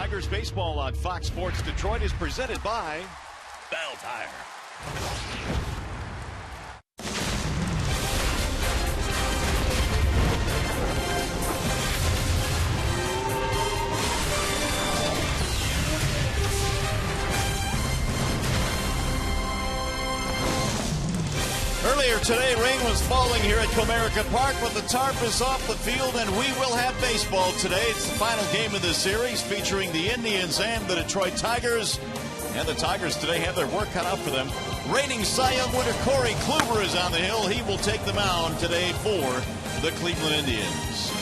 Tigers baseball on Fox Sports Detroit is presented by Bell Tire. Earlier today, rain was falling here at Comerica Park, but the tarp is off the field, and we will have baseball today. It's the final game of this series featuring the Indians and the Detroit Tigers. And the Tigers today have their work cut out for them. Reigning Cy Young winner Corey Kluber is on the hill. He will take the mound today for the Cleveland Indians.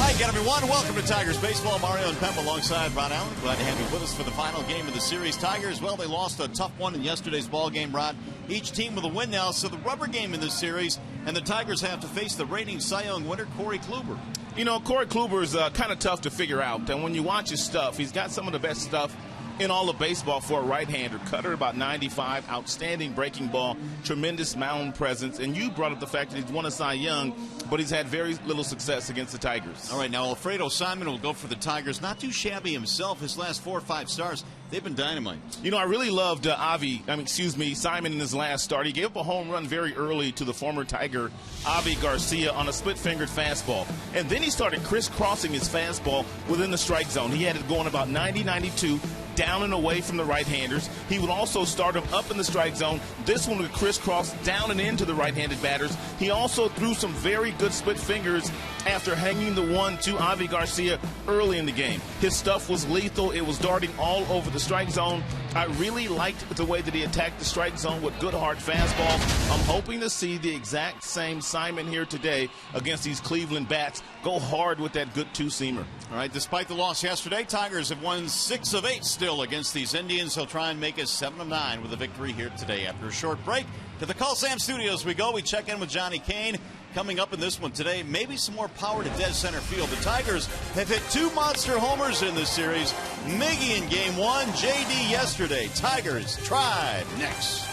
Hi again, everyone. Welcome to Tigers Baseball. Mario and Pemba alongside Rod Allen. Glad to have you with us for the final game of the series. Tigers, well, they lost a tough one in yesterday's ball game, Rod. Each team with a win now, so the rubber game in this series, and the Tigers have to face the reigning Cy Young winner, Corey Kluber. You know, Corey Kluber is kind of tough to figure out. And when you watch his stuff, he's got some of the best stuff in all of baseball for a right-hander. Cutter about 95, outstanding breaking ball, tremendous mound presence. And you brought up the fact that he's won a Cy Young, but he's had very little success against the Tigers. All right, now Alfredo Simon will go for the Tigers. Not too shabby himself. His last 4 or 5 stars, they've been dynamite. You know, I really loved Simon in his last start. He gave up a home run very early to the former Tiger, Avi Garcia, on a split-fingered fastball. And then he started crisscrossing his fastball within the strike zone. He had it going about 90-92, down and away from the right-handers. He would also start him up in the strike zone. This one would crisscross down and into the right-handed batters. He also threw some very good split fingers after hanging the one to Avi Garcia early in the game. His stuff was lethal. It was darting all over the strike zone. I really liked the way that he attacked the strike zone with good hard fastball. I'm hoping to see the exact same Simon here today against these Cleveland bats. Go hard with that good two-seamer. All right, despite the loss yesterday, Tigers have won 6 of 8 still against these Indians. They'll try and make it 7 of 9 with a victory here today. After a short break, to the Call Sam Studios we go. We check in with Johnny Kane. Coming up in this one today, maybe some more power to dead center field. The Tigers have hit 2 monster homers in this series. Miggy in Game 1, J.D. yesterday. Tigers Tribe next.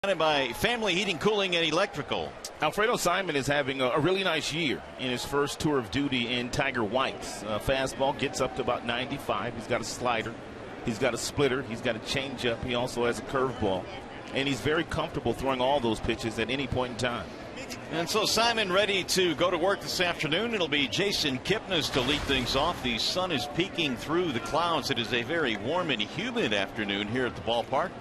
By Family Heating, Cooling, and Electrical. Alfredo Simon is having a really nice year in his first tour of duty in Tiger White's. Fastball gets up to about 95. He's got a slider. He's got a splitter. He's got a changeup. He also has a curveball. And he's very comfortable throwing all those pitches at any point in time. And so Simon ready to go to work this afternoon. It'll be Jason Kipnis to lead things off. The sun is peeking through the clouds. It is a very warm and humid afternoon here at the ballpark.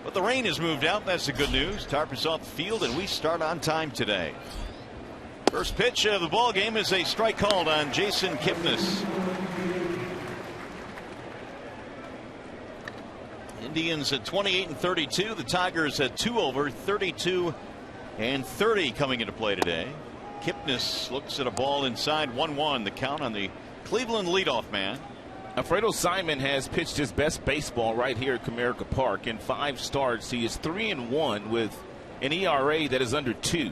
But the rain has moved out. That's the good news. Tarp is off the field, and we start on time today. First pitch of the ball game is a strike called on Jason Kipnis. Indians at 28-32. The Tigers at 2 over, 32-30 coming into play today. Kipnis looks at a ball inside, 1-1. The count on the Cleveland leadoff man. Alfredo Simon has pitched his best baseball right here at Comerica Park. In 5 starts, he is 3-1 with an ERA that is under 2.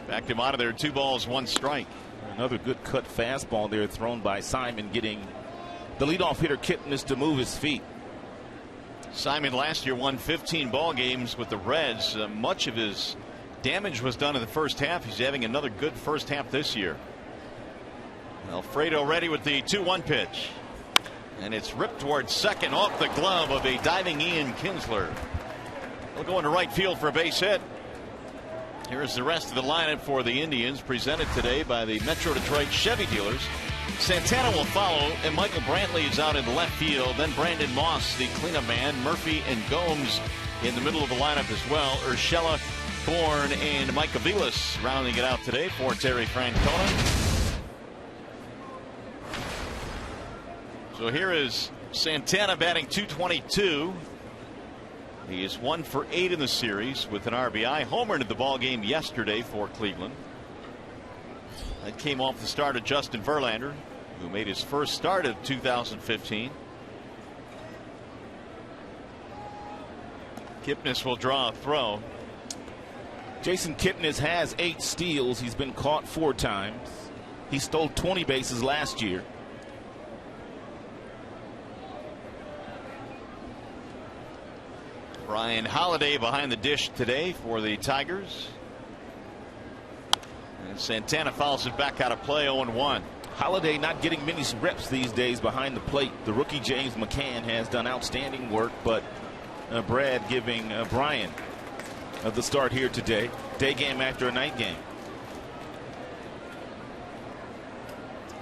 Backed him out of there. 2 balls, 1 strike. Another good cut fastball there thrown by Simon, getting the leadoff hitter Kipnis to move his feet. Simon last year won 15 ball games with the Reds. Much of his damage was done in the first half. He's having another good first half this year. Alfredo ready with the 2-1 pitch, and it's ripped towards second off the glove of a diving Ian Kinsler. He'll go into right field for a base hit. Here's the rest of the lineup for the Indians, presented today by the Metro Detroit Chevy dealers. Santana will follow, and Michael Brantley is out in the left field. Then Brandon Moss, the cleanup man. Murphy and Gomes in the middle of the lineup as well. Urshela, Bourne, and Mike Aviles rounding it out today for Terry Francona. So here is Santana batting .222. He is 1 for 8 in the series with an RBI. Homered in the ball game yesterday for Cleveland. That came off the start of Justin Verlander, who made his first start of 2015. Kipnis will draw a throw. Jason Kipnis has 8 steals. He's been caught 4 times. He stole 20 bases last year. Ryan Holiday behind the dish today for the Tigers. And Santana fouls it back out of play, 0-1. Holiday not getting many reps these days behind the plate. The rookie James McCann has done outstanding work, but Brad giving Brian the start here today. Day game after a night game.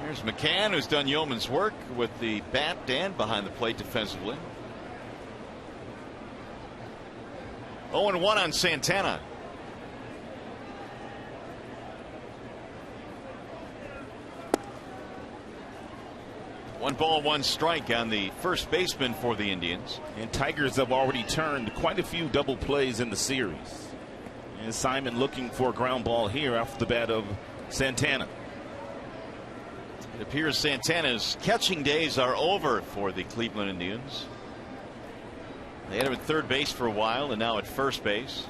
Here's McCann, who's done yeoman's work with the bat and behind the plate defensively. 0-1 on Santana. One ball, 1 strike on the first baseman for the Indians. And Tigers have already turned quite a few double plays in the series. And Simon looking for a ground ball here off the bat of Santana. It appears Santana's catching days are over for the Cleveland Indians. They had him at third base for a while, and now at first base.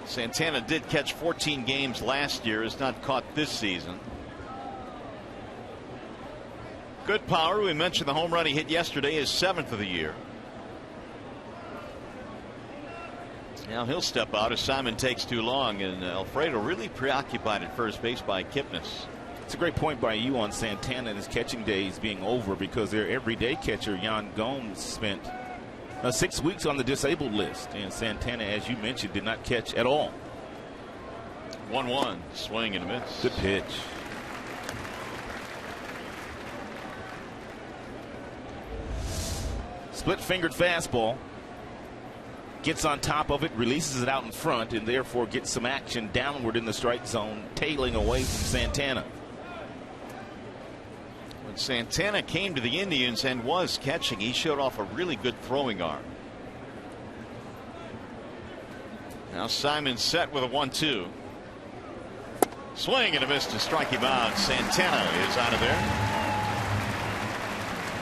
Santana did catch 14 games last year, is not caught this season. Good power. We mentioned the home run he hit yesterday, his 7th of the year. Now he'll step out as Simon takes too long, and Alfredo really preoccupied at first base by Kipnis. It's a great point by you on Santana and his catching days being over, because their everyday catcher Yan Gomes spent 6 weeks on the disabled list, and Santana, as you mentioned, did not catch at all. 1-1, swing and a miss. Good pitch. Split-fingered fastball. Gets on top of it, releases it out in front, and therefore gets some action downward in the strike zone, tailing away from Santana. When Santana came to the Indians and was catching, he showed off a really good throwing arm. Now Simon set with a 1-2. Swing and a miss to strike him out. Santana is out of there.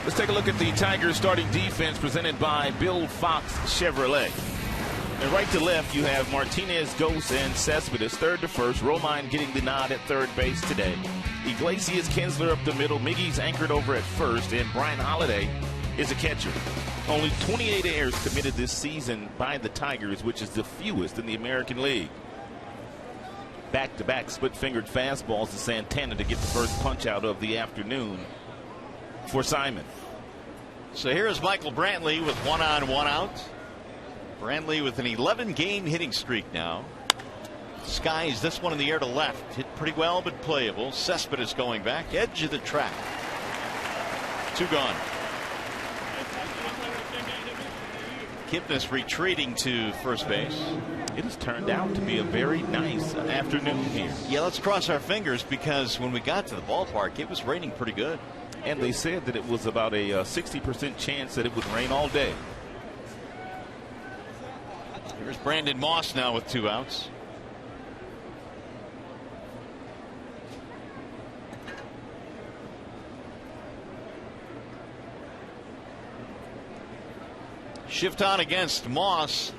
Let's take a look at the Tigers starting defense presented by Bill Fox Chevrolet. And right to left, you have Martinez, Ghost, and Cespedes, third to first. Romine getting the nod at third base today. Iglesias, Kinsler up the middle. Miggy's anchored over at first, and Brian Holiday is a catcher. Only 28 errors committed this season by the Tigers, which is the fewest in the American League. Back-to-back split-fingered fastballs to Santana to get the first punch out of the afternoon for Simon. So here's Michael Brantley with 1 on, 1 out. Brantley with an 11-game hitting streak now. Skies this one in the air to left. Hit pretty well, but playable. Cespedes going back. Edge of the track. 2 gone. Kipnis retreating to first base. It has turned out to be a very nice afternoon here. Yeah, let's cross our fingers, because when we got to the ballpark, it was raining pretty good. And they said that it was about a 60% chance that it would rain all day. Here's Brandon Moss now with 2 outs. Shift on against Moss.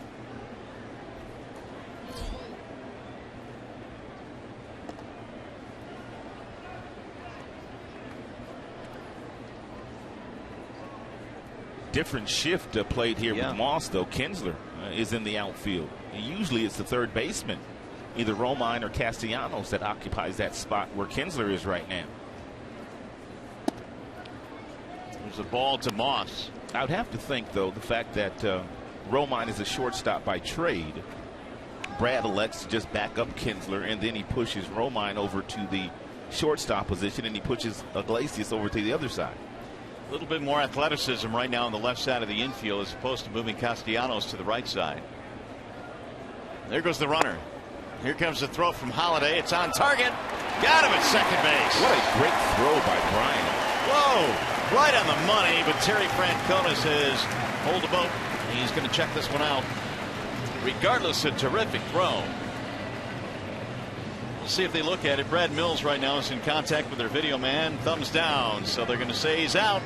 Different shift played here with Moss, though. Kinsler is in the outfield. And usually it's the third baseman, either Romine or Castellanos, that occupies that spot where Kinsler is right now. There's a ball to Moss. I would have to think, though, the fact that Romine is a shortstop by trade. Brad elects to just back up Kinsler, and then he pushes Romine over to the shortstop position, and he pushes Iglesias over to the other side. A little bit more athleticism right now on the left side of the infield, as opposed to moving Castellanos to the right side. There goes the runner. Here comes the throw from Holiday. It's on target. Got him at second base. What a great throw by Brian. Whoa, right on the money, but Terry Francona says hold the boat. He's going to check this one out. Regardless, a terrific throw. We'll see if they look at it. Brad Mills right now is in contact with their video man. Thumbs down, so they're going to say he's out.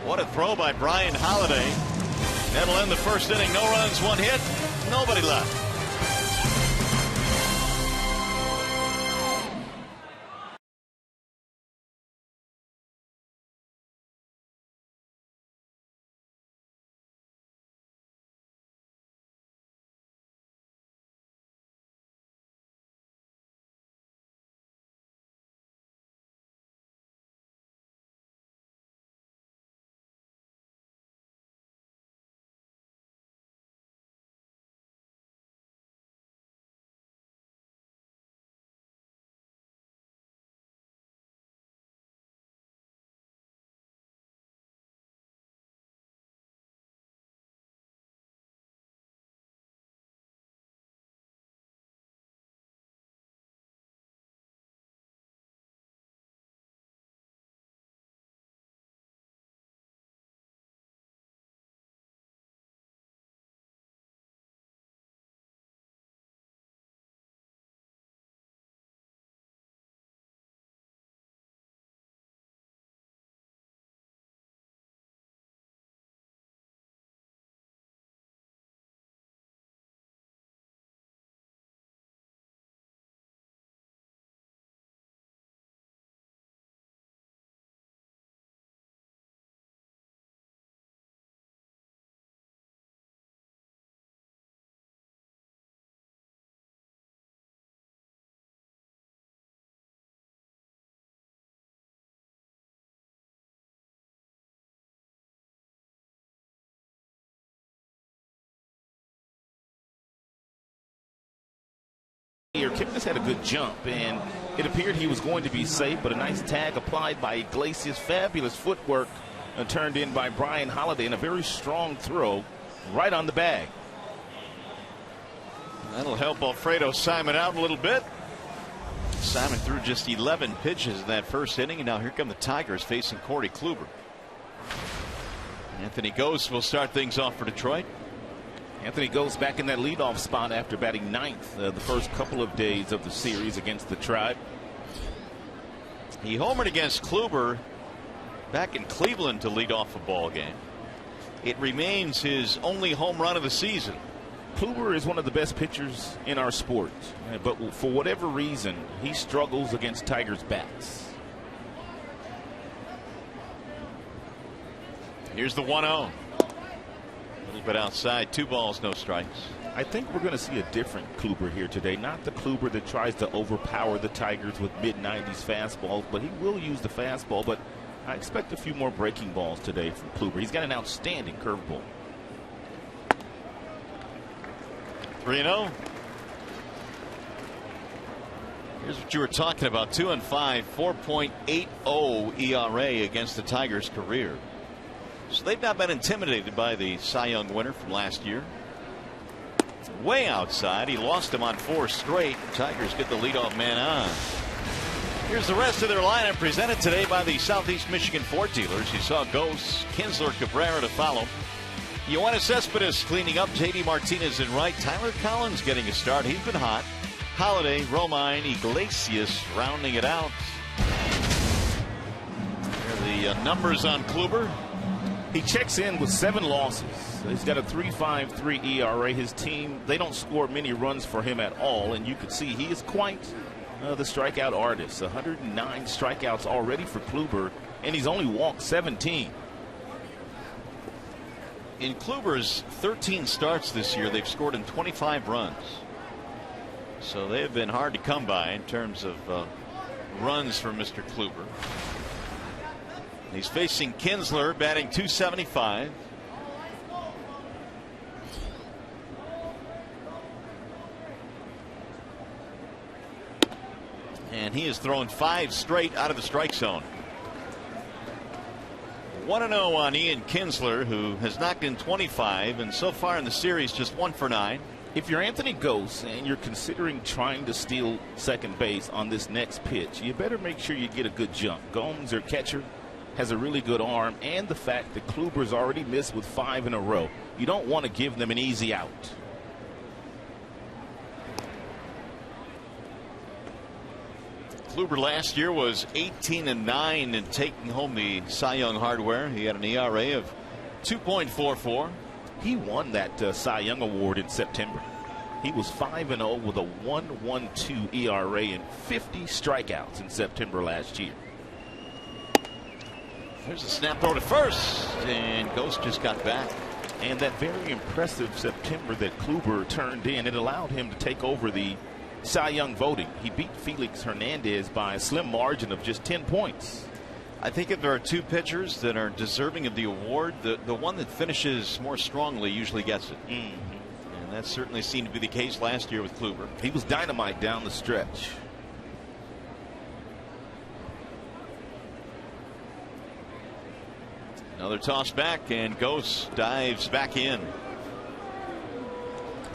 What a throw by Brian Holiday. That'll end the first inning. No runs, 1 hit, nobody left. Here, Kipnis had a good jump, and it appeared he was going to be safe, but a nice tag applied by Iglesias. Fabulous footwork turned in by Brian Holiday, and a very strong throw right on the bag. That'll help Alfredo Simon out a little bit. Simon threw just 11 pitches in that first inning, and now here come the Tigers facing Corey Kluber. Anthony Ghost will start things off for Detroit. Anthony goes back in that leadoff spot after batting ninth the first couple of days of the series against the Tribe. He homered against Kluber back in Cleveland to lead off a ball game. It remains his only home run of the season. Kluber is one of the best pitchers in our sport, but for whatever reason, he struggles against Tigers' bats. Here's the 1-0. A little bit outside, 2 balls, no strikes. I think we're going to see a different Kluber here today. Not the Kluber that tries to overpower the Tigers with mid-90s fastballs, but he will use the fastball. But I expect a few more breaking balls today from Kluber. He's got an outstanding curveball. 3-0. Here's what you were talking about. 2-5, 4.80 ERA against the Tigers' career. So they've not been intimidated by the Cy Young winner from last year. Way outside. He lost him on 4 straight. Tigers get the leadoff man on. Here's the rest of their lineup presented today by the Southeast Michigan Ford dealers. You saw Ghost, Kinsler, Cabrera to follow. Yoenis Cespedes cleaning up. JD Martinez in right. Tyler Collins getting a start. He's been hot. Holiday, Romine, Iglesias rounding it out. Here are the numbers on Kluber. He checks in with 7 losses. He's got a 3.53 ERA. His team, they don't score many runs for him at all, and you can see he is quite the strikeout artist. 109 strikeouts already for Kluber, and he's only walked 17. In Kluber's 13 starts this year, they've scored in 25 runs. So they have been hard to come by in terms of runs for Mr. Kluber. He's facing Kinsler, batting .275. And he has thrown 5 straight out of the strike zone. 1-0 on Ian Kinsler, who has knocked in 25, and so far in the series just 1 for 9. If you're Anthony Gose and you're considering trying to steal second base on this next pitch, you better make sure you get a good jump. Gomes, their catcher, has a really good arm, and the fact that Kluber's already missed with 5 in a row. You don't want to give them an easy out. Kluber last year was 18-9 in taking home the Cy Young hardware. He had an ERA of 2.44. He won that Cy Young award in September. He was 5-0 with a 1.12 ERA and 50 strikeouts in September last year. There's a snap throw to first, and Ghost just got back. And that very impressive September that Kluber turned in, it allowed him to take over the Cy Young voting. He beat Felix Hernandez by a slim margin of just 10 points. I think if there are 2 pitchers that are deserving of the award, the one that finishes more strongly usually gets it. And that certainly seemed to be the case last year with Kluber. He was dynamite down the stretch. Another toss back, and Ghost dives back in.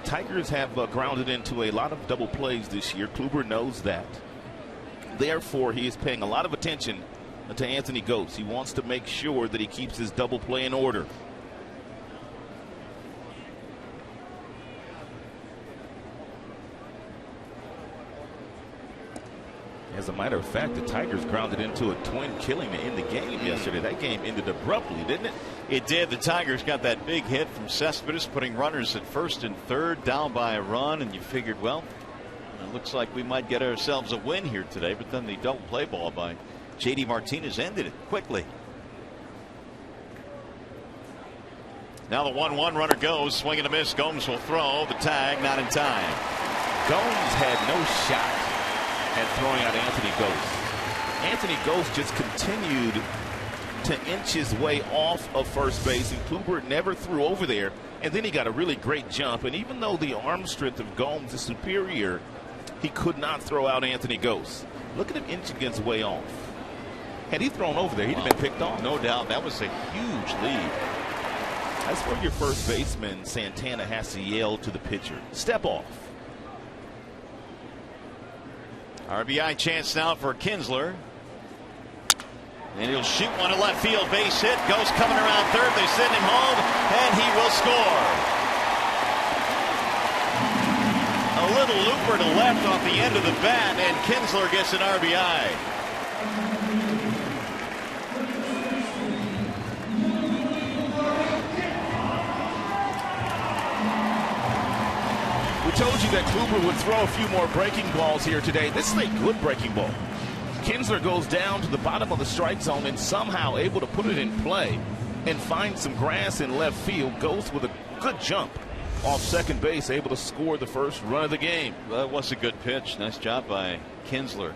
Tigers have grounded into a lot of double plays this year. Kluber knows that. Therefore, he is paying a lot of attention to Anthony Ghost. He wants to make sure that he keeps his double play in order. As a matter of fact, the Tigers grounded into a twin killing to end the game yesterday. That game ended abruptly, didn't it? It did. The Tigers got that big hit from Cespedes, putting runners at first and third, down by a run, and you figured, well, it looks like we might get ourselves a win here today. But then the double play ball by JD Martinez ended it quickly. Now the 1-1 runner goes, swing and a miss. Gomes will throw the tag, not in time. Gomes had no shot at throwing out Anthony Ghost. Anthony Ghost just continued to inch his way off of first base, and Kluber never threw over there. And then he got a really great jump, and even though the arm strength of Gomes is superior, he could not throw out Anthony Ghost. Look at him inching his way off. Had he thrown over there, he'd have been picked off. No doubt. That was a huge lead. That's where your first baseman, Santana, has to yell to the pitcher, step off. RBI chance now for Kinsler. And he'll shoot one to left field, base hit. Ghost coming around third. They send him home, and he will score. A little looper to left off the end of the bat, and Kinsler gets an RBI. We told you that Kluber would throw a few more breaking balls here today. This is a good breaking ball. Kinsler goes down to the bottom of the strike zone and somehow able to put it in play and find some grass in left field. Goes with a good jump off second base, able to score the first run of the game. Well, that was a good pitch. Nice job by Kinsler.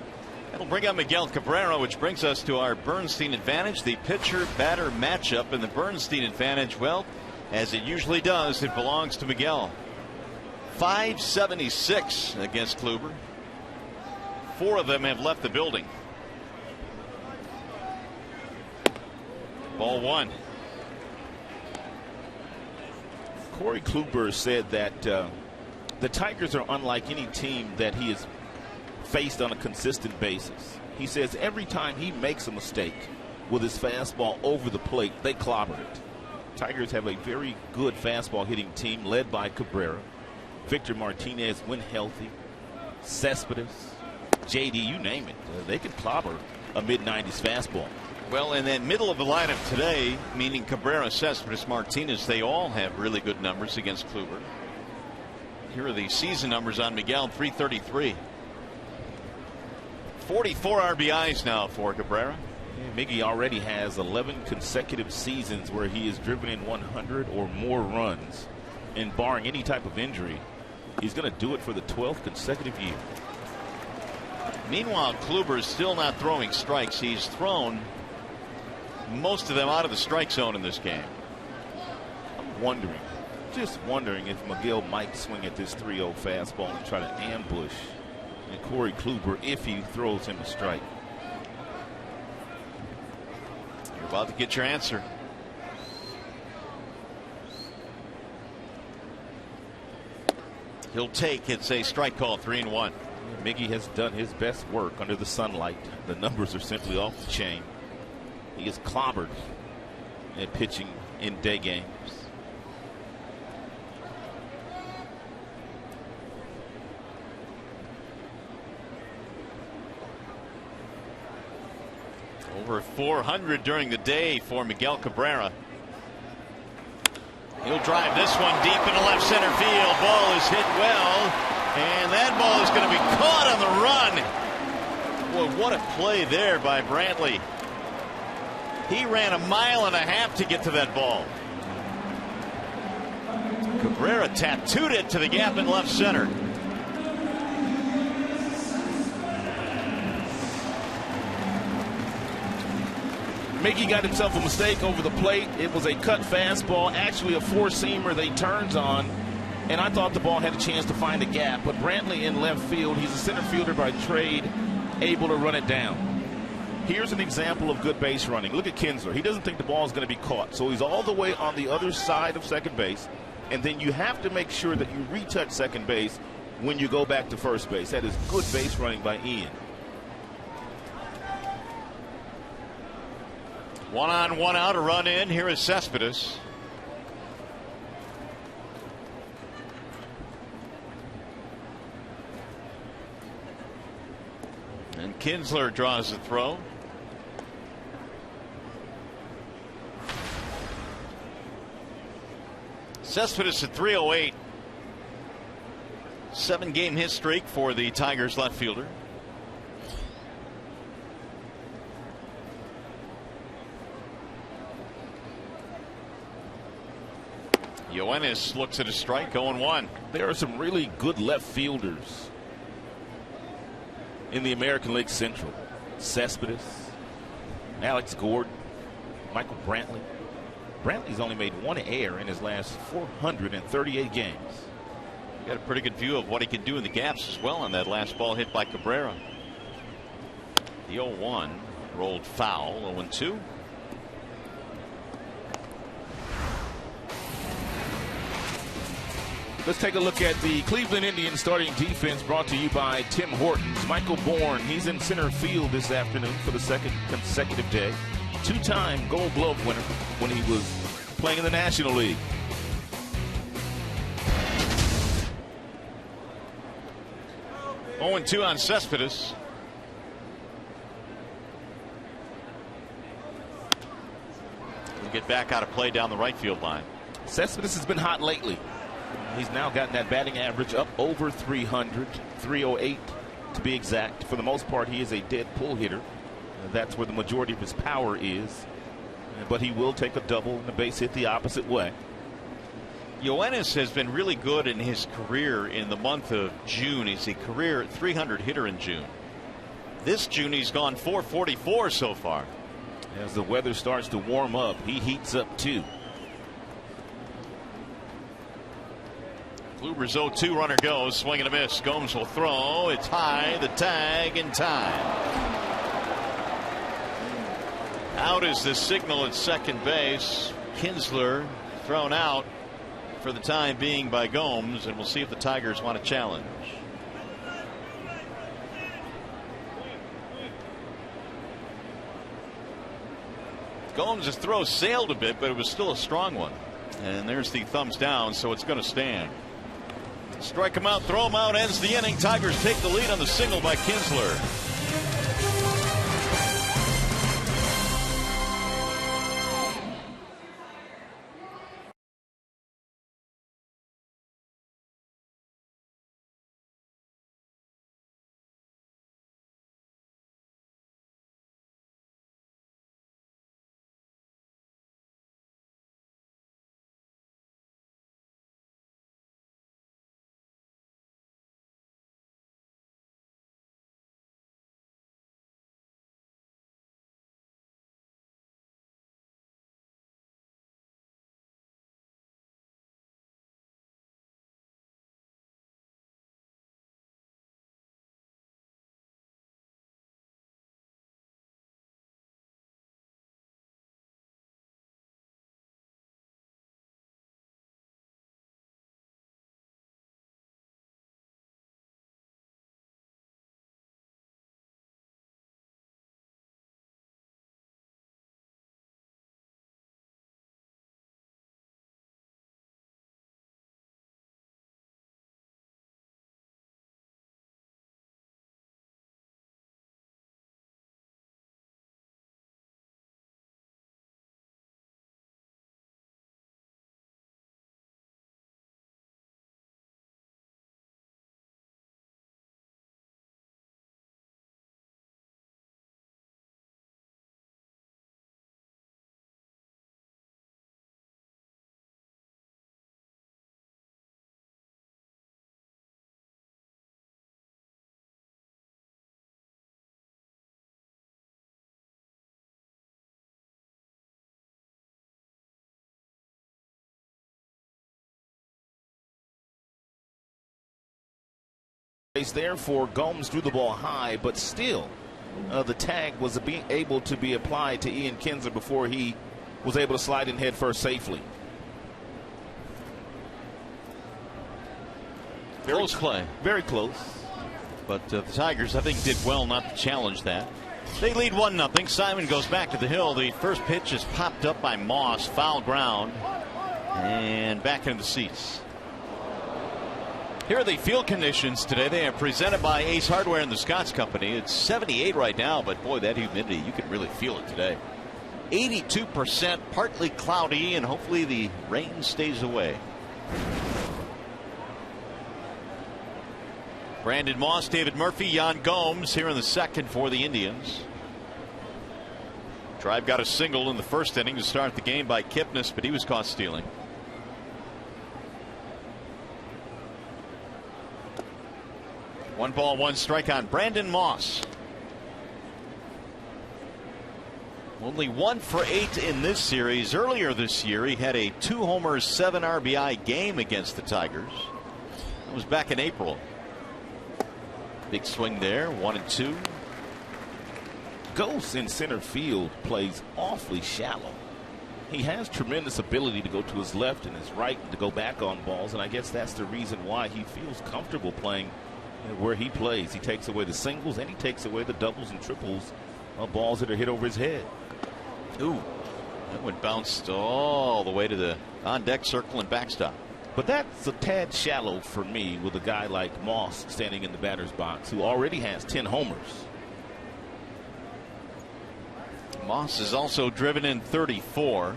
That'll bring up Miguel Cabrera, which brings us to our Bernstein advantage, the pitcher-batter matchup. And the Bernstein advantage, well, as it usually does, it belongs to Miguel. 576 against Kluber. 4 of them have left the building. Ball 1. Corey Kluber said that the Tigers are unlike any team that he has faced on a consistent basis. He says every time he makes a mistake with his fastball over the plate, they clobber it. Tigers have a very good fastball hitting team led by Cabrera. Victor Martinez, when healthy. Cespedes, JD, you name it. They can clobber a mid-90s fastball. Well, in that middle of the lineup today, meaning Cabrera, Cespedes, Martinez, they all have really good numbers against Kluber. Here are the season numbers on Miguel, 333. 44 RBIs now for Cabrera. Miggy already has 11 consecutive seasons where he has driven in 100 or more runs. And barring any type of injury, he's going to do it for the 12th consecutive year. Meanwhile, Kluber is still not throwing strikes. He's thrown most of them out of the strike zone in this game. I'm just wondering if Miguel might swing at this 3-0 fastball and try to ambush Corey Kluber if he throws him a strike. You're about to get your answer. He'll take. It's a strike call, 3-1. Miggy has done his best work under the sunlight. The numbers are simply off the chain. He is clobbered at pitching in day games. Over 400 during the day for Miguel Cabrera. He'll drive this one deep into left center field. Ball is hit well, and that ball is going to be caught on the run. Boy, what a play there by Brantley. He ran 1.5 miles to get to that ball. Cabrera tattooed it to the gap in left center. Miggy got himself a mistake over the plate. It was a cut fastball, actually a 4-seamer that he turns on, and I thought the ball had a chance to find a gap. But Brantley in left field, he's a center fielder by trade, able to run it down. Here's an example of good base running. Look at Kinsler. He doesn't think the ball is going to be caught, so he's all the way on the other side of second base, and then you have to make sure that you retouch second base when you go back to first base. That is good base running by Ian. 1 on, 1 out, a run in. Here is Cespedes. And Kinsler draws the throw. Cespedes at 308. 7-game hit streak for the Tigers left fielder. Yoenis looks at a strike, 0-1. There are some really good left fielders in the American League Central. Cespedes, Alex Gordon, Michael Brantley. Brantley's only made 1 error in his last 438 games. Got a pretty good view of what he can do in the gaps as well on that last ball hit by Cabrera. The 0-1 rolled foul, 0-2. Let's take a look at the Cleveland Indians starting defense, brought to you by Tim Hortons. Michael Bourne, he's in center field this afternoon for the 2nd consecutive day. 2-time Gold Glove winner when he was playing in the National League. 0-2 on Cespedes. We'll get back out of play down the right field line. Cespedes has been hot lately. He's now gotten that batting average up over 300, 308 to be exact. For the most part, he is a dead pull hitter. That's where the majority of his power is. But he will take a double and a base hit the opposite way. Yoenis has been really good in his career in the month of June. He's a career 300 hitter in June. This June he's gone 444 so far. As the weather starts to warm up, he heats up too. Kluber's 0-2, runner goes, swing and a miss. Gomes will throw. It's high, the tag, and time. Out is the signal at second base. Kinsler thrown out for the time being by Gomes, and we'll see if the Tigers want to challenge. Gomes' throw sailed a bit, but it was still a strong one. And there's the thumbs down, so it's going to stand. Strike him out, throw him out, ends the inning. Tigers take the lead on the single by Kinsler. Therefore, Gomes threw the ball high, but still the tag was able to be applied to Ian Kinsler before he was able to slide in head first safely. Close play. Very close. But the Tigers, I think, did well not to challenge that. They lead 1-0. Simon goes back to the hill. The first pitch is popped up by Moss. Foul ground. And back into the seats. Here are the field conditions today. They are presented by Ace Hardware and the Scotts Company. It's 78 right now, but boy, that humidity, you can really feel it today. 82%, partly cloudy, and hopefully the rain stays away. Brandon Moss, David Murphy, Yan Gomes here in the second for the Indians. Tribe got a single in the first inning to start the game by Kipnis, but he was caught stealing. One ball, one strike on Brandon Moss. Only 1 for 8 in this series. Earlier this year, he had a 2 homers, 7 RBI game against the Tigers. That was back in April. Big swing there, 1-2. Ghost in center field plays awfully shallow. He has tremendous ability to go to his left and his right to go back on balls, and I guess that's the reason why he feels comfortable playing where he plays. He takes away the singles and he takes away the doubles and triples of balls that are hit over his head. Ooh, that one bounced all the way to the on-deck circle and backstop. But that's a tad shallow for me with a guy like Moss standing in the batter's box who already has 10 homers. Moss has also driven in 34.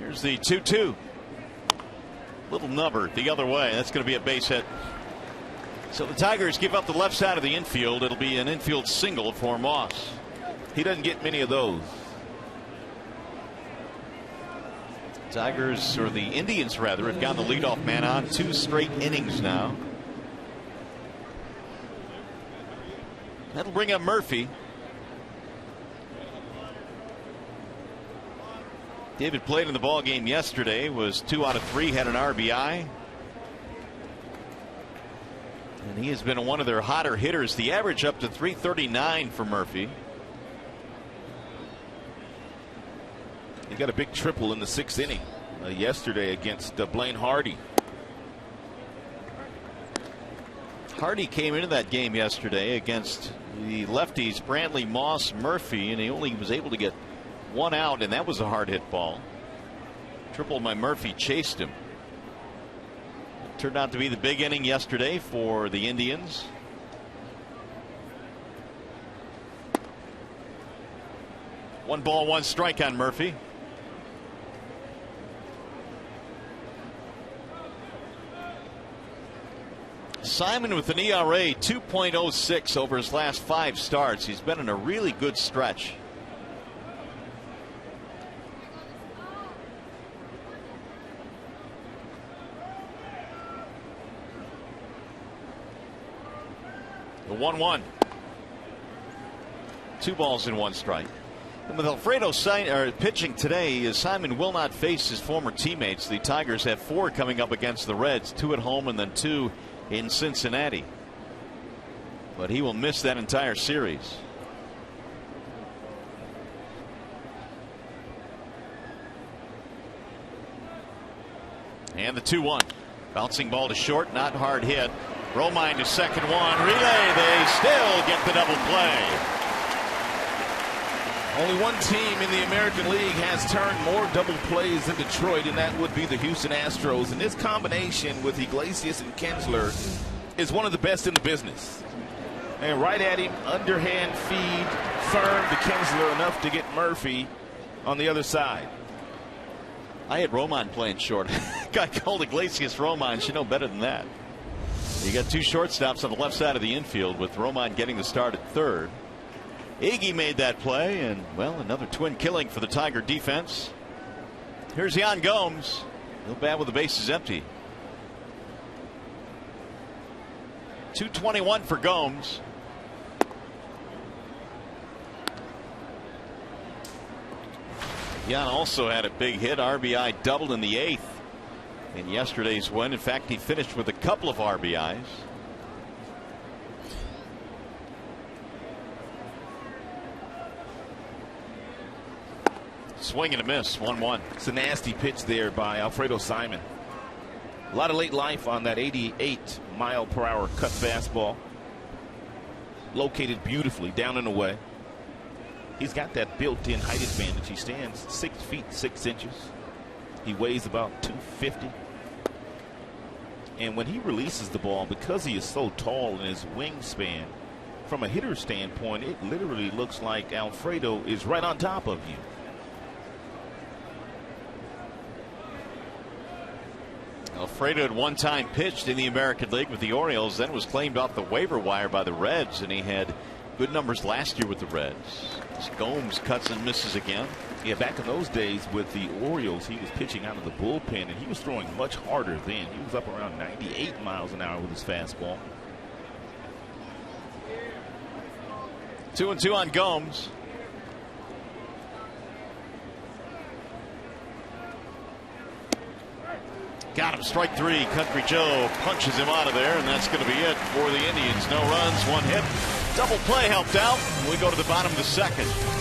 Here's the 2-2. Little nubber the other way. That's going to be a base hit. So the Tigers give up the left side of the infield. It'll be an infield single for Moss. He doesn't get many of those. Tigers, or the Indians rather, have gotten the leadoff man on 2 straight innings now. That'll bring up Murphy. David played in the ball game yesterday, was 2 out of 3, had an RBI. And he has been one of their hotter hitters. The average up to 339 for Murphy. He got a big triple in the 6th inning yesterday against Blaine Hardy. Hardy came into that game yesterday against the lefties Brantley, Moss, Murphy, and he only was able to get 1 out, and that was a hard hit ball. Triple by Murphy chased him. It turned out to be the big inning yesterday for the Indians. One ball, 1 strike on Murphy. Simon with an ERA 2.06 over his last 5 starts. He's been in a really good stretch. The 1-1. 2 balls and 1 strike. And with Alfredo pitching today, Simon will not face his former teammates. The Tigers have 4 coming up against the Reds, 2 at home and then 2 in Cincinnati. But he will miss that entire series. And the 2-1. Bouncing ball to short, not hard hit. Romine to second, 1 relay. They still get the double play. Only one team in the American League has turned more double plays than Detroit, and that would be the Houston Astros. And this combination with Iglesias and Kinsler is one of the best in the business. And right at him, underhand feed, firm to Kinsler, enough to get Murphy on the other side. I had Romine playing short. Guy called Iglesias Romine. Should know better than that. You got 2 shortstops on the left side of the infield, with Romine getting the start at third. Iggy made that play, and, well, another twin killing for the Tiger defense. Here's Yan Gomes. No bad with the bases empty. 221 for Gomes. Yan also had a big hit. RBI doubled in the 8th in yesterday's win. In fact, he finished with a couple of RBIs. Swing and a miss, 1-1. It's a nasty pitch there by Alfredo Simon. A lot of late life on that 88-mile-per-hour cut fastball. Located beautifully down and away. He's got that built-in height advantage. He stands 6 feet 6 inches. He weighs about 250. And when he releases the ball, because he is so tall in his wingspan, from a hitter's standpoint, it literally looks like Alfredo is right on top of you. Alfredo had one time pitched in the American League with the Orioles, then was claimed off the waiver wire by the Reds, and he had good numbers last year with the Reds. Gomes cuts and misses again. Yeah, back in those days with the Orioles, he was pitching out of the bullpen, and he was throwing much harder then. He was up around 98 miles an hour with his fastball. 2-2 on Gomes. Got him, strike 3. Country Joe punches him out of there, and that's going to be it for the Indians. No runs, 1 hit. Double play helped out. We go to the bottom of the 2nd.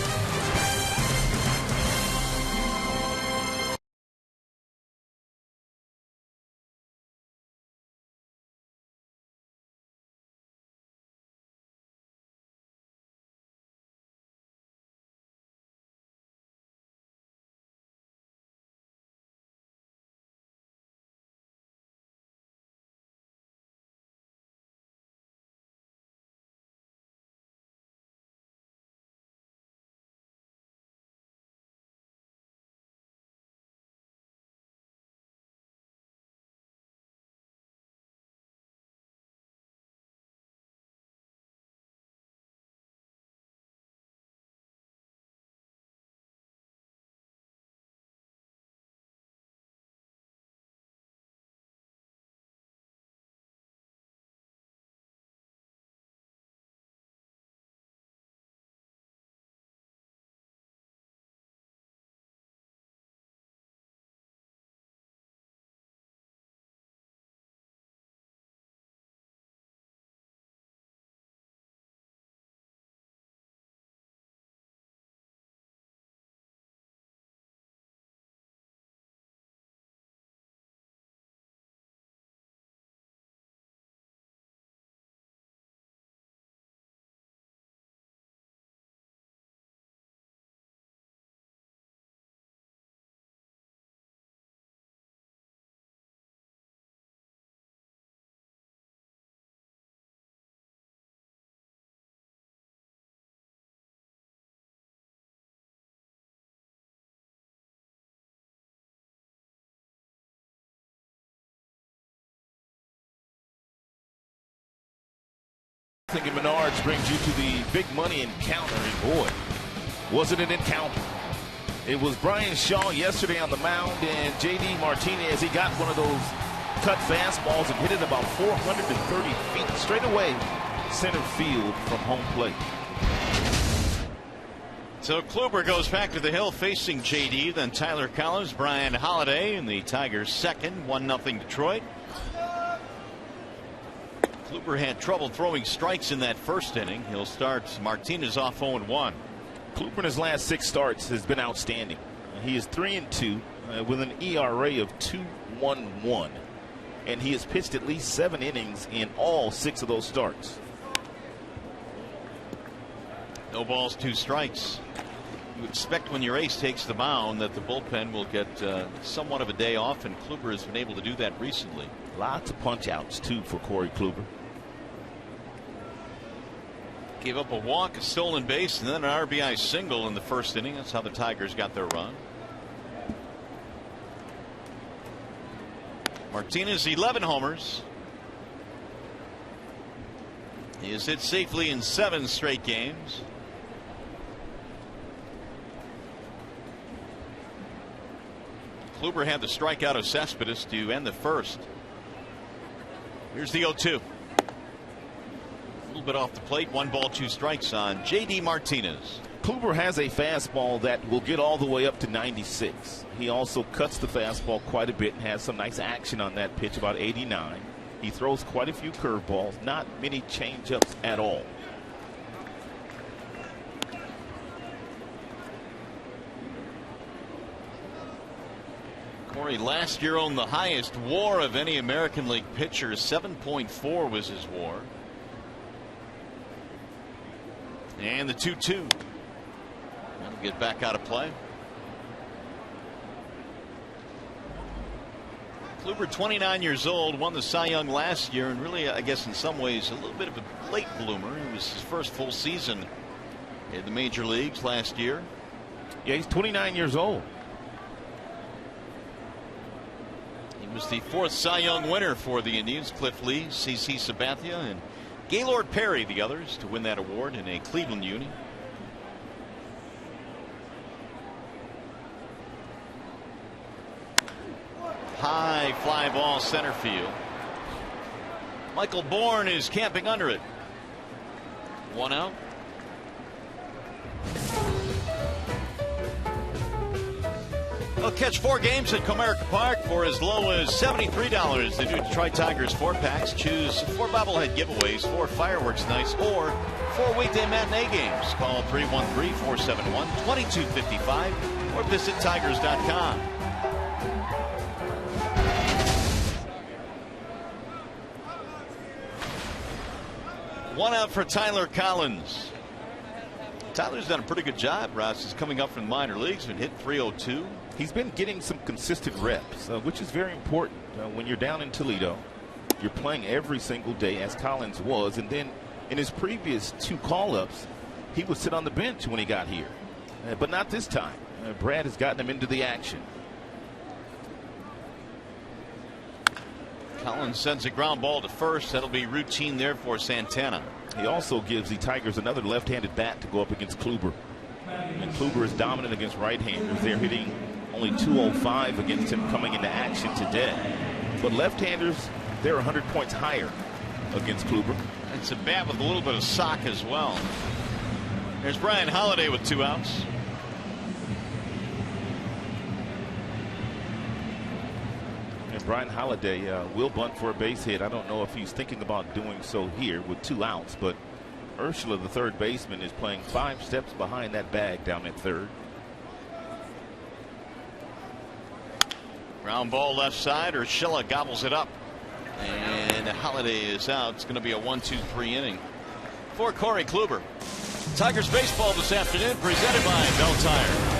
Thinking Menards brings you to the big money encounter, and boy, was it an encounter. It was Brian Shaw yesterday on the mound, and J.D. Martinez, he got one of those cut fastballs and hit it about 430 feet straight away center field from home plate. So Kluber goes back to the hill facing J.D., then Tyler Collins, Brian Holiday, and the Tigers second, 1-0 Detroit. Kluber had trouble throwing strikes in that first inning. He'll start Martinez off 0-1. Kluber in his last 6 starts has been outstanding. He is 3-2 with an ERA of 2.11, and he has pitched at least 7 innings in all 6 of those starts. No balls, 2 strikes. You expect when your ace takes the mound that the bullpen will get somewhat of a day off, and Kluber has been able to do that recently. Lots of punch outs too for Corey Kluber. Gave up a walk, a stolen base, and then an RBI single in the first inning. That's how the Tigers got their run. Martinez, 11 homers. He has hit safely in 7 straight games. Kluber had the strikeout of Cespedes to end the first. Here's the 0-2. A little bit off the plate. 1 ball, 2 strikes on J.D. Martinez. Kluber has a fastball that will get all the way up to 96. He also cuts the fastball quite a bit and has some nice action on that pitch, about 89. He throws quite a few curveballs, not many changeups at all. Corey last year owned the highest WAR of any American League pitcher. 7.4 was his WAR. And the 2-2. That'll get back out of play. Kluber, 29 years old, won the Cy Young last year, and really, I guess in some ways, a little bit of a late bloomer. It was his first full season in the major leagues last year. Yeah, he's 29 years old. He was the 4th Cy Young winner for the Indians. Cliff Lee, CC Sabathia, and Gaylord Perry, the others, to win that award in a Cleveland uni. High fly ball center field. Michael Bourne is camping under it. 1 out. They'll catch 4 games at Comerica Park for as low as $73. The new Detroit Tigers 4-packs. Choose 4 bobblehead giveaways, 4 fireworks nights, or 4 weekday matinee games. Call 313-471-2255 or visit tigers.com. 1 out for Tyler Collins. Tyler's done a pretty good job, Ross. He's coming up from the minor leagues and hit 302. He's been getting some consistent reps, which is very important. When you're down in Toledo, you're playing every single day, as Collins was, and then in his previous 2 call-ups, he would sit on the bench when he got here. But not this time. Brad has gotten him into the action. Collins sends a ground ball to first. That'll be routine there for Santana. He also gives the Tigers another left-handed bat to go up against Kluber. And Kluber is dominant against right-handers. They're hitting only 205 against him coming into action today. But left-handers, they're 100 points higher against Kluber. It's a bat with a little bit of sock as well. There's Brian Holiday with 2 outs. And Brian Holiday will bunt for a base hit. I don't know if he's thinking about doing so here with 2 outs, but Ursula, the third baseman, is playing 5 steps behind that bag down at third. Ground ball left side. Urshela gobbles it up. And Holiday is out. It's going to be a 1-2-3 inning for Corey Kluber. Tigers baseball this afternoon presented by Bell Tire.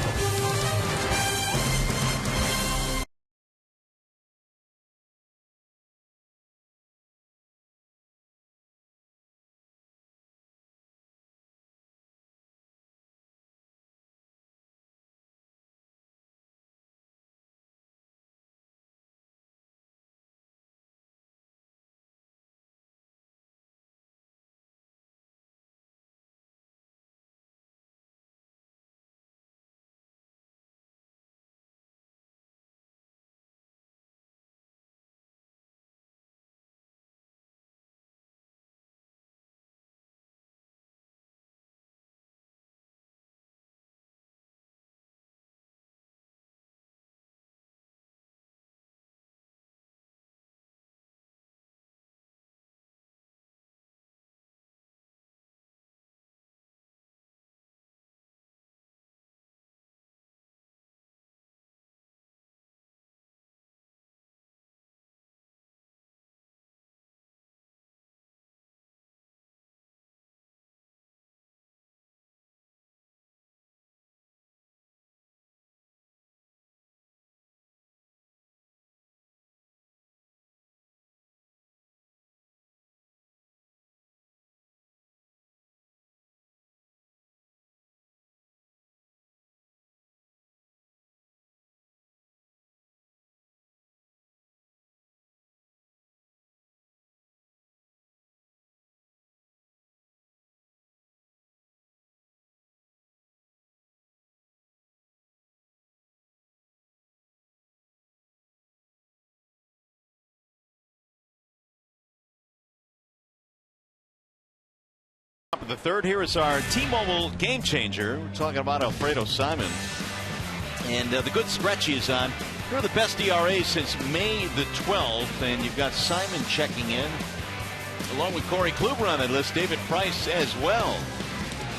top of the third. Here is our T-Mobile game changer. We're talking about Alfredo Simon. And the good stretch he is on. They're the best ERA since May the 12th. And you've got Simon checking in, along with Corey Kluber on that list. David Price as well.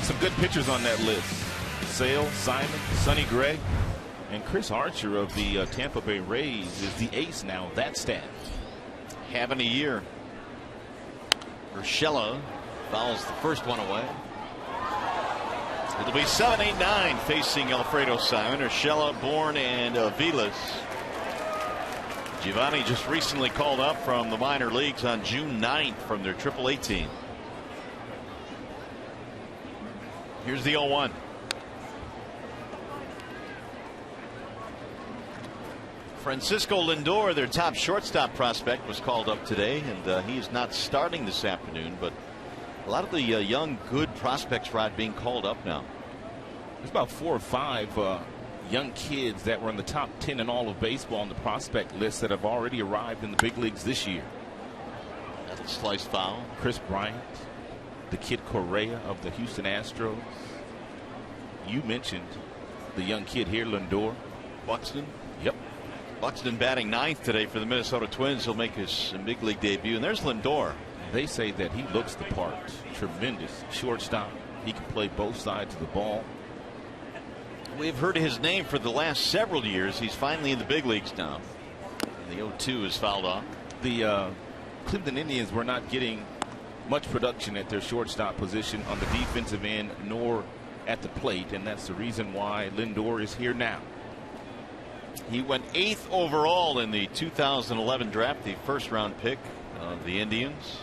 Some good pitchers on that list. Sale, Simon, Sonny Gregg, and Chris Archer of the Tampa Bay Rays is the ace now of that staff. Having a year. Urshela fouls the first one away. It'll be 7-8-9 facing Alfredo Simon. Urshela, Bourne, and Vilas. Giovanni just recently called up from the minor leagues on June 9th from their AAA team. Here's the 0-1. Francisco Lindor, their top shortstop prospect, was called up today, and he is not starting this afternoon. But a lot of the young, good prospects, Rod, being called up now. There's about 4 or 5 young kids that were in the top 10 in all of baseball on the prospect list that have already arrived in the big leagues this year. That'll slice foul. Chris Bryant, the kid Cabrera of the Houston Astros. You mentioned the young kid here, Lindor. Buxton. Yep. Buxton batting 9th today for the Minnesota Twins. He'll make his big league debut. And there's Lindor. They say that he looks the part. Tremendous shortstop. He can play both sides of the ball. We've heard his name for the last several years. He's finally in the big leagues now. And the 0-2 is fouled off. The Cleveland Indians were not getting much production at their shortstop position on the defensive end nor at the plate, and that's the reason why Lindor is here now. He went 8th overall in the 2011 draft, the first round pick of the Indians.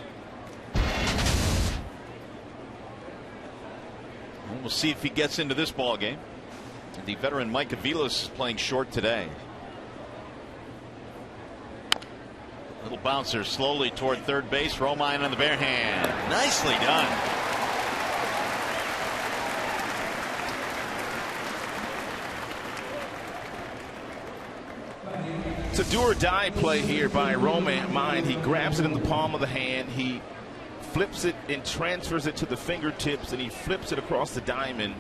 And we'll see if he gets into this ball game. The veteran Mike Aviles is playing short today. Little bouncer slowly toward third base. Romine on the bare hand. Nicely done. It's a do or die play here by Romine. He grabs it in the palm of the hand. He flips it and transfers it to the fingertips, and he flips it across the diamond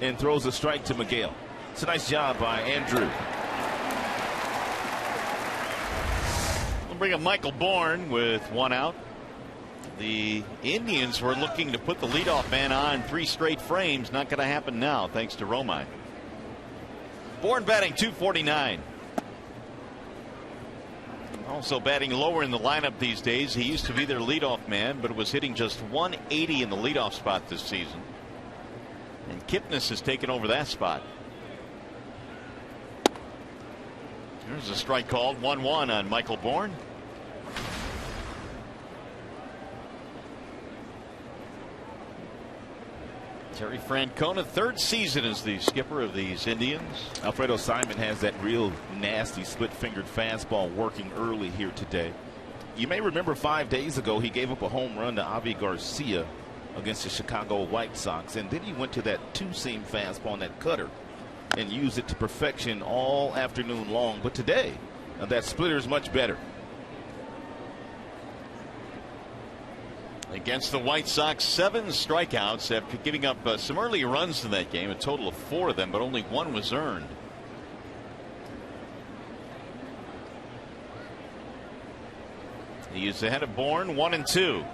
and throws a strike to Miguel. It's a nice job by Andrew. We'll bring up Michael Bourne with 1 out. The Indians were looking to put the leadoff man on 3 straight frames. Not going to happen now, thanks to Romine. Bourne batting .249. Also batting lower in the lineup these days. He used to be their leadoff man, but was hitting just .180 in the leadoff spot this season. And Kipnis has taken over that spot. There's a strike called. 1-1 on Michael Bourne. Terry Francona, 3rd season as the skipper of these Indians. Alfredo Simon has that real nasty split-fingered fastball working early here today. You may remember 5 days ago he gave up a home run to Avi Garcia against the Chicago White Sox, and then he went to that 2-seam fastball on that cutter and used it to perfection all afternoon long. But today that splitter is much better. Against the White Sox, 7 strikeouts after giving up some early runs in that game, a total of 4 of them, but only 1 was earned. He is ahead of Bourne, 1-2.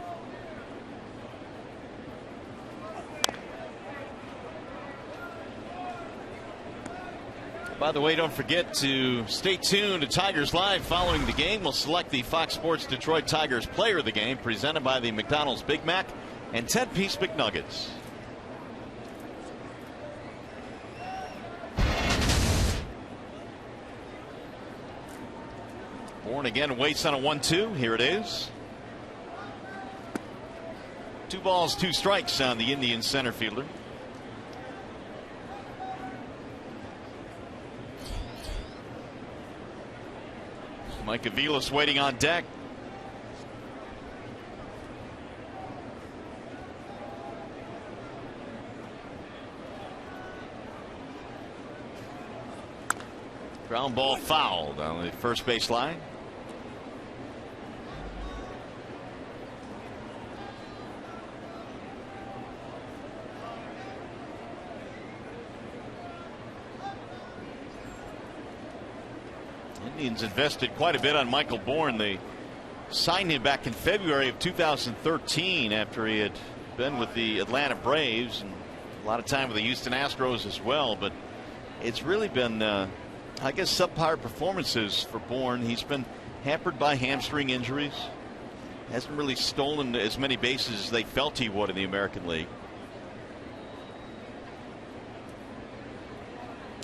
By the way, don't forget to stay tuned to Tigers Live following the game. We'll select the Fox Sports Detroit Tigers player of the game, presented by the McDonald's Big Mac and 10-piece McNuggets. Bourne again waits on a 1-2. Here it is. 2 balls, 2 strikes on the Indian center fielder. Mike Aviles waiting on deck. Ground ball fouled on the first base line. Indians invested quite a bit on Michael Bourne. They signed him back in February of 2013 after he had been with the Atlanta Braves and a lot of time with the Houston Astros as well. But it's really been, I guess, subpar performances for Bourne. He's been hampered by hamstring injuries. Hasn't really stolen as many bases as they felt he would in the American League.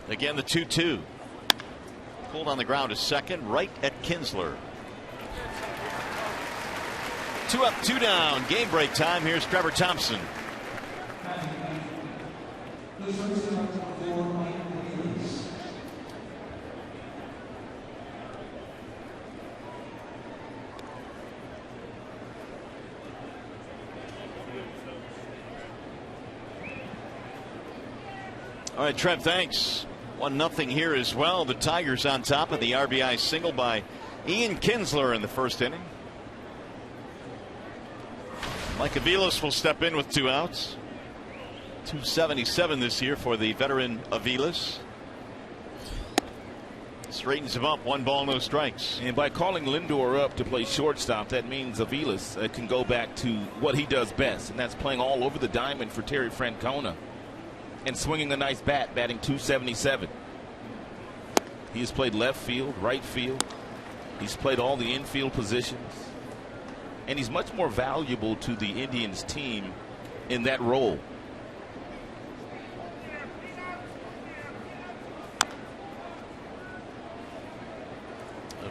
Again, the 2-2. Pulled on the ground to second, right at Kinsler. 2 up, 2 down. Game break time. Here's Trevor Thompson. All right, Trev, thanks. 1-0 here as well. The Tigers on top of the RBI single by Ian Kinsler in the first inning. Mike Aviles will step in with 2 outs. 277 this year for the veteran Aviles. Straightens him up. 1 ball, no strikes. And by calling Lindor up to play shortstop, that means Aviles can go back to what he does best, and that's playing all over the diamond for Terry Francona and swinging a nice bat, batting .277. He has played left field, right field. He's played all the infield positions. And he's much more valuable to the Indians team in that role.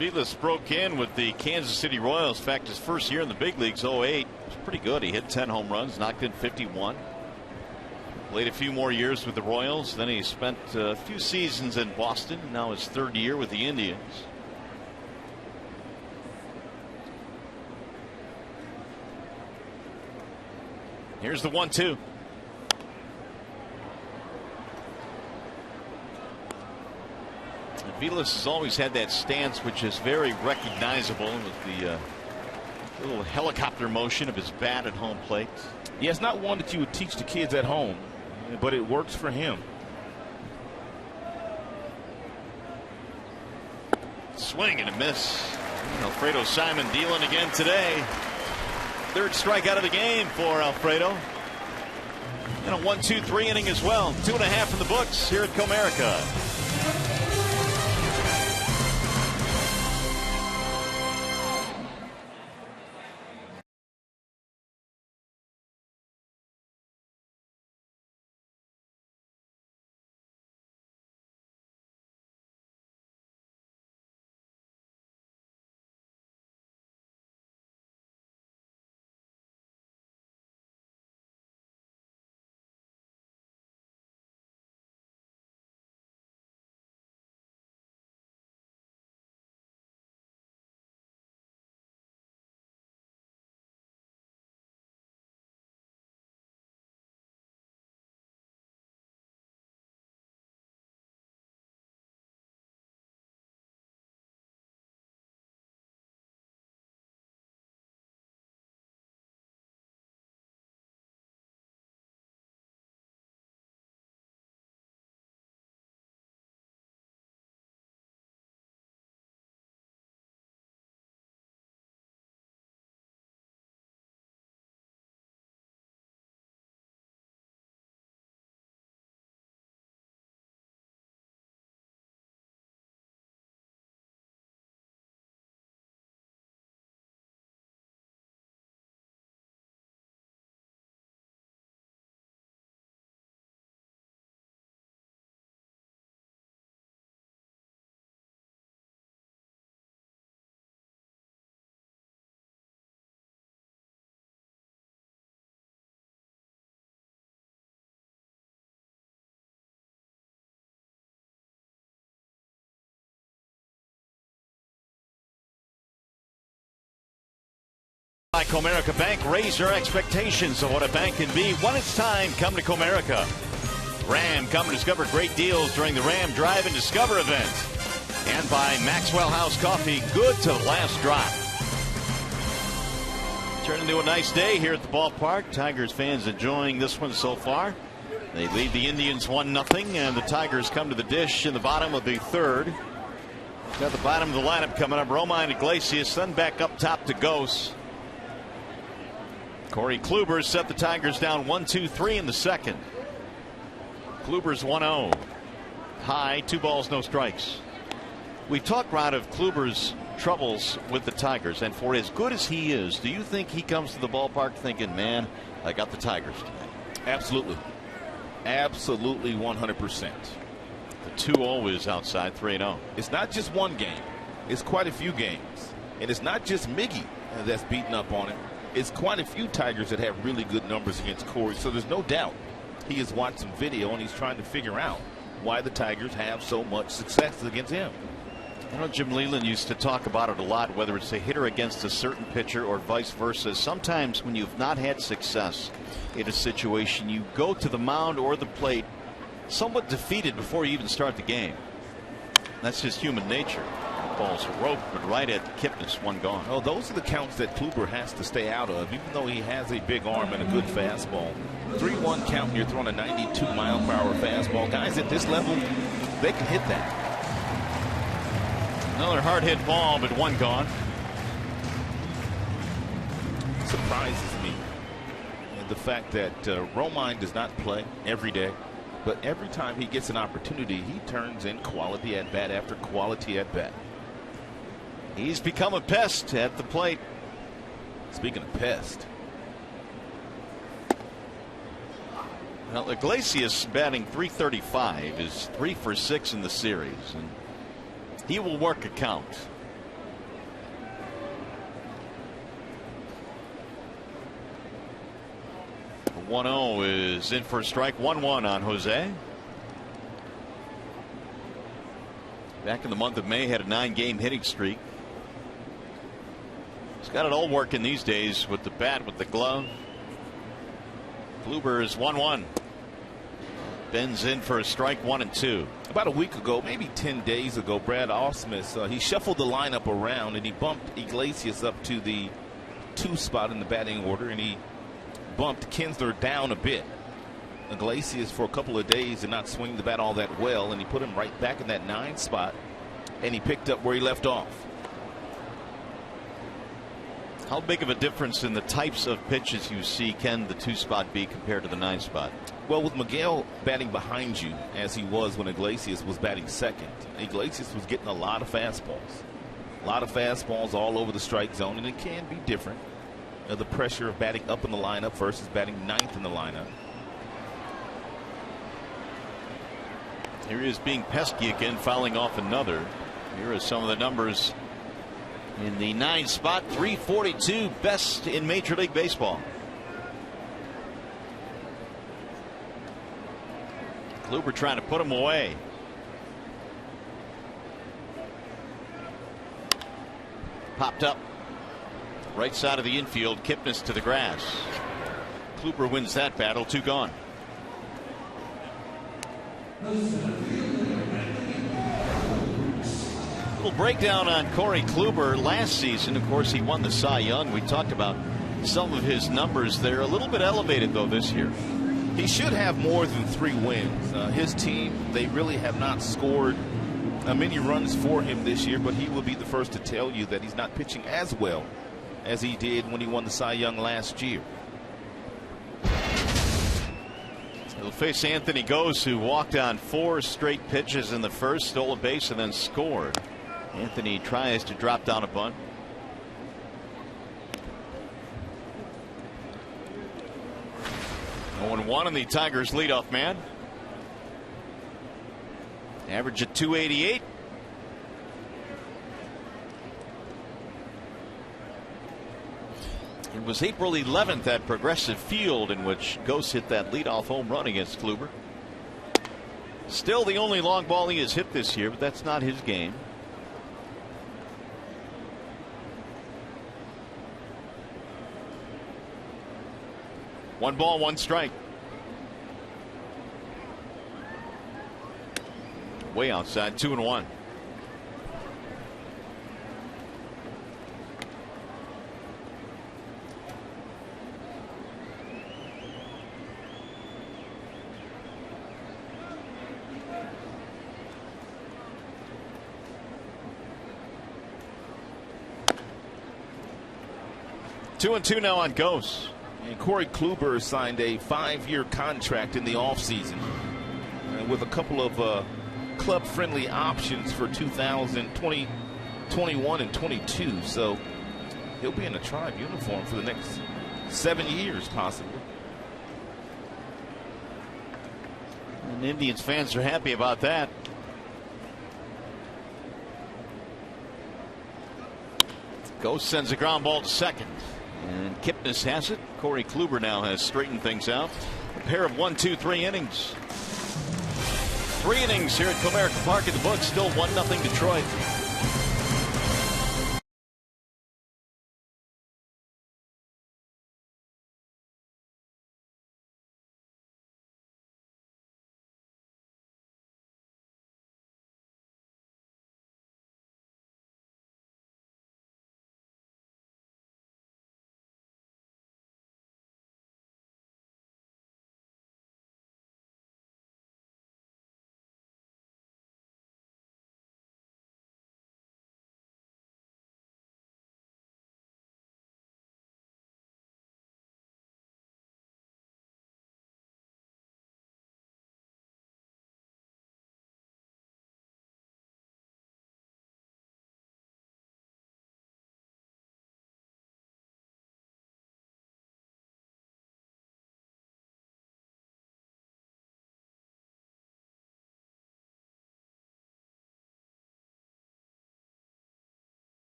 Aviles broke in with the Kansas City Royals. In fact, his first year in the big leagues, 08, was pretty good. He hit 10 home runs, knocked in 51. Played a few more years with the Royals. Then he spent a few seasons in Boston. Now his 3rd year with the Indians. Here's the 1-2. Aviles has always had that stance, which is very recognizable, with the little helicopter motion of his bat at home plate. Yeah, it's not one that you would teach the kids at home, but it works for him. Swing and a miss. Alfredo Simon dealing again today. 3rd strikeout of the game for Alfredo. And a 1-2-3 inning as well. 2.5 in the books here at Comerica. By Comerica Bank, raise your expectations of what a bank can be. When it's time, come to Comerica. Ram, come and discover great deals during the Ram Drive and Discover event. And by Maxwell House Coffee, good to the last drop. Turn into a nice day here at the ballpark. Tigers fans enjoying this one so far. They lead the Indians 1-0, and the Tigers come to the dish in the bottom of the 3rd. Got the bottom of the lineup coming up. Romine Iglesias, then back up top to Gose. Corey Kluber set the Tigers down 1-2-3 in the second. Kluber's 1-0. High, 2 balls, no strikes. We've talked, Rod, of Kluber's troubles with the Tigers, and for as good as he is, do you think he comes to the ballpark thinking, man, I got the Tigers tonight? Absolutely. Absolutely 100%. The 2-0 is outside, 3-0. It's not just one game. It's quite a few games. And it's not just Miggy that's beating up on him. It's quite a few Tigers that have really good numbers against Corey. So there's no doubt he has watched some video and he's trying to figure out why the Tigers have so much success against him. You know, Jim Leyland used to talk about it a lot, whether it's a hitter against a certain pitcher or vice versa. Sometimes when you've not had success in a situation, you go to the mound or the plate somewhat defeated before you even start the game. That's just human nature. Ball's roped, but right at Kipnis, one gone. Oh, those are the counts that Kluber has to stay out of, even though he has a big arm and a good fastball. 3-1 count, and you're throwing a 92-mile-per-hour fastball. Guys at this level, they can hit that. Another hard hit ball, but one gone. Surprises me. And the fact that Romine does not play every day, but every time he gets an opportunity, he turns in quality at bat after quality at bat. He's become a pest at the plate. Speaking of pest. Well, Iglesias batting .335 is 3 for 6 in the series, and he will work a count. The 1-0 is in for a strike. 1-1 on Jose. Back in the month of May, had a 9-game hitting streak. He's got it all working these days with the bat, with the glove. Kluber is 1-1. Ben's in for a strike, 1-2. About a week ago, maybe 10 days ago, Brad Ausmus, he shuffled the lineup around and he bumped Iglesias up to the 2 spot in the batting order, and he bumped Kinsler down a bit. Iglesias for a couple of days did not swing the bat all that well, and he put him right back in that 9 spot, and he picked up where he left off. How big of a difference in the types of pitches you see can the 2 spot be compared to the 9 spot? Well, with Miguel batting behind you, as he was when Iglesias was batting second, Iglesias was getting a lot of fastballs. A lot of fastballs all over the strike zone, and it can be different. The pressure of batting up in the lineup versus batting 9th in the lineup. Here he is being pesky again, fouling off another. Here are some of the numbers in the 9 spot. .342, best in Major League Baseball. Kluber trying to put him away. Popped up. Right side of the infield. Kipnis to the grass. Kluber wins that battle. 2 gone. Little breakdown on Corey Kluber. Last season, of course, he won the Cy Young. We talked about some of his numbers. They're a little bit elevated, though, this year. He should have more than 3 wins. His team, they really have not scored many runs for him this year, but he will be the first to tell you that he's not pitching as well as he did when he won the Cy Young last year. He'll face Anthony Gose, who walked on 4 straight pitches in the first, stole a base, and then scored. Anthony tries to drop down a bunt. Oh, 1 on the Tigers leadoff man. Average at .288. It was April 11th at Progressive Field in which Gose hit that leadoff home run against Kluber. Still the only long ball he has hit this year, but that's not his game. One ball, 1 strike. Way outside, 2-1. 2-2 now on Ghosts. And Corey Kluber signed a 5-year contract in the offseason with a couple of club-friendly options for 2020, 21, and 22. So he'll be in a Tribe uniform for the next 7 years, possibly. And Indians fans are happy about that. Ghost sends a ground ball to second. And Kipnis has it. Corey Kluber now has straightened things out. A pair of 1, 2, 3 innings. 3 innings here at Comerica Park in the books. Still 1-0 Detroit.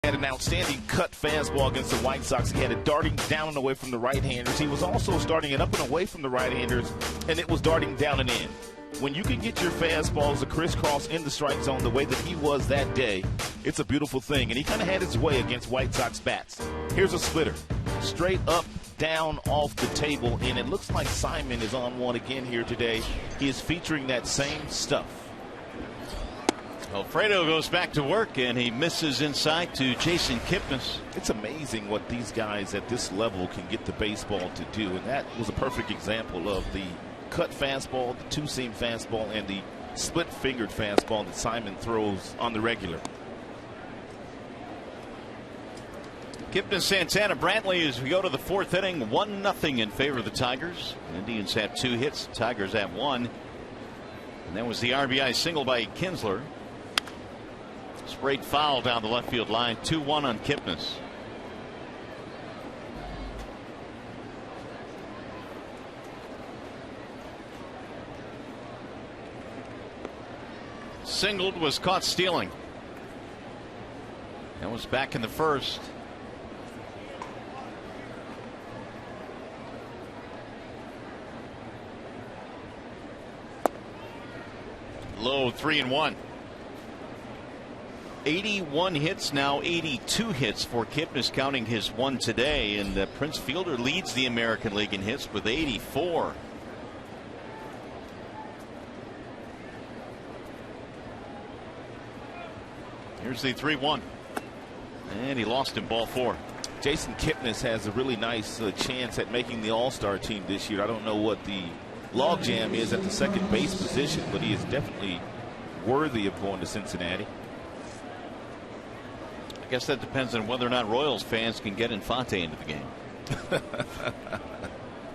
Had an outstanding cut fastball against the White Sox. He had it darting down and away from the right-handers. He was also starting it up and away from the right-handers, and it was darting down and in. When you can get your fastballs to crisscross in the strike zone the way that he was that day, it's a beautiful thing. And he kind of had his way against White Sox bats. Here's a splitter. Straight up, down, off the table, and it looks like Simon is on one again here today. He is featuring that same stuff. Alfredo goes back to work, and he misses inside to Jason Kipnis. It's amazing what these guys at this level can get the baseball to do, and that was a perfect example of the cut fastball, the two-seam fastball, and the split-fingered fastball that Simon throws on the regular. Kipnis, Santana, Brantley as we go to the 4th inning. 1-0 in favor of the Tigers. The Indians have 2 hits. The Tigers have 1. And that was the RBI single by Kinsler. Sprayed foul down the left field line. 2-1 on Kipnis. Singled, was caught stealing. That was back in the 1st. Low 3-1. 81 hits now, 82 hits for Kipnis, counting his 1 today. And Prince Fielder leads the American League in hits with 84. Here's the 3-1. And he lost in ball 4. Jason Kipnis has a really nice chance at making the All-Star team this year. I don't know what the logjam is at the second base position, but he is definitely worthy of going to Cincinnati. I guess that depends on whether or not Royals fans can get Infante into the game.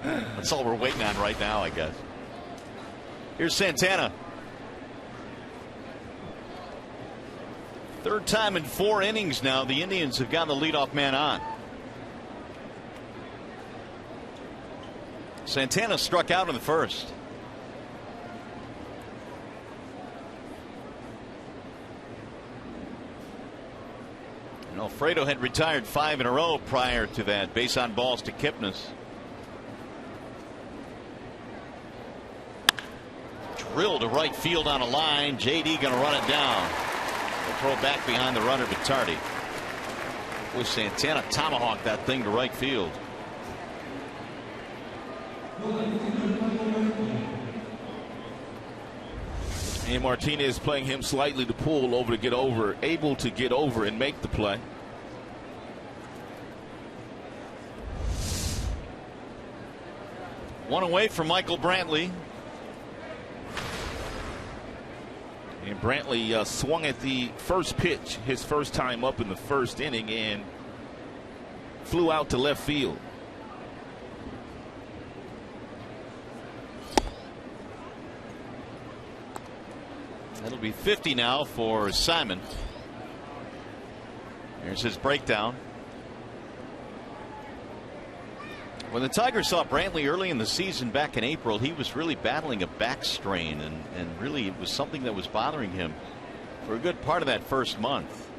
That's all we're waiting on right now, I guess. Here's Santana. 3rd time in 4 innings now the Indians have gotten the leadoff man on. Santana struck out in the 1st. Fredo had retired 5 in a row prior to that. Base on balls to Kipnis. Drill to right field on a line. JD going to run it down. They'll throw it back behind the runner, Bittardi. With Santana tomahawked that thing to right field. And Martinez playing him slightly to pull over to get over, able to get over and make the play. One away from Michael Brantley. And Brantley swung at the first pitch, his first time up in the first inning, and flew out to left field. That'll be 50 now for Simon. Here's his breakdown. When the Tigers saw Brantley early in the season back in April, he was really battling a back strain, and really it was something that was bothering him for a good part of that first month.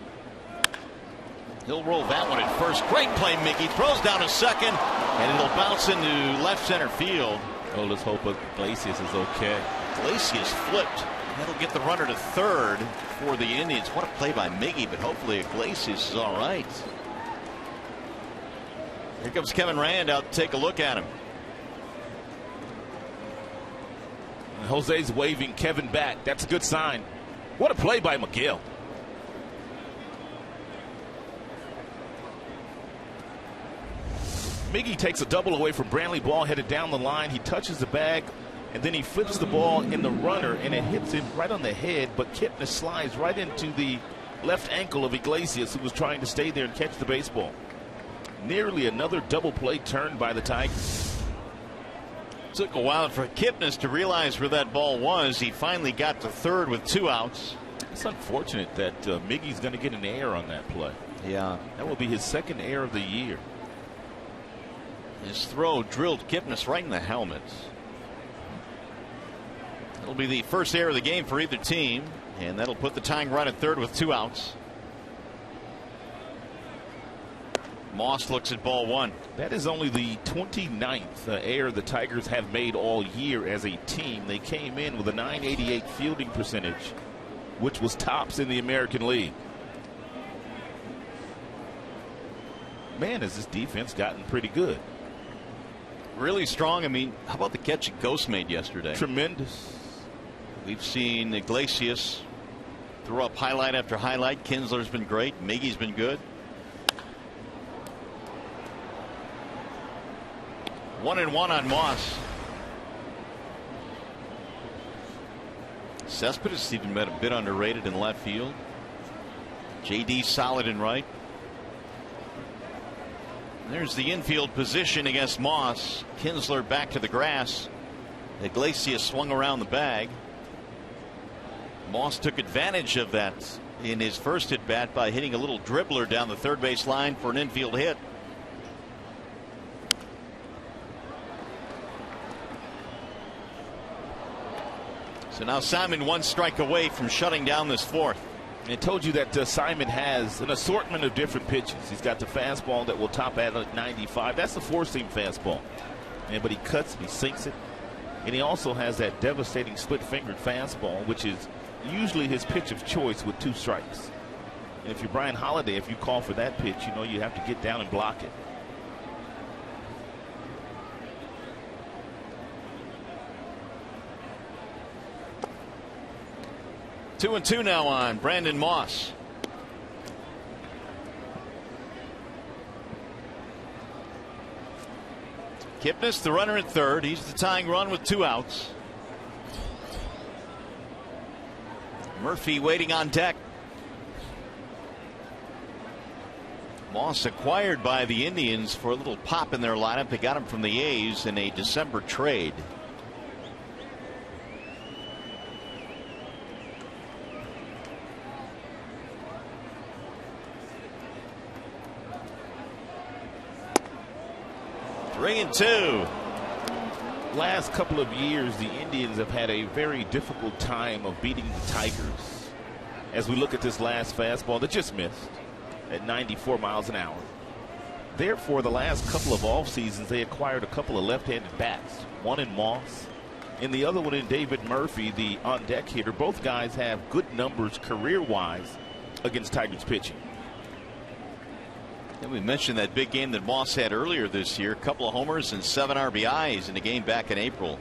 He'll roll that one at first. Great play, Mickey. Throws down to second, and it'll bounce into left center field. Oh, let's hope Iglesias is okay. Iglesias flipped. That'll get the runner to third for the Indians. What a play by Miggy, but hopefully Iglesias is all right. Here comes Kevin Rand out to take a look at him. And Jose's waving Kevin back. That's a good sign. What a play by McGill. Miggy takes a double away from Brantley. Ball headed down the line. He touches the bag, and then he flips the ball in the runner, and it hits him right on the head. But Kipnis slides right into the left ankle of Iglesias, who was trying to stay there and catch the baseball. Nearly another double play turn by the Tigers. Took a while for Kipnis to realize where that ball was. He finally got to third with 2 outs. It's unfortunate that Miggy's going to get an error on that play. Yeah. That will be his second error of the year. His throw drilled Kipnis right in the helmet. It'll be the first error of the game for either team, and that'll put the tying run at third with 2 outs. Moss looks at ball 1. That is only the 29th error the Tigers have made all year as a team. They came in with a .988 fielding percentage, which was tops in the American League. Man, has this defense gotten pretty good. Really strong. I mean, how about the catch Ghost made yesterday? Tremendous. We've seen Iglesias throw up highlight after highlight. Kinsler's been great. Miggy's been good. 1-1 on Moss. Cespedes even been a bit underrated in left field. JD solid in right. There's the infield position against Moss. Kinsler back to the grass. Iglesias swung around the bag. Moss took advantage of that in his first at bat by hitting a little dribbler down the third base line for an infield hit. So now Simon 1 strike away from shutting down this fourth. I told you that Simon has an assortment of different pitches. He's got the fastball that will top out at 95. That's the four-seam fastball. But he cuts and he sinks it. And he also has that devastating split-fingered fastball, which is usually his pitch of choice with 2 strikes. And if you're Brian Holiday, if you call for that pitch, you know you have to get down and block it. Two and 2 now on Brandon Moss. Kipnis, the runner at third. He's the tying run with 2 outs. Murphy waiting on deck. Moss acquired by the Indians for a little pop in their lineup. They got him from the A's in a December trade. Three and 2. Last couple of years, the Indians have had a very difficult time of beating the Tigers. As we look at this last fastball that just missed, at 94 miles an hour. Therefore, the last couple of off seasons, they acquired a couple of left-handed bats, one in Moss and the other one in David Murphy, the on-deck hitter. Both guys have good numbers career-wise against Tigers pitching. And we mentioned that big game that Moss had earlier this year, a couple of homers and 7 RBIs in the game back in April.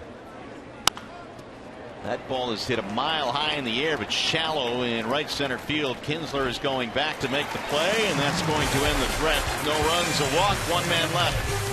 That ball is hit a mile high in the air, but shallow in right center field. Kinsler is going back to make the play, and that's going to end the threat. No runs, a walk, 1 man left.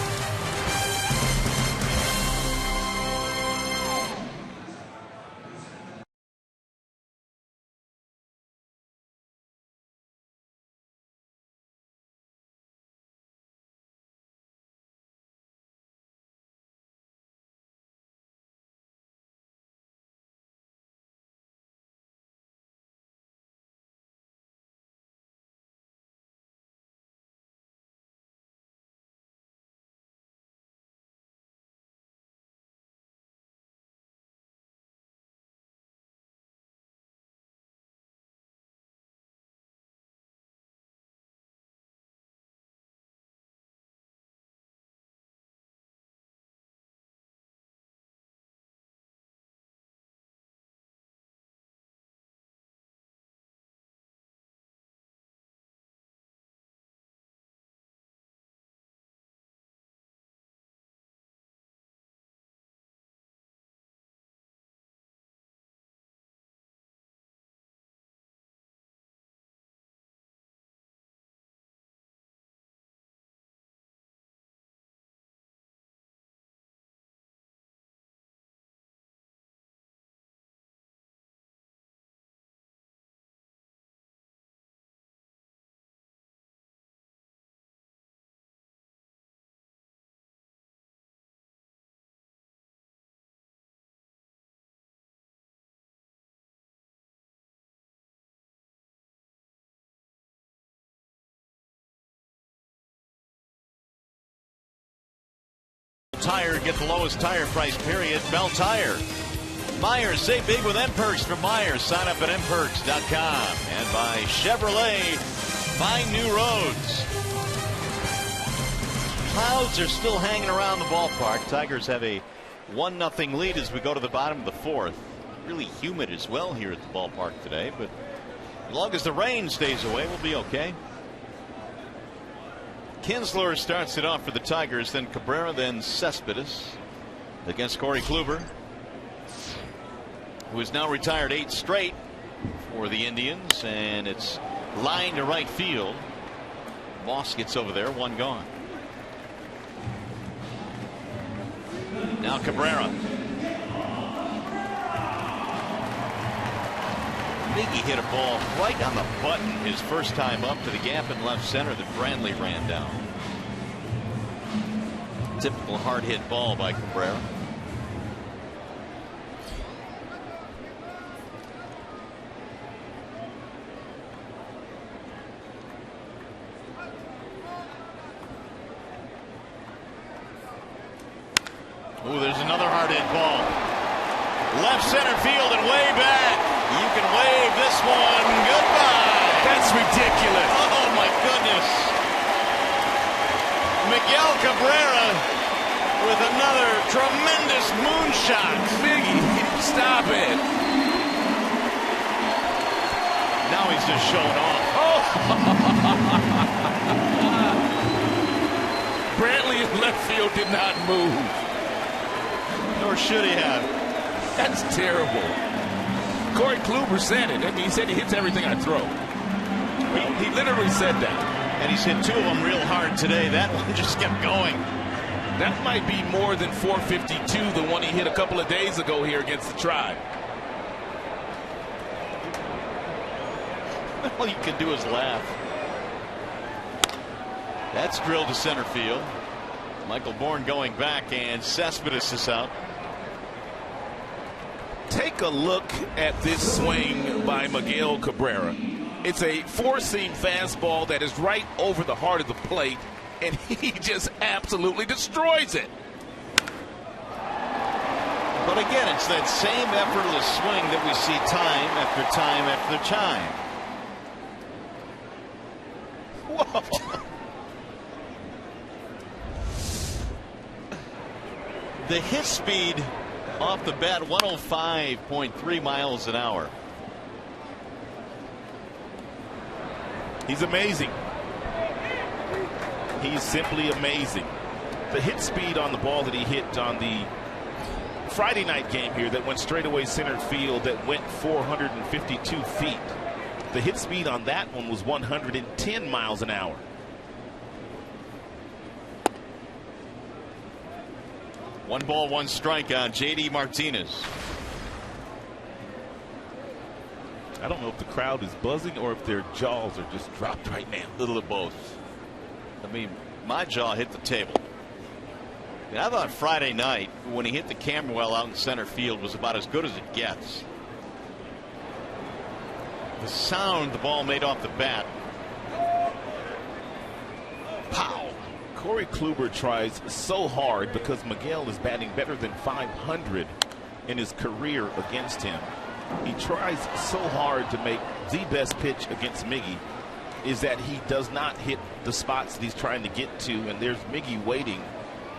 Tire, get the lowest tire price, period. Bell Tire. Myers, save big with M-Perks from Myers. Sign up at mperks.com. And by Chevrolet, find new roads. Clouds are still hanging around the ballpark. Tigers have a 1-0 lead as we go to the bottom of the 4th. Really humid as well here at the ballpark today, but as long as the rain stays away, we'll be okay. Kinsler starts it off for the Tigers, then Cabrera, then Cespedes against Corey Kluber, who is now retired 8 straight for the Indians, and it's line to right field. Moss gets over there, 1 gone. Now Cabrera. Miggy hit a ball right on the button his first time up to the gap in left center that Brantley ran down. Typical hard hit ball by Cabrera. Ooh, there's another hard hit ball. Left center field and way back. You can wave this one goodbye. That's ridiculous. Oh, my goodness. Miguel Cabrera with another tremendous moonshot. Miggy, stop it. Now he's just showing off. Oh. Brantley in left field did not move. Nor should he have. That's terrible. Corey Kluber said it. He said he hits everything I throw. He literally said that. And he's hit 2 of them real hard today. That one just kept going. That might be more than 452, the one he hit a couple of days ago here against the Tribe. All you can do is laugh. That's drilled to center field. Michael Bourne going back, and Cespedes is out. Take a look at this swing by Miguel Cabrera. It's a 4-seam fastball that is right over the heart of the plate, and he just absolutely destroys it. But again, it's that same effortless swing that we see time after time after time. The hit speed off the bat, 105.3 miles an hour. He's amazing. He's simply amazing. The hit speed on the ball that he hit on the Friday night game here that went straight away center field, that went 452 feet. The hit speed on that one was 110 miles an hour. One ball, one strike on J.D. Martinez. I don't know if the crowd is buzzing or if their jaws are just dropped right now. A little of both. I mean, my jaw hit the table. And I thought Friday night, when he hit the camera well out in center field, was about as good as it gets. The sound the ball made off the bat. Pow! Corey Kluber tries so hard because Miguel is batting better than 500 in his career against him. He tries so hard to make the best pitch against Miggy is that he does not hit the spots that he's trying to get to, and there's Miggy waiting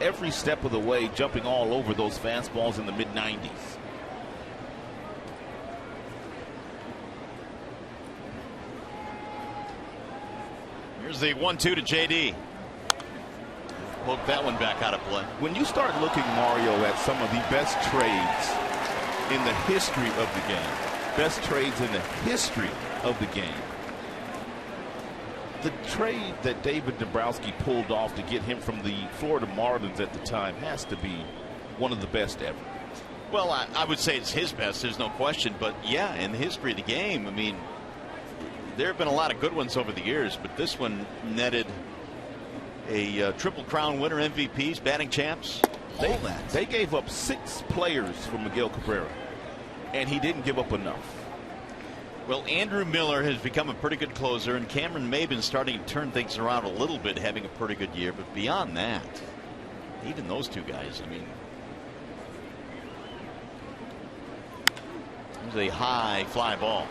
every step of the way, jumping all over those fastballs in the mid-90s. Here's the 1-2 to J.D. Poke that one back out of play. When you start looking, Mario, at some of the best trades in the history of the game, best trades in the history of the game, the trade that David Dombrowski pulled off to get him from the Florida Marlins at the time has to be one of the best ever. Well, I would say it's his best, there's no question. But yeah, in the history of the game, I mean, there have been a lot of good ones over the years, but this one netted a Triple Crown winner, MVPs, batting champs. They gave up 6 players for Miguel Cabrera, and he didn't give up enough. Well, Andrew Miller has become a pretty good closer, and Cameron Maybin starting to turn things around a little bit, having a pretty good year. But beyond that, even those two guys, I mean, it was a high fly ball.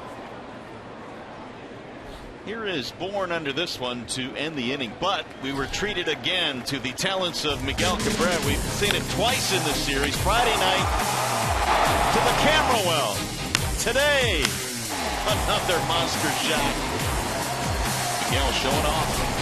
Here is Bourne under this one to end the inning, but we were treated again to the talents of Miguel Cabrera. We've seen it twice in this series. Friday night to the camera well. Today, another monster shot. Miguel showing off.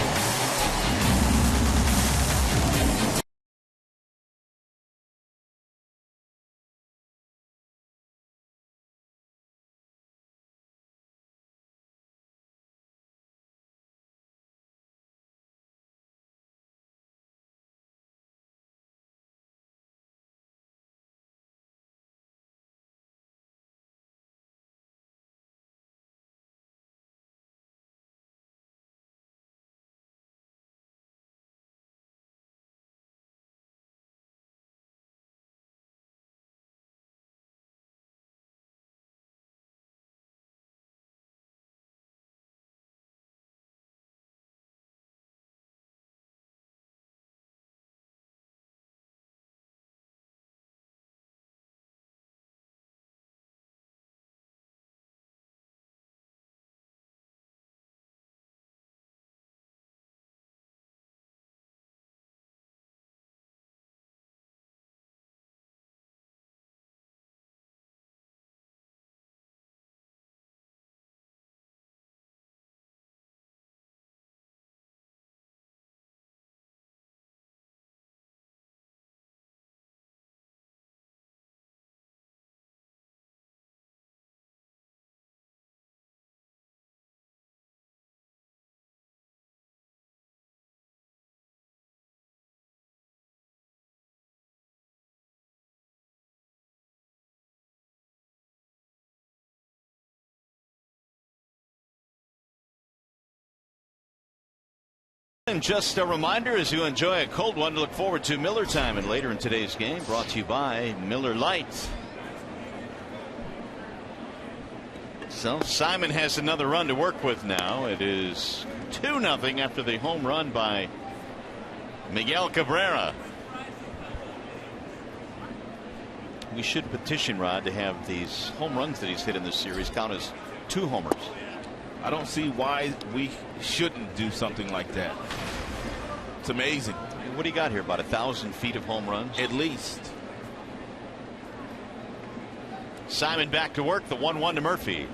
And just a reminder, as you enjoy a cold one, to look forward to Miller Time and later in today's game, brought to you by Miller Lite. So Simon has another run to work with now. It is 2-0 after the home run by Miguel Cabrera. We should petition Rod to have these home runs that he's hit in this series count as 2 homers. I don't see why we shouldn't do something like that. It's amazing. What do you got here? About 1,000 feet of home runs? At least. Simon back to work. The 1-1 to Murphy.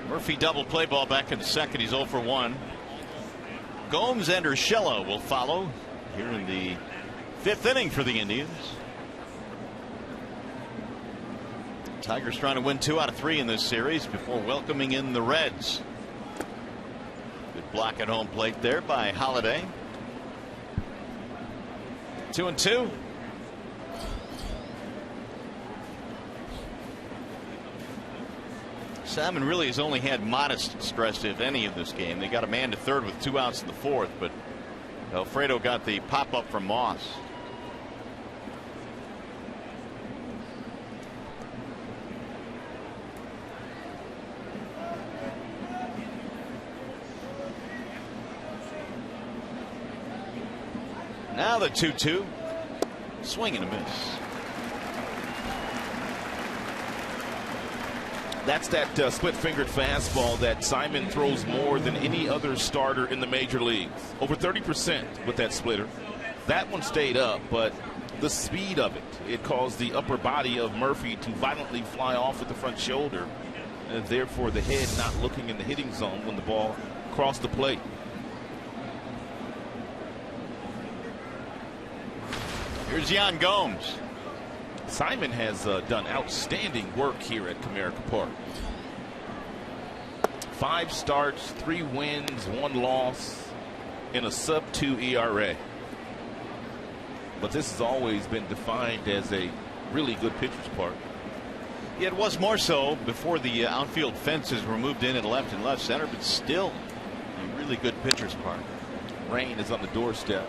Murphy double play ball back in the second. He's 0 for 1. Gomes and Urshela will follow here in the 5th inning for the Indians. Tigers trying to win 2 out of 3 in this series before welcoming in the Reds. Good block at home plate there by Holiday. 2-2. Simon really has only had modest stress, if any, in this game. They got a man to third with 2 outs in the 4th, but Alfredo got the pop up from Moss. Now the 2-2. Swing and a miss. That's that split-fingered fastball that Simon throws more than any other starter in the major leagues. Over 30% with that splitter. That one stayed up, but the speed of it caused the upper body of Murphy to violently fly off with the front shoulder, and therefore the head not looking in the hitting zone when the ball crossed the plate. Here's Yan Gomes. Simon has done outstanding work here at Comerica Park. 5 starts, 3 wins, 1 loss in a sub-2 ERA. But this has always been defined as a really good pitcher's park. Yeah, it was more so before the outfield fences were moved in at left and left center, but still a really good pitcher's park. Rain is on the doorstep.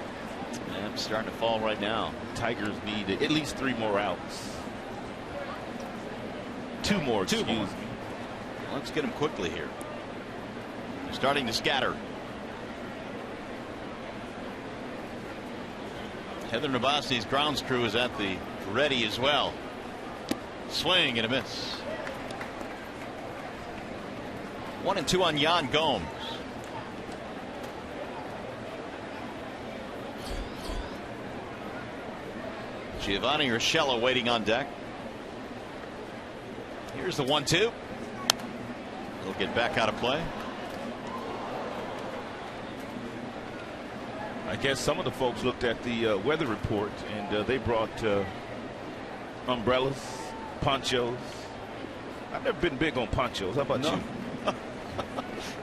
Yeah, it's starting to fall right now. Tigers need at least 3 more outs. 2 more, excuse me. Let's get them quickly here. They're starting to scatter. Heather Nabasny's grounds crew is at the ready as well. Swing and a miss. 1-2 on Yan Gomes. Giovanni Urshela waiting on deck. Here's the 1-2. He'll get back out of play. I guess some of the folks looked at the weather report and they brought umbrellas, ponchos. I've never been big on ponchos. How about you?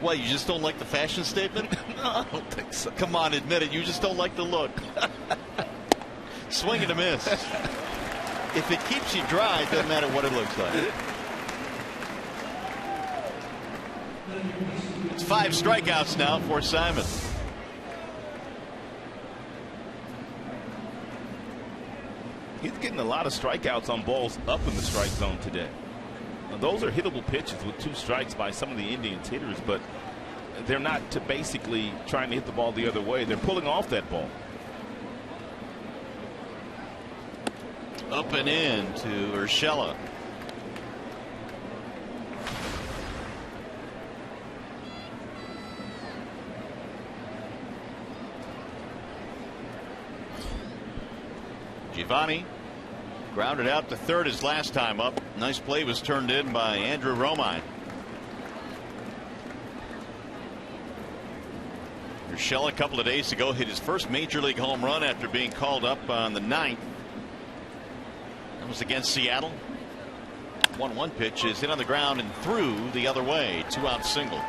Well, you just don't like the fashion statement? No, I don't think so. Come on, admit it. You just don't like the look. Swing and a miss. If it keeps you dry, it doesn't matter what it looks like. It's 5 strikeouts now for Simon. He's getting a lot of strikeouts on balls up in the strike zone today. Now, those are hittable pitches with 2 strikes by some of the Indians hitters, but they're not basically trying to hit the ball the other way. They're pulling off that ball. Up and in to Urshela. Giovanni grounded out to third his last time up. Nice play was turned in by Andrew Romine. Urshela a couple of days ago hit his first major league home run after being called up on the 9th. That was against Seattle. 1-1 pitch is hit on the ground and through the other way. 2-out single.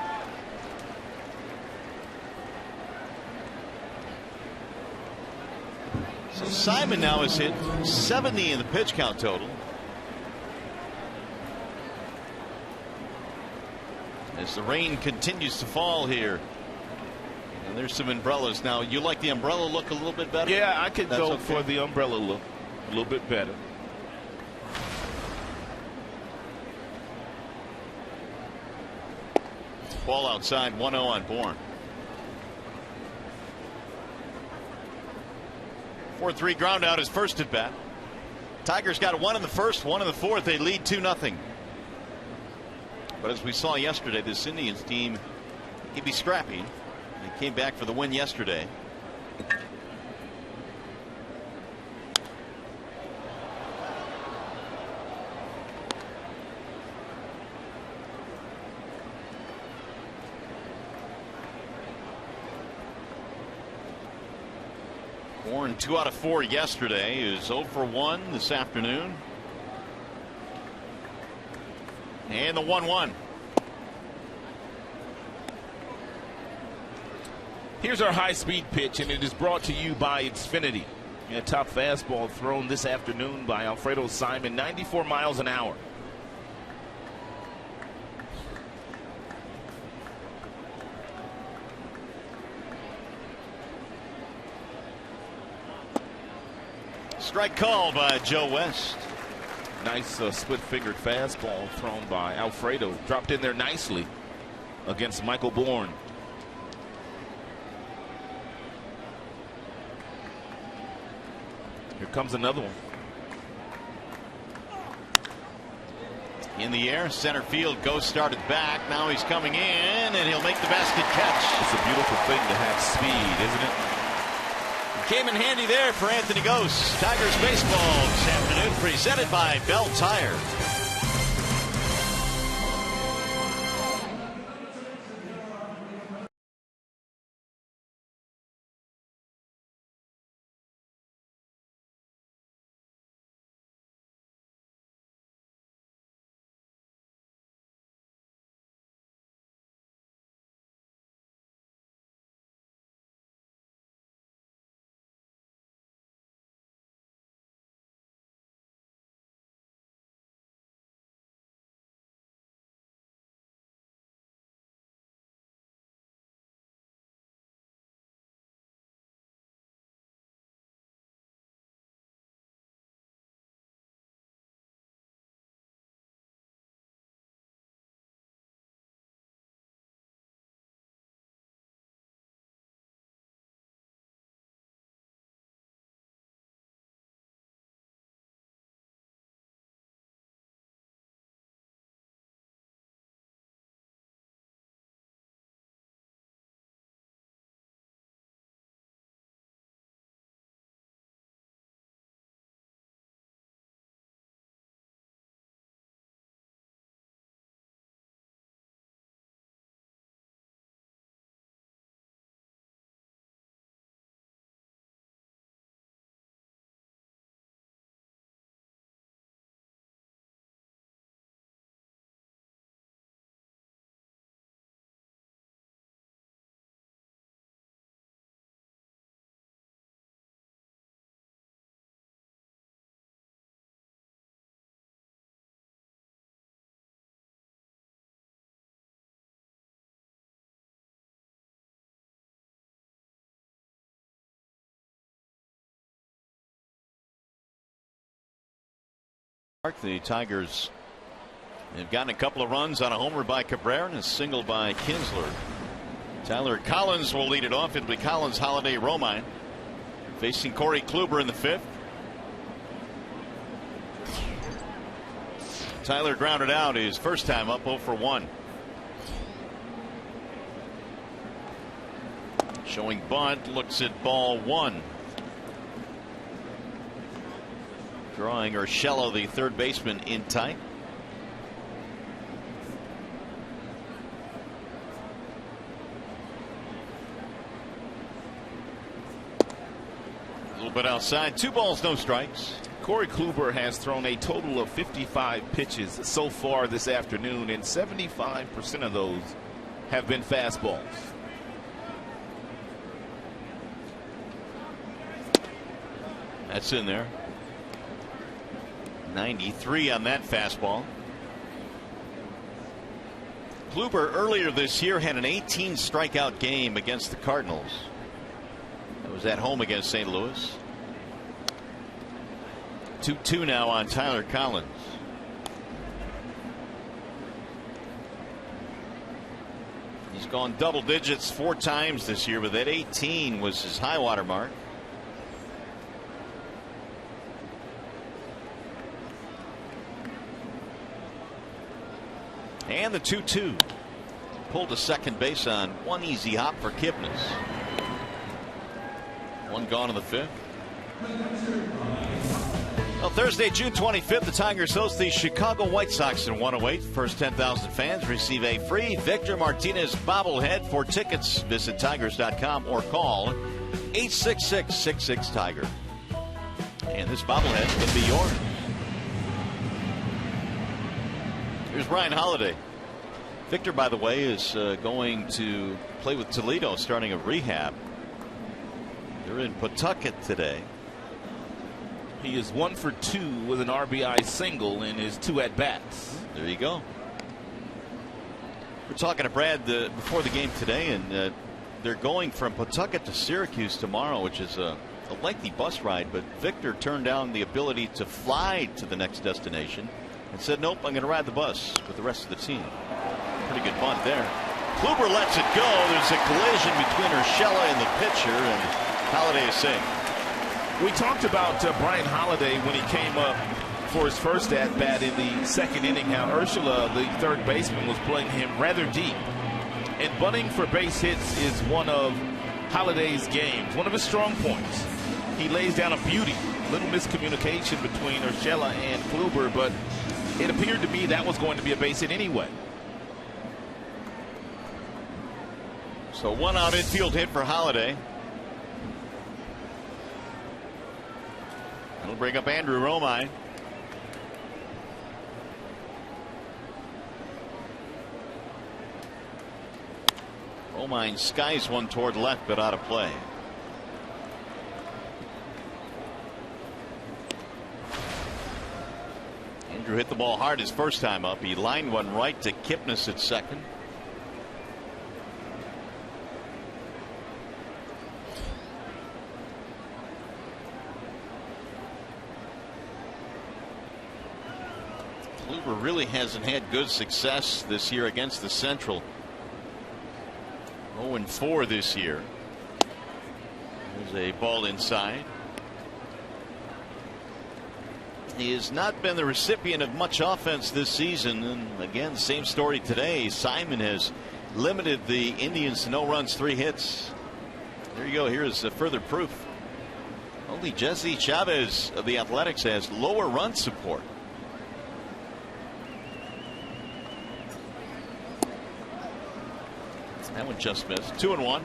So Simon now has hit 70 in the pitch count total. As the rain continues to fall here. And there's some umbrellas. Now, you like the umbrella look a little bit better? Yeah, I could go for the umbrella look a little bit better. Ball outside, 1-0 on Bourne. 4-3 ground out his first at bat. Tigers got 1 in the first, 1 in the 4th. They lead 2-0. But as we saw yesterday, this Indians team can be scrappy. They came back for the win yesterday. Warren 2 out of 4 yesterday, is 0 for 1 this afternoon. And the 1-1. Here's our high-speed pitch, and it is brought to you by Xfinity. A top fastball thrown this afternoon by Alfredo Simon, 94 miles an hour. Strike called by Joe West. Nice split-fingered fastball thrown by Alfredo. Dropped in there nicely against Michael Bourne. Here comes another one. In the air, center field. Ghost started back. Now he's coming in, and he'll make the basket catch. It's a beautiful thing to have speed, isn't it? Came in handy there for Anthony Ghost. Tigers baseball this afternoon, presented by Bell Tire. The Tigers have gotten a couple of runs on a homer by Cabrera and a single by Kinsler. Tyler Collins will lead it off. It'll be Collins, Holiday, Romine facing Corey Kluber in the 5th. Tyler grounded out his first time up, 0 for 1. Showing bunt, looks at ball 1. Drawing Urshela, the third baseman, in tight. A little bit outside. 2 balls, no strikes. Corey Kluber has thrown a total of 55 pitches so far this afternoon, and 75% of those have been fastballs. That's in there. 93 on that fastball. Kluber earlier this year had an 18 strikeout game against the Cardinals. That was at home against St. Louis. 2-2 now on Tyler Collins. He's gone double digits 4 times this year, but that 18 was his high water mark. And the 2-2. Pulled to second base on one easy hop for Kipnis. One gone in the fifth. Well, Thursday, June 25th, the Tigers host the Chicago White Sox in 108. First 10,000 fans receive a free Victor Martinez bobblehead. For tickets, visit Tigers.com or call 866-66-TIGER. And this bobblehead can be yours. Here's Ryan Holiday. Victor, by the way, is going to play with Toledo starting a rehab. They're in Pawtucket today. He is 1 for 2 with an RBI single in his 2 at-bats. There you go. We're talking to Brad before the game today, and they're going from Pawtucket to Syracuse tomorrow, which is a lengthy bus ride. But Victor turned down the ability to fly to the next destination and said, nope, I'm going to ride the bus with the rest of the team. Pretty good bunt there. Kluber lets it go. There's a collision between Urshela and the pitcher, and Holiday is safe. We talked about Brian Holiday when he came up for his first at-bat in the second inning. How Urshela, the third baseman, was playing him rather deep. And bunting for base hits is one of Holiday's games, one of his strong points. He lays down a beauty. Little miscommunication between Urshela and Kluber, but it appeared to me that was going to be a base hit anyway. So one out infield hit for Holiday. It'll bring up Andrew Romine. Romine skies one toward left, but out of play. Andrew hit the ball hard his first time up. He lined one right to Kipnis at second. Kluber really hasn't had good success this year against the Central. 0-4 this year. There's a ball inside. He has not been the recipient of much offense this season, and again, same story today. Simon has limited the Indians to no runs, 3 hits. There you go. Here's further proof. Only Jesse Chavez of the Athletics has lower run support. That one just missed. 2-1.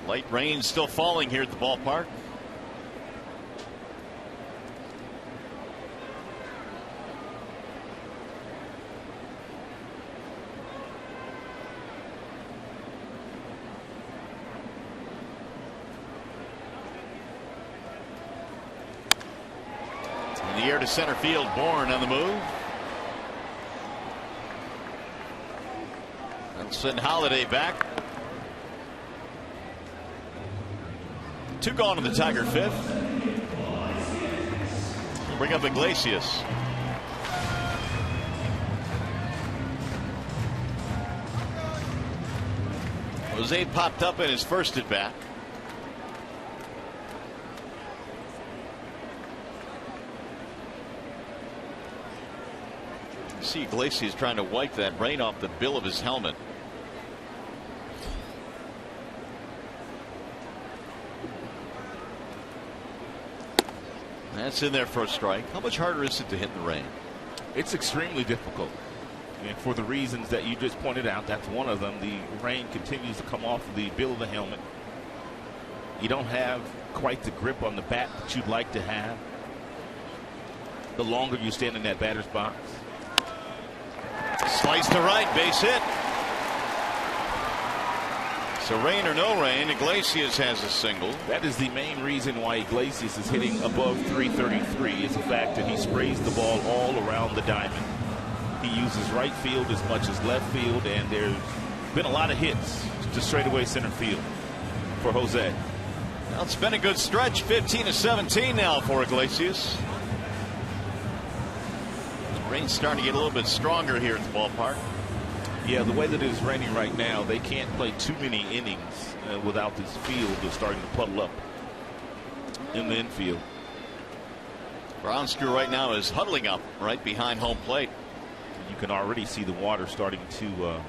Light rain still falling here at the ballpark. In the air to center field, Bourne on the move. Send Holiday back. 2 gone to the Tiger fifth. Bring up Iglesias. Jose popped up in his first at bat. See Iglesias trying to wipe that rain off the bill of his helmet. That's in there for a strike. How much harder is it to hit in the rain? It's extremely difficult. And for the reasons that you just pointed out, that's one of them. The rain continues to come off the bill of the helmet. You don't have quite the grip on the bat that you'd like to have the longer you stand in that batter's box. Slice to right, base hit. So rain or no rain, Iglesias has a single. That is the main reason why Iglesias is hitting above 333 is the fact that he sprays the ball all around the diamond. He uses right field as much as left field, and there's been a lot of hits to straightaway center field for Jose. Well, it's been a good stretch. 15-17 now for Iglesias. The rain's starting to get a little bit stronger here at the ballpark. Yeah, the way that it is raining right now, they can't play too many innings without this field starting to puddle up in the infield. Ground crew right now is huddling up right behind home plate. You can already see the water starting to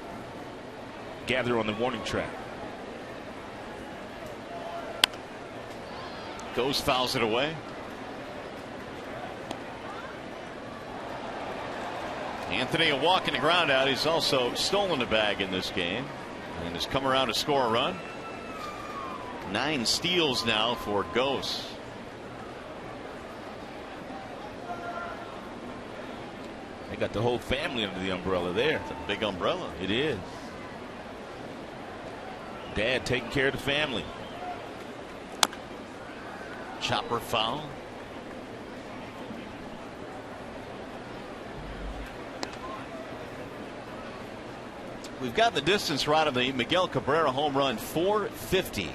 gather on the warning track. Goes, fouls it away. Anthony, a walk in the ground out. He's also stolen a bag in this game and has come around to score a run. 9 steals now for Ghost. They got the whole family under the umbrella there. It's a big umbrella. It is. Dad taking care of the family. Chopper foul. We've got the distance right of the Miguel Cabrera home run, 450.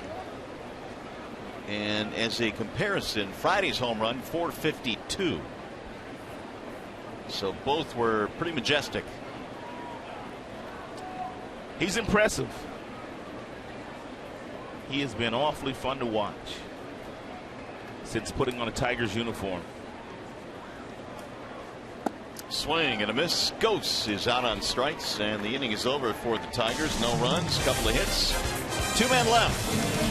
And as a comparison, Friday's home run, 452. So both were pretty majestic. He's impressive. He has been awfully fun to watch since putting on a Tigers uniform. Swing and a miss. Ghost is out on strikes, and the inning is over for the Tigers. No runs, couple of hits, 2 men left.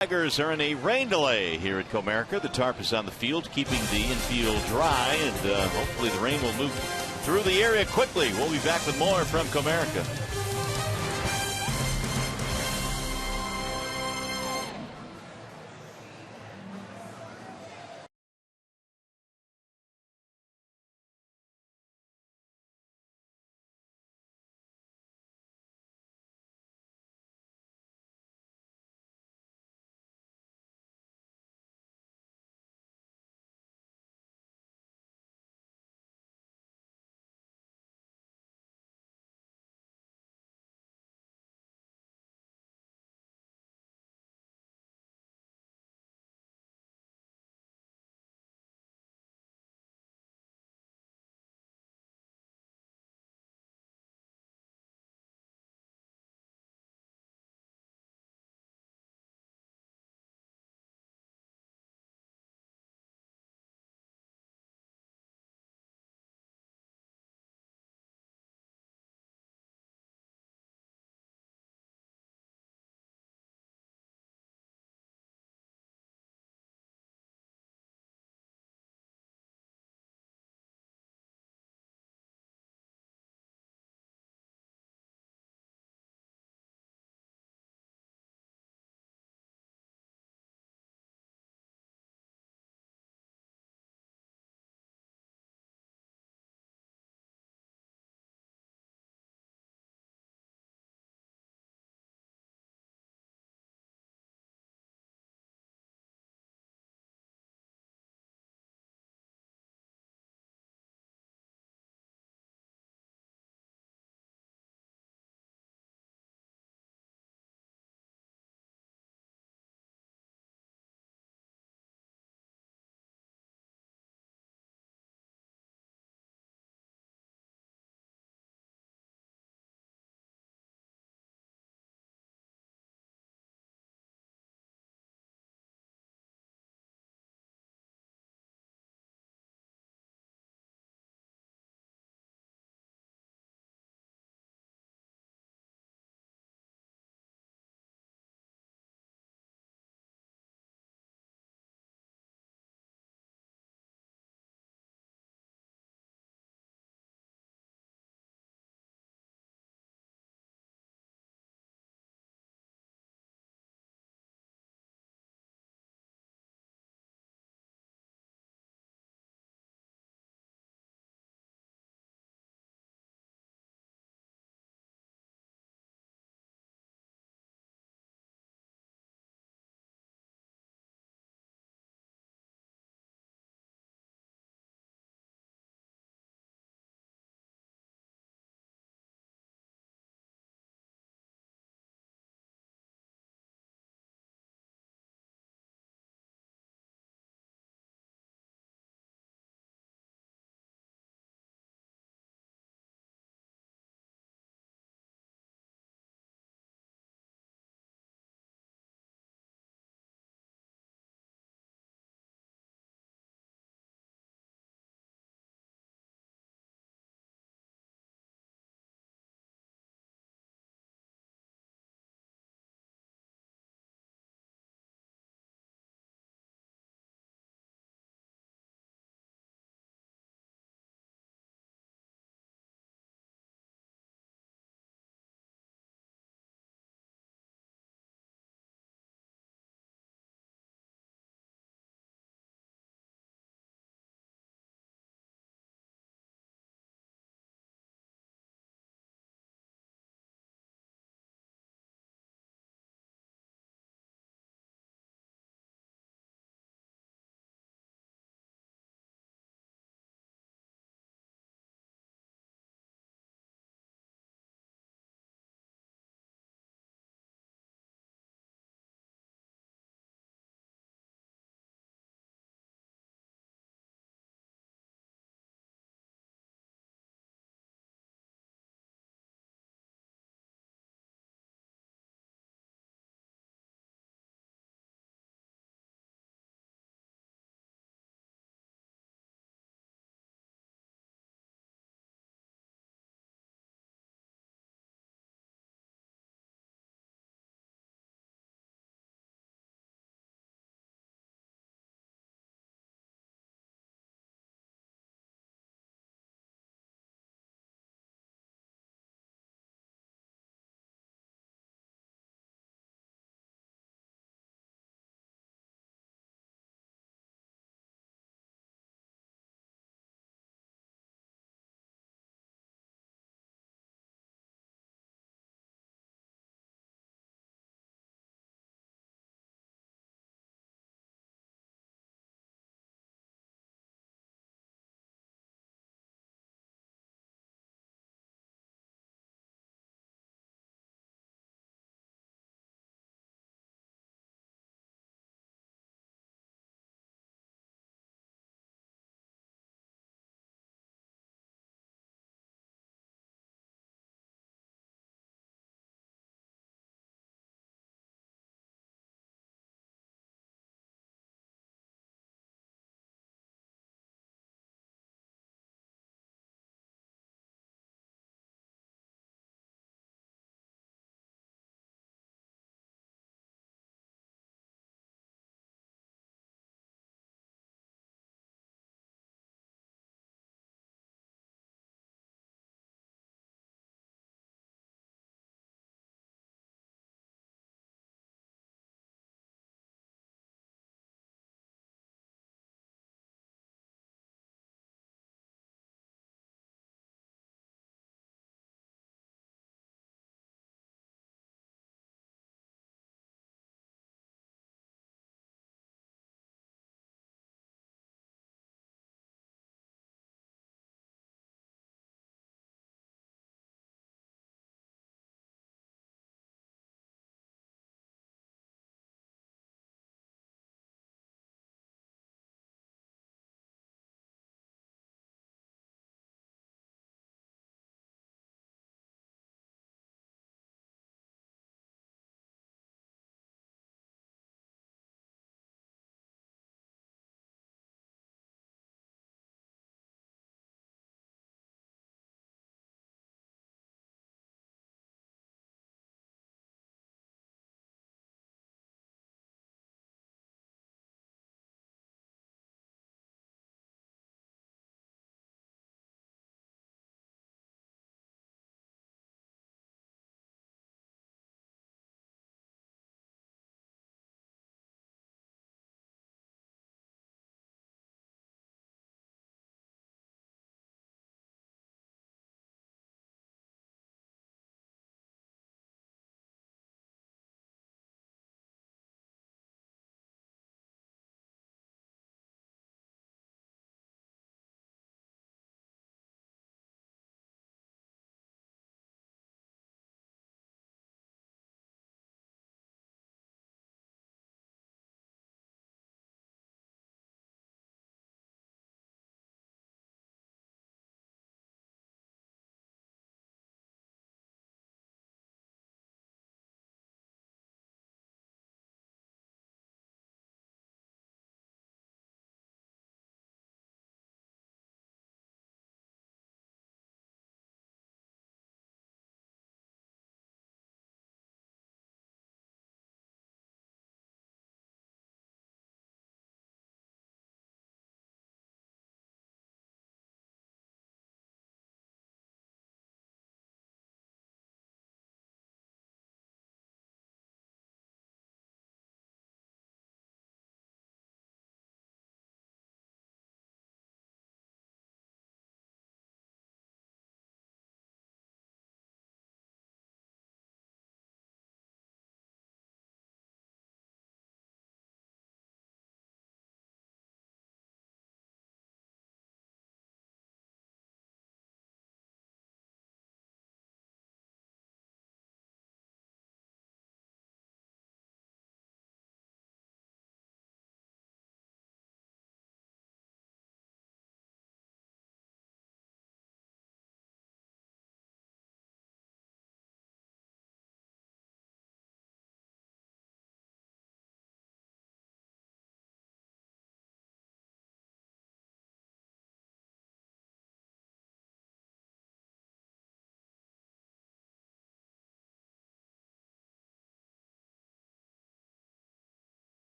Tigers are in a rain delay here at Comerica. The tarp is on the field, keeping the infield dry, and hopefully the rain will move through the area quickly. We'll be back with more from Comerica.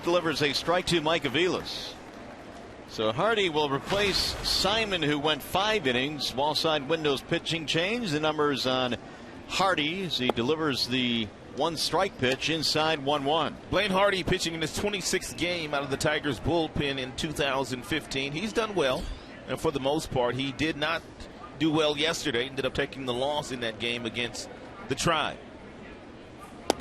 delivers a strike to Mike Aviles. So Hardy will replace Simon, who went 5 innings. Small side windows pitching change. The numbers on Hardy as he delivers the 1 strike pitch inside 1-1. Blaine Hardy pitching in his 26th game out of the Tigers bullpen in 2015. He's done well, and for the most part, he did not do well yesterday. Ended up taking the loss in that game against the Tribe.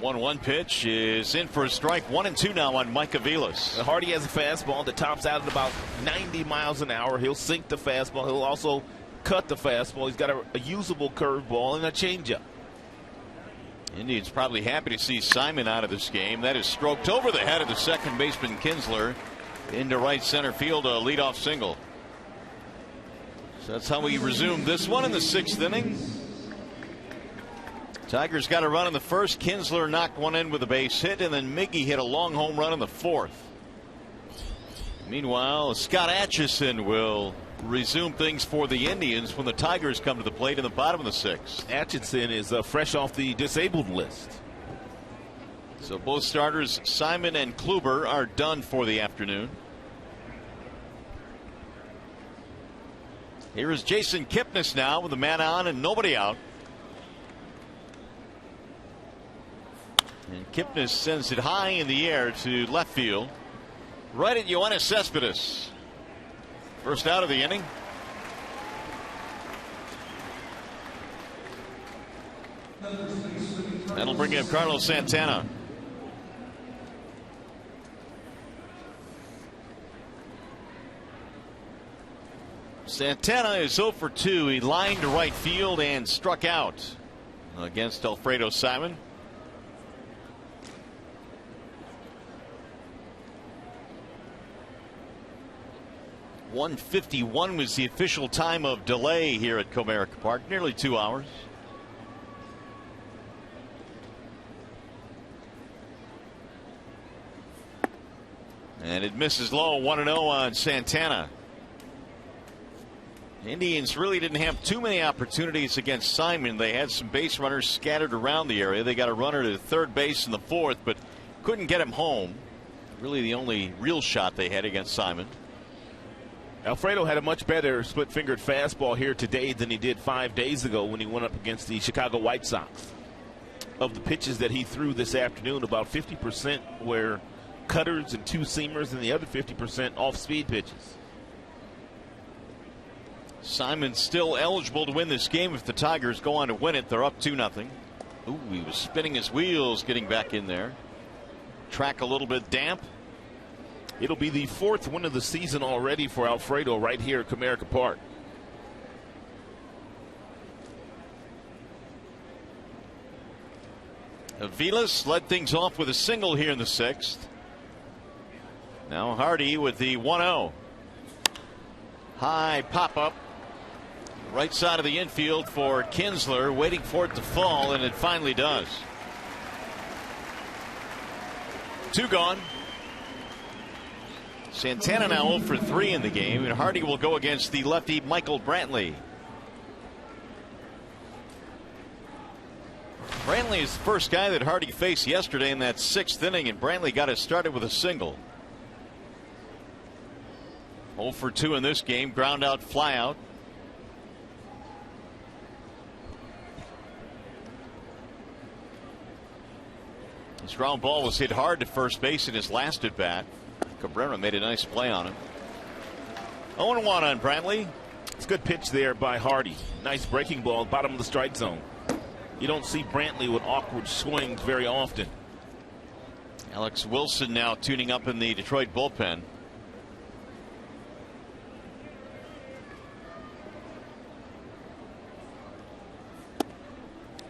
1-1 pitch is in for a strike. 1-2 now on Mike Aviles. Hardy has a fastball that tops out at about 90 miles an hour. He'll sink the fastball. He'll also cut the fastball. He's got a usable curveball and a changeup. Indians probably happy to see Simon out of this game. That is stroked over the head of the second baseman Kinsler into right center field, a leadoff single. So that's how we resume this one in the 6th inning. Tigers got a run in the first. Kinsler knocked one in with a base hit, and then Miggy hit a long home run in the 4th. Meanwhile, Scott Atchison will resume things for the Indians when the Tigers come to the plate in the bottom of the 6th. Atchison is fresh off the disabled list. So both starters, Simon and Kluber, are done for the afternoon. Here is Jason Kipnis now with a man on and nobody out. And Kipnis sends it high in the air to left field, right at Yoenis Cespedes. First out of the inning. That'll bring in Carlos Santana. Santana is 0 for 2. He lined to right field and struck out against Alfredo Simon. .151 was the official time of delay here at Comerica Park, nearly 2 hours. And it misses low. 1-0 on Santana. Indians really didn't have too many opportunities against Simon. They had some base runners scattered around the area. They got a runner to third base in the 4th, but couldn't get him home. Really the only real shot they had against Simon. Alfredo had a much better split-fingered fastball here today than he did 5 days ago when he went up against the Chicago White Sox. Of the pitches that he threw this afternoon, about 50% were cutters and 2-seamers, and the other 50% off-speed pitches. Simon's still eligible to win this game if the Tigers go on to win it. They're up 2-0. Ooh, he was spinning his wheels getting back in there. Track a little bit damp. It'll be the 4th win of the season already for Alfredo right here at Comerica Park. Aviles led things off with a single here in the 6th. Now Hardy with the 1-0. High pop-up. Right side of the infield for Kinsler, waiting for it to fall, and it finally does. 2 gone. Santana now 0 for 3 in the game, and Hardy will go against the lefty Michael Brantley. Brantley is the first guy that Hardy faced yesterday in that 6th inning, and Brantley got it started with a single. 0 for 2 in this game, ground out, fly out. This ground ball was hit hard to first base in his last at bat. Cabrera made a nice play on him. 0-1 on Brantley. It's a good pitch there by Hardy. Nice breaking ball, bottom of the strike zone. You don't see Brantley with awkward swings very often. Alex Wilson now tuning up in the Detroit bullpen.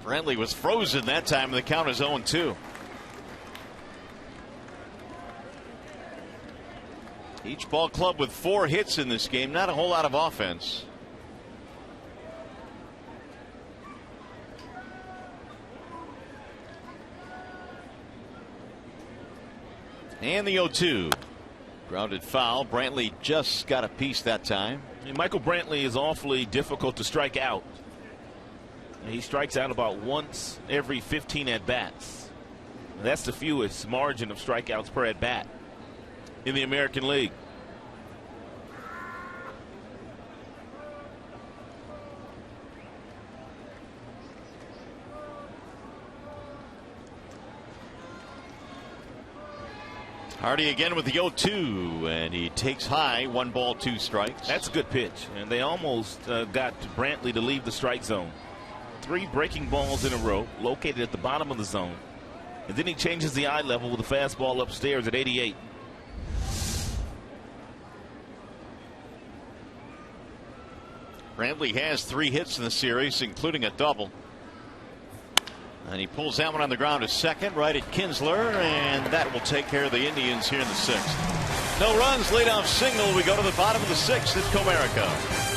Brantley was frozen that time, and the count is 0-2. Each ball club with 4 hits in this game. Not a whole lot of offense. And the 0-2. Grounded foul. Brantley just got a piece that time. And Michael Brantley is awfully difficult to strike out. He strikes out about once every 15 at-bats. That's the fewest margin of strikeouts per at bat in the American League. Hardy again with the 0-2, and he takes high. 1 ball, 2 strikes. That's a good pitch, and they almost got Brantley to leave the strike zone. 3 breaking balls in a row, located at the bottom of the zone, and then he changes the eye level with a fastball upstairs at 88. Brantley has 3 hits in the series, including a double. And he pulls that one on the ground to second, right at Kinsler, and that will take care of the Indians here in the 6th. No runs, leadoff single. We go to the bottom of the 6th at Comerica.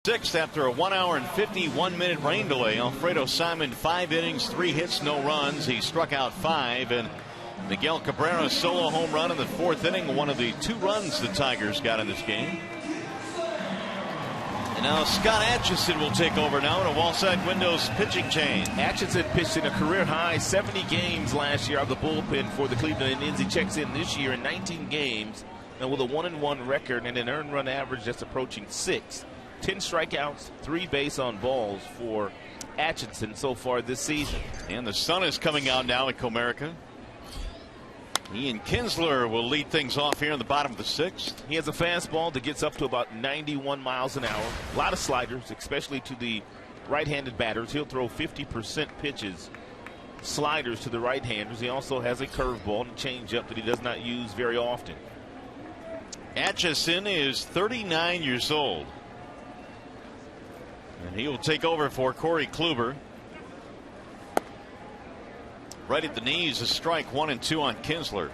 Sixth after a 1 hour and 51-minute rain delay. Alfredo Simon, 5 innings, 3 hits, no runs. He struck out 5, and Miguel Cabrera solo home run in the 4th inning, one of the 2 runs the Tigers got in this game. And now Scott Atchison will take over now in a Wallside Windows pitching change. Atchison pitched in a career high 70 games last year out of the bullpen for the Cleveland Indians. He checks in this year in 19 games and with a 1-1 record and an earned run average that's approaching 6. 10 strikeouts, 3 base on balls for Atchison so far this season. And the sun is coming out now at Comerica. Ian Kinsler will lead things off here in the bottom of the 6th. He has a fastball that gets up to about 91 miles an hour. A lot of sliders, especially to the right-handed batters. He'll throw 50% pitches, sliders to the right-handers. He also has a curveball and a changeup that he does not use very often. Atchison is 39 years old. And he will take over for Corey Kluber. Right at the knees, a strike, 1-2 on Kinsler.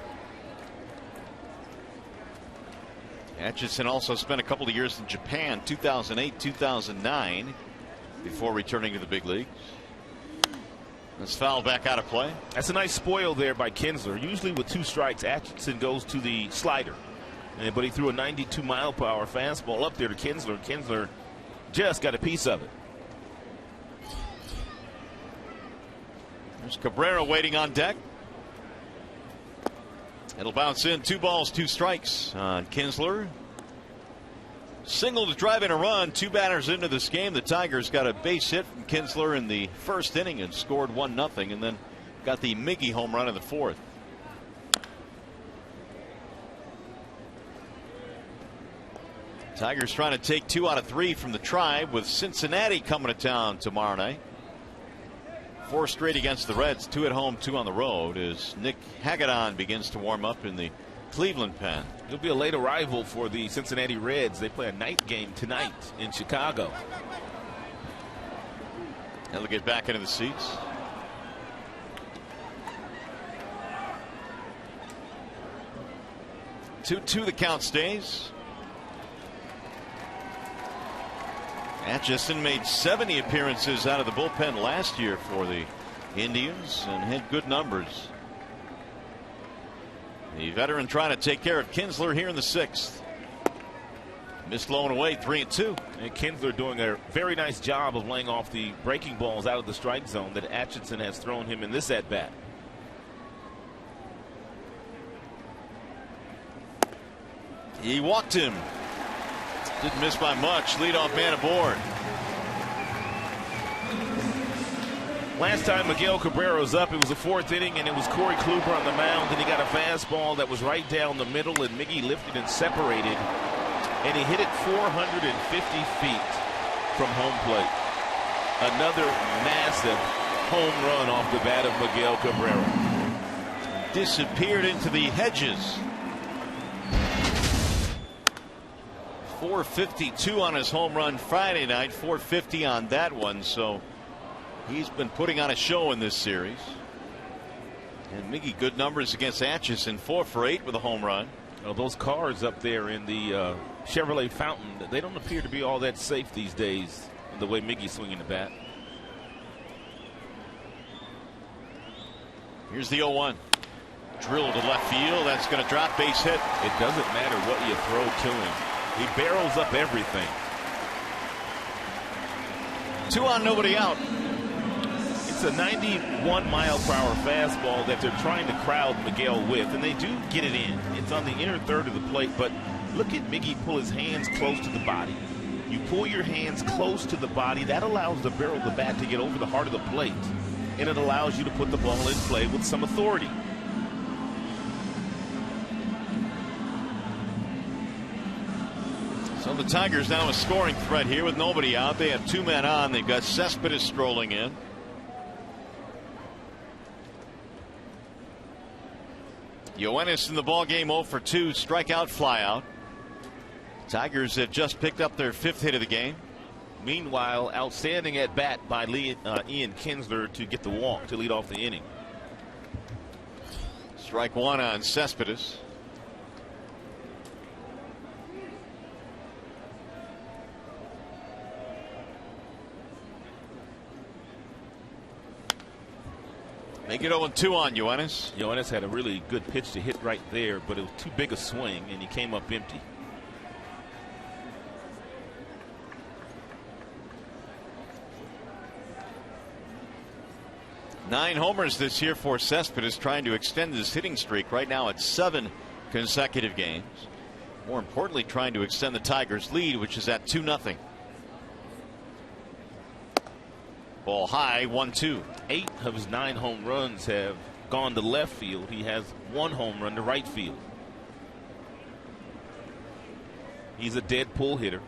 Atchison also spent a couple of years in Japan, 2008, 2009, before returning to the big leagues. That's fouled back out of play. That's a nice spoil there by Kinsler. Usually with 2 strikes, Atchison goes to the slider. But he threw a 92-mile-per-hour fastball up there to Kinsler. Kinsler just got a piece of it. There's Cabrera waiting on deck. It'll bounce in. 2 balls, 2 strikes on Kinsler. Single to drive in a run. 2 batters into this game. The Tigers got a base hit from Kinsler in the 1st inning and scored 1-0, and then got the Miggy home run in the 4th. Tigers trying to take 2 out of 3 from the Tribe, with Cincinnati coming to town tomorrow night. 4 straight against the Reds, 2 at home, 2 on the road, as Nick Hagedorn begins to warm up in the Cleveland pen. It'll be a late arrival for the Cincinnati Reds. They play a night game tonight in Chicago. They'll get back into the seats. 2-2 the count stays. Atchison made 70 appearances out of the bullpen last year for the Indians and had good numbers. The veteran trying to take care of Kinsler here in the 6th. Missed low and away, 3-2. And Kinsler doing a very nice job of laying off the breaking balls out of the strike zone that Atchison has thrown him in this at bat. He walked him. Didn't miss by much. Leadoff man aboard. Last time Miguel Cabrera was up, it was the 4th inning, and it was Corey Kluber on the mound, and he got a fastball that was right down the middle, and Miggy lifted and separated, and he hit it 450 feet from home plate. Another massive home run off the bat of Miguel Cabrera. Disappeared into the hedges. 452 on his home run Friday night, 450 on that one, so he's been putting on a show in this series. And Miggy, good numbers against Atchison, 4 for 8 with a home run. Well, those cars up there in the Chevrolet Fountain, they don't appear to be all that safe these days, the way Miggy's swinging the bat. Here's the 0-1. Drilled to left field. That's going to drop, base hit. It doesn't matter what you throw to him. He barrels up everything. 2 on, nobody out. It's a 91-mile-per-hour fastball that they're trying to crowd Miguel with, and they do get it in. It's on the inner third of the plate, but look at Miggy pull his hands close to the body. You pull your hands close to the body, that allows the barrel of the bat to get over the heart of the plate, and it allows you to put the ball in play with some authority. So the Tigers now a scoring threat here with nobody out. They have 2 men on. They've got Cespedes strolling in. Yoenis in the ball game, 0 for 2, strikeout, flyout. Tigers have just picked up their 5th hit of the game. Meanwhile, outstanding at bat by Ian Kinsler to get the walk to lead off the inning. Strike 1 on Cespedes. Make it 0-2 on Yoenis. Yoenis had a really good pitch to hit right there, but it was too big a swing, and he came up empty. Nine homers this year for Cespedes, trying to extend his hitting streak. Right now it's 7 consecutive games. More importantly, trying to extend the Tigers' lead, which is at 2-0. Ball high, 1-2. 8 of his 9 home runs have gone to left field. He has 1 home run to right field. He's a dead pull hitter.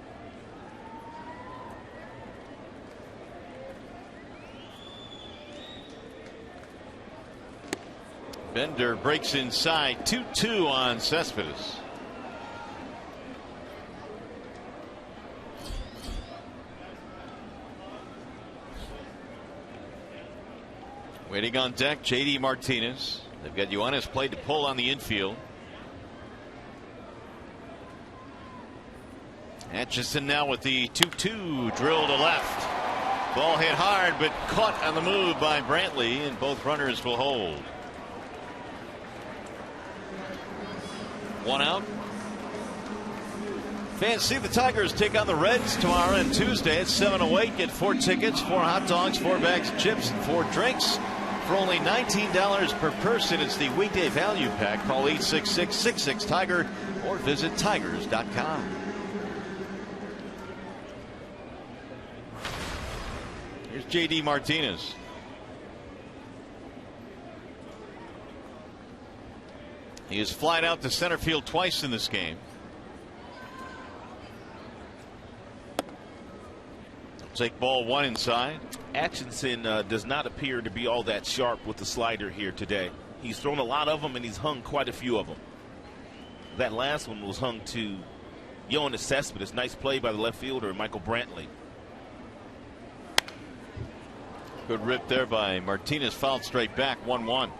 Bender breaks inside, 2-2 on Cespedes. Waiting on deck, J.D. Martinez. They've got Yoenis played to pull on the infield. Atchison now with the 2-2, drill to left. Ball hit hard, but caught on the move by Brantley, and both runners will hold. 1 out. Fans, see the Tigers take on the Reds tomorrow and Tuesday at 7:08. Get 4 tickets, 4 hot dogs, 4 bags of chips, and 4 drinks for only $19 per person. It's the weekday value pack. Call 866-66-TIGER or visit tigers.com. Here's J.D. Martinez. He has flied out to center field twice in this game. Take ball 1 inside. Atchison does not appear to be all that sharp with the slider here today. He's thrown a lot of them, and he's hung quite a few of them. That last one was hung to Yoenis Cespedes. Nice play by the left fielder, Michael Brantley. Good rip there by Martinez, fouled straight back, 1-1.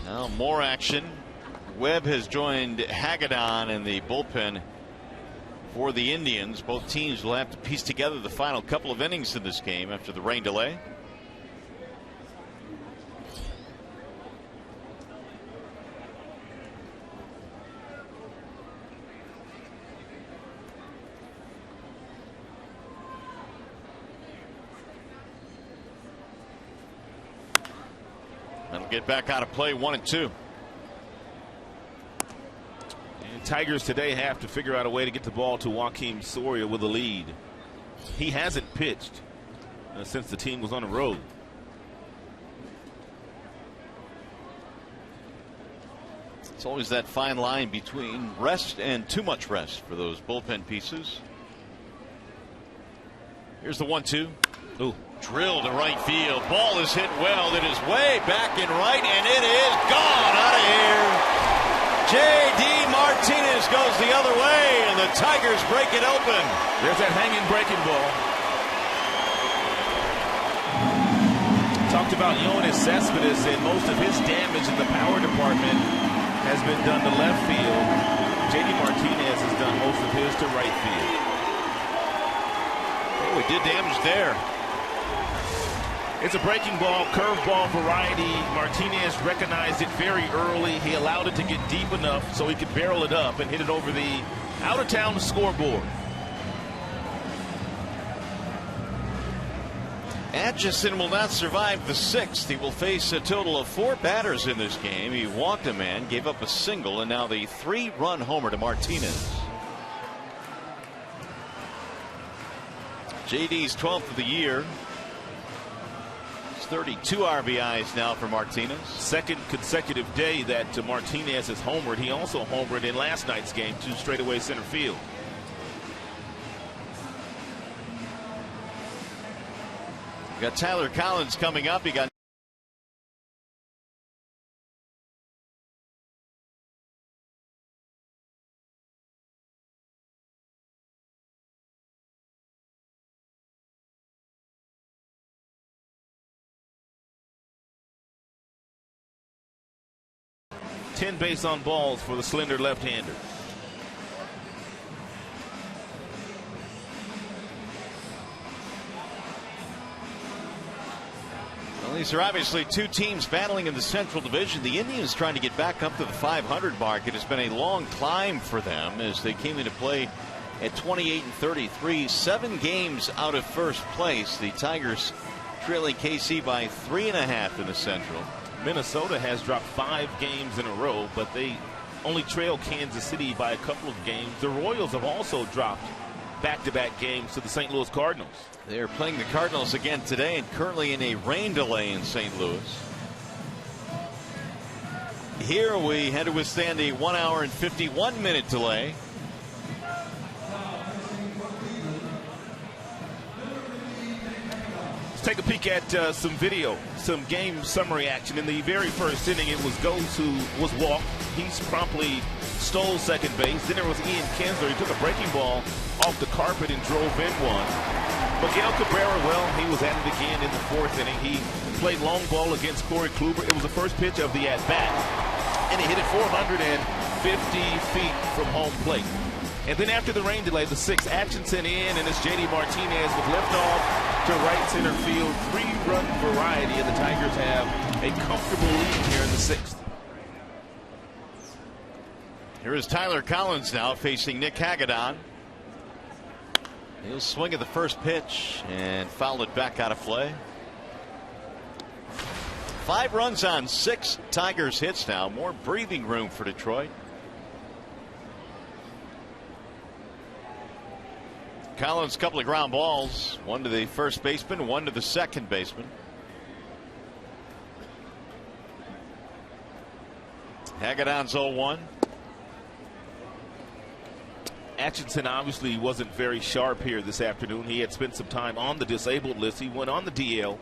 Now more action. Webb has joined Hagedorn in the bullpen for the Indians. Both teams will have to piece together the final couple of innings in this game after the rain delay. That'll get back out of play, 1-2. And Tigers today have to figure out a way to get the ball to Joakim Soria with a lead. He hasn't pitched since the team was on the road. It's always that fine line between rest and too much rest for those bullpen pieces. Here's the 1-2. Ooh. Drilled to right field. Ball is hit well. It is way back in right, and it is gone out of here. J.D. Martinez goes the other way, and the Tigers break it open. There's that hanging breaking ball. Talked about Yoenis Cespedes, and most of his damage in the power department has been done to left field. J.D. Martinez has done most of his to right field. Oh, we did damage there. It's a breaking ball, curveball variety. Martinez recognized it very early. He allowed it to get deep enough so he could barrel it up and hit it over the out-of-town scoreboard. Atchison will not survive the sixth. He will face a total of 4 batters in this game. He walked a man, gave up a single, and now the 3-run homer to Martinez. JD's 12th of the year. 32 RBIs now for Martinez. Second consecutive day that Martinez has homered. He also homered in last night's game to straightaway center field. You got Tyler Collins coming up. You got ten base on balls for the slender left-hander. Well, these are obviously two teams battling in the Central Division. The Indians trying to get back up to the 500 mark. It has been a long climb for them as they came into play at 28-33, 7 games out of first place. The Tigers trailing KC by 3.5 in the Central. Minnesota has dropped 5 games in a row, but they only trail Kansas City by a couple of games. The Royals have also dropped back-to-back games to the St. Louis Cardinals. They're playing the Cardinals again today and currently in a rain delay in St. Louis. Here we had to withstand a 1 hour and 51 minute delay. Take a peek at some video, some game summary action. In the very first inning, it was Goes who was walked. He's promptly stole second base. Then there was Ian Kinsler. He took a breaking ball off the carpet and drove in one. Miguel Cabrera, well, he was at it again in the fourth inning. He played long ball against Corey Kluber. It was the first pitch of the at-bat, and he hit it 450 feet from home plate. And then after the rain delay, the sixth, Atchison in, and it's J.D. Martinez with liftoff to right center field. 3-run variety, and the Tigers have a comfortable lead here in the sixth. Here is Tyler Collins now facing Nick Hagedorn. He'll swing at the first pitch and foul it back out of play. 5 runs on 6 Tigers hits now. More breathing room for Detroit. Collins, couple of ground balls, one to the first baseman, one to the second baseman. Hagedorn's 0-1. Atchison obviously wasn't very sharp here this afternoon. He had spent some time on the disabled list. He went on the DL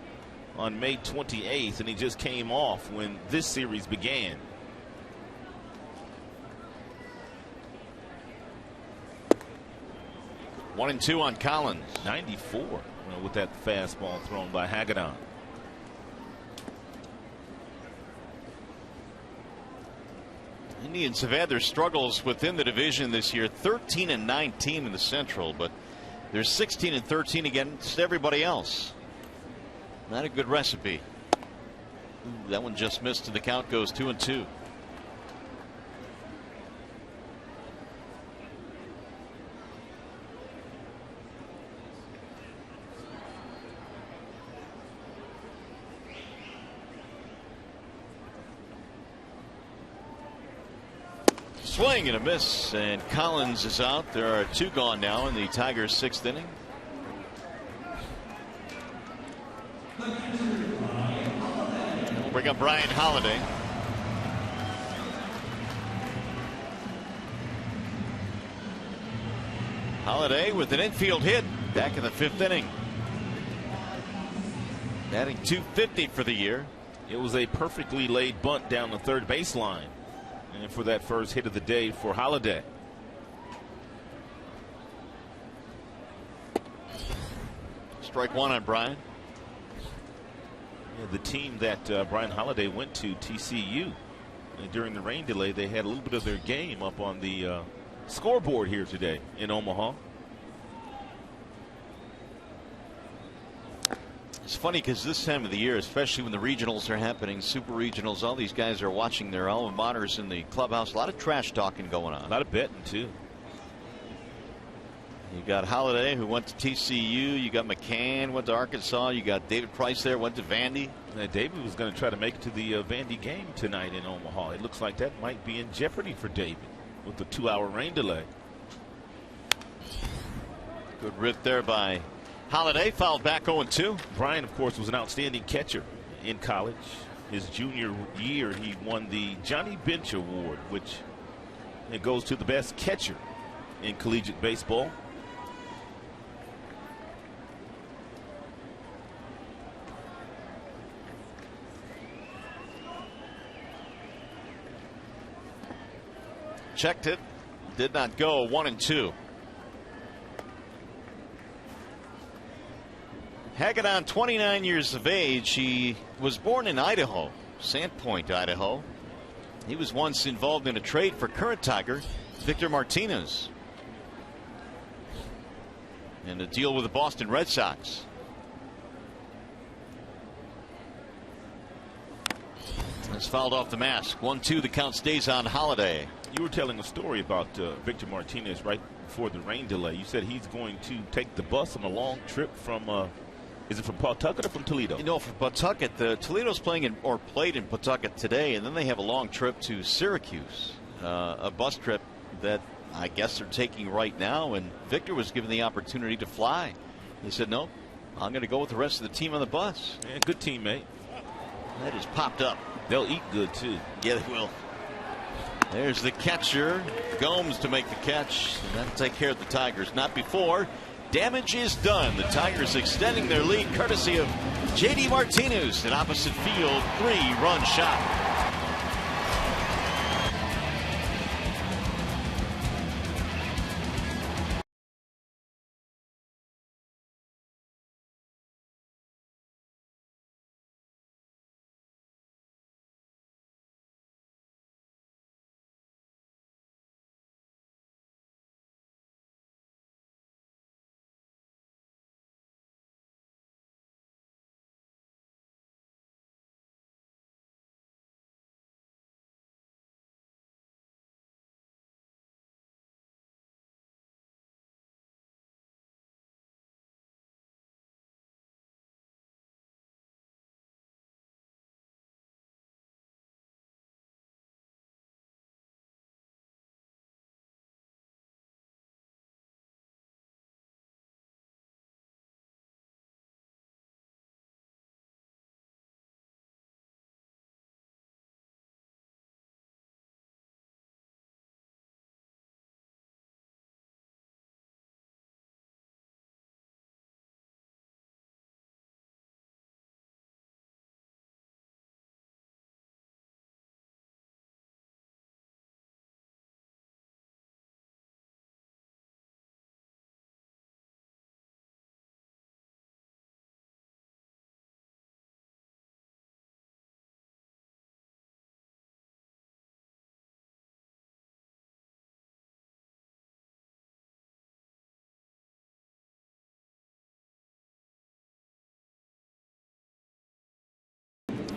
on May 28th, and he just came off when this series began. One and two on Collins. 94 with that fastball thrown by Hagedorn. Indians have had their struggles within the division this year. 13 and 19 in the Central, but they're 16 and 13 against everybody else. Not a good recipe. Ooh, that one just missed, and the count goes 2-2. Swing and a miss, and Collins is out. There are two gone now in the Tigers' sixth inning. We'll bring up Brian Holiday. Holiday with an infield hit back in the fifth inning. Batting .250 for the year. It was a perfectly laid bunt down the third baseline. And for that first hit of the day for Holiday. Strike one on Brian. Yeah, the team that Brian Holiday went to, TCU, and during the rain delay, they had a little bit of their game up on the scoreboard here today in Omaha. It's funny because this time of the year, especially when the regionals are happening, super regionals, all these guys are watching their alma maters in the clubhouse. A lot of trash talking going on. A lot of betting, too. You got Holiday, who went to TCU. You got McCann, went to Arkansas. You got David Price there, went to Vandy. Now, David was going to try to make it to the Vandy game tonight in Omaha. It looks like that might be in jeopardy for David with the 2-hour rain delay. Good rip there by Holiday, fouled back 0-2. Brian, of course, was an outstanding catcher in college. His junior year, he won the Johnny Bench Award, which it goes to the best catcher in collegiate baseball. Checked it, did not go. 1-2. Hagedorn, 29 years of age. He was born in Idaho, Sandpoint, Idaho. He was once involved in a trade for current Tiger Victor Martinez and a deal with the Boston Red Sox. That's fouled off the mask. 1-2. The count stays on Holiday. You were telling a story about Victor Martinez right before the rain delay. You said he's going to take the bus on a long trip from is it from Pawtucket or from Toledo? You know, from Pawtucket. Toledo's played in Pawtucket today, and then they have a long trip to Syracuse, a bus trip that I guess they're taking right now. And Victor was given the opportunity to fly. He said, "No, I'm going to go with the rest of the team on the bus." Yeah, good teammate. That has popped up. They'll eat good too. Yeah, they will. There's the catcher, Gomes, to make the catch, and that'll take care of the Tigers. Not before. Damage is done. The Tigers extending their lead courtesy of J.D. Martinez, an opposite field 3-run shot.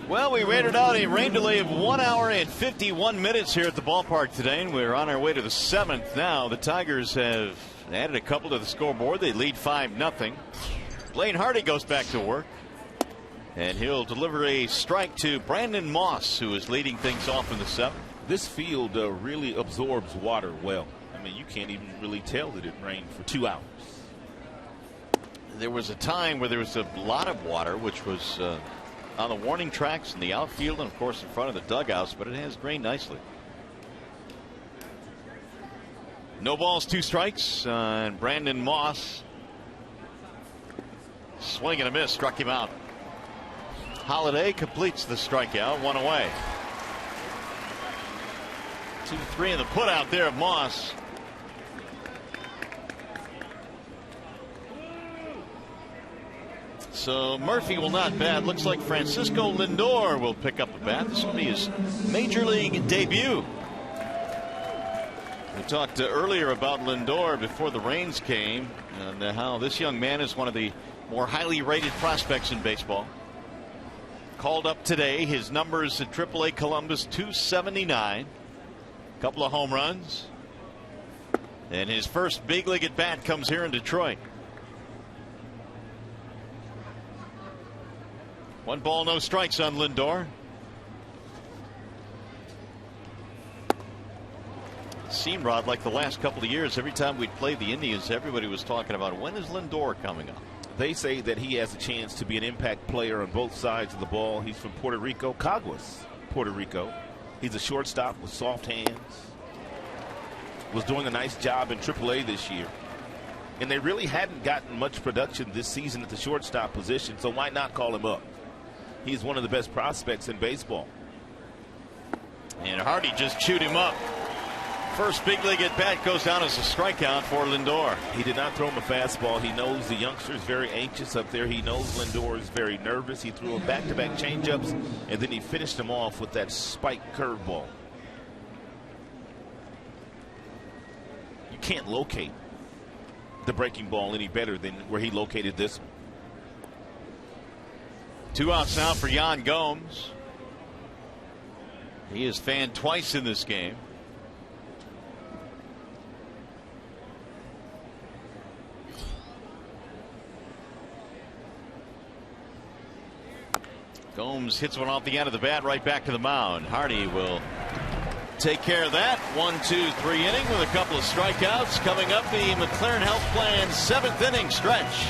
Well, we rated out a rain delay of 1 hour and 51 minutes here at the ballpark today, and we're on our way to the 7th now. The Tigers have added a couple to the scoreboard. They lead 5-0. Blaine Hardy goes back to work, and he'll deliver a strike to Brandon Moss, who is leading things off in the 7th. This field really absorbs water well. I mean, you can't even really tell that it rained for 2 hours. There was a time where there was a lot of water, which was on the warning tracks in the outfield and, of course, in front of the dugouts, but it has drained nicely. No balls, 2 strikes, and Brandon Moss, swing and a miss, struck him out. Holiday completes the strikeout, 1 away. 2-3 in the put out there of Moss. So Murphy will not bat. Looks like Francisco Lindor will pick up the bat. This will be his major league debut. We talked earlier about Lindor before the rains came, and how this young man is one of the more highly rated prospects in baseball. Called up today. His numbers at AAA Columbus, 279. A couple of home runs. And his first big league at bat comes here in Detroit. 1 ball, no strikes on Lindor. Seemed, Rod, like the last couple of years, every time we'd played the Indians, everybody was talking about, when is Lindor coming up? They say that he has a chance to be an impact player on both sides of the ball. He's from Puerto Rico, Caguas, Puerto Rico. He's a shortstop with soft hands. Was doing a nice job in AAA this year. And they really hadn't gotten much production this season at the shortstop position, so why not call him up? He's one of the best prospects in baseball. And Hardy just chewed him up. First big league at bat goes down as a strikeout for Lindor. He did not throw him a fastball. He knows the youngster is very anxious up there. He knows Lindor is very nervous. He threw him back-to-back changeups, and then he finished him off with that spike curveball. You can't locate the breaking ball any better than where he located this one. 2 outs now for Yan Gomes. He is fanned twice in this game. Gomes hits one off the end of the bat right back to the mound. Hardy will take care of that. 1-2-3 inning with a couple of strikeouts. Coming up, the McLaren Health Plan 7th inning stretch.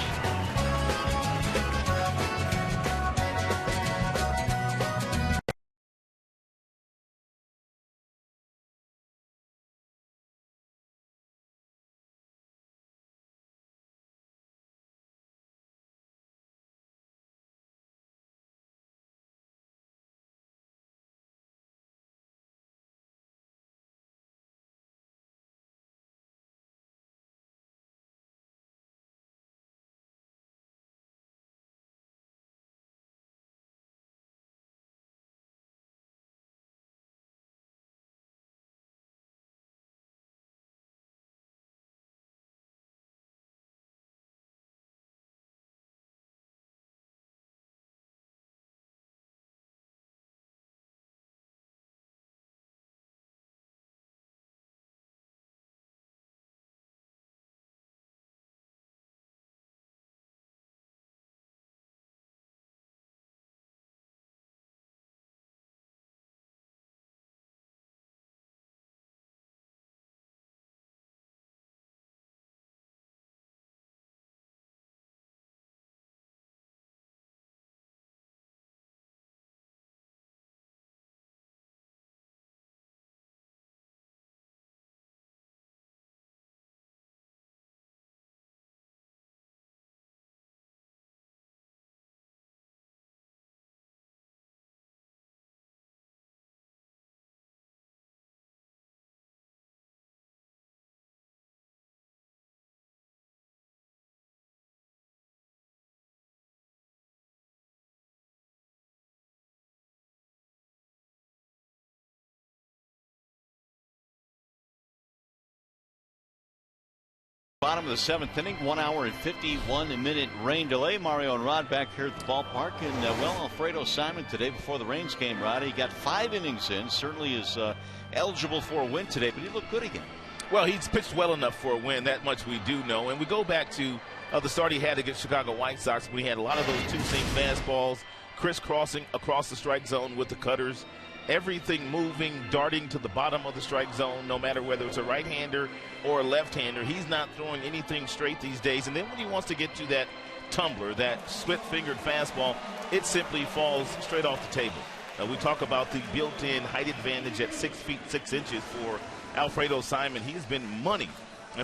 Bottom of the 7th inning, 1 hour and 51-minute rain delay. Mario and Rod back here at the ballpark. And, well, Alfredo Simon today before the rains came, Rod, he got 5 innings in. Certainly is eligible for a win today, but he looked good again. Well, he's pitched well enough for a win. That much we do know. And we go back to the start he had against Chicago White Sox when he had a lot of those two-seam fastballs, crisscrossing across the strike zone with the cutters. Everything moving, darting to the bottom of the strike zone, no matter whether it's a right-hander or a left-hander. He's not throwing anything straight these days. And then when he wants to get to that tumbler, that split-fingered fastball, it simply falls straight off the table. We talk about the built-in height advantage at 6 feet 6 inches for Alfredo Simon. He's been money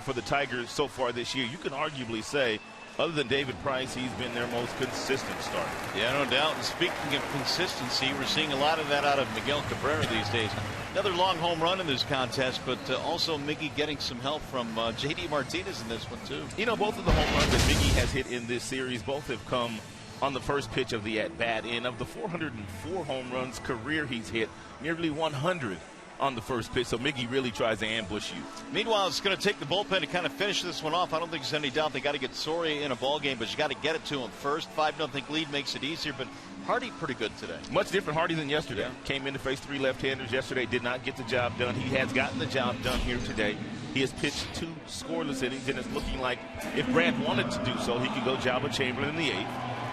for the Tigers so far this year. You can arguably say, other than David Price, he's been their most consistent starter. Yeah, no doubt. And speaking of consistency, we're seeing a lot of that out of Miguel Cabrera these days. Another long home run in this contest, but also Miggy getting some help from J.D. Martinez in this one, too. You know, both of the home runs that Miggy has hit in this series, both have come on the first pitch of the at-bat. And of the 404 home runs career he's hit, nearly 100 on the first pitch, so Miggy really tries to ambush you. Meanwhile, it's going to take the bullpen to kind of finish this one off. I don't think there's any doubt they got to get Soria in a ball game, but you got to get it to him first. 5-0 lead makes it easier, but Hardy pretty good today. Much different Hardy than yesterday. Yeah. Came in to face 3 left-handers yesterday, did not get the job done. He has gotten the job done here today. He has pitched 2 scoreless innings, and it's looking like if Brad wanted to do so, he could go Jabba Chamberlain in the 8th,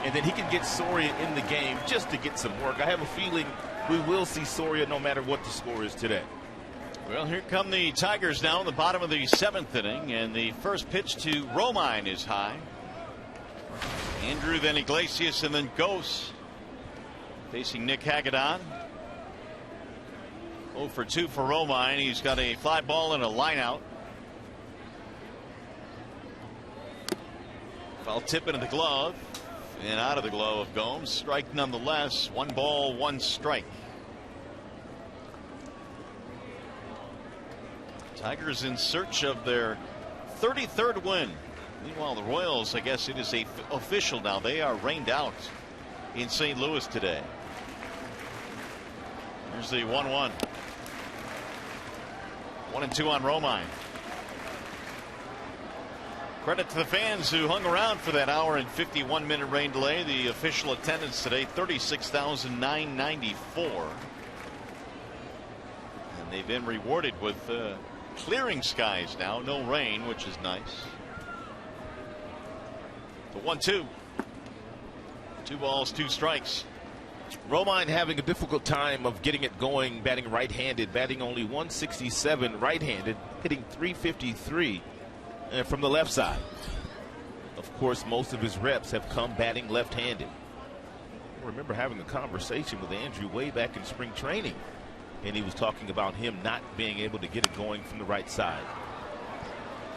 and then he can get Soria in the game just to get some work. I have a feeling we will see Soria no matter what the score is today. Well, here come the Tigers now in the bottom of the 7th inning, and the first pitch to Romine is high. Andrew, then Iglesias, and then Gose facing Nick Hagedon. 0 for 2 for Romine. He's got a fly ball and a line out. Foul tip into the glove and out of the glove of Gomes. Strike nonetheless. 1 ball, 1 strike. Tigers in search of their 33rd win. Meanwhile, the Royals, I guess it is official now. They are rained out in St. Louis today. Here's the 1-1. 1-2 on Romine. Credit to the fans who hung around for that hour and 51-minute rain delay. The official attendance today, 36,994. And they've been rewarded with clearing skies now. No rain, which is nice. The 1-2. 2 balls, 2 strikes. Romine having a difficult time of getting it going, batting right-handed, batting only 167 right-handed, hitting 353 from the left side. Of course, most of his reps have come batting left-handed. I remember having a conversation with Andrew way back in spring training, and he was talking about him not being able to get it going from the right side.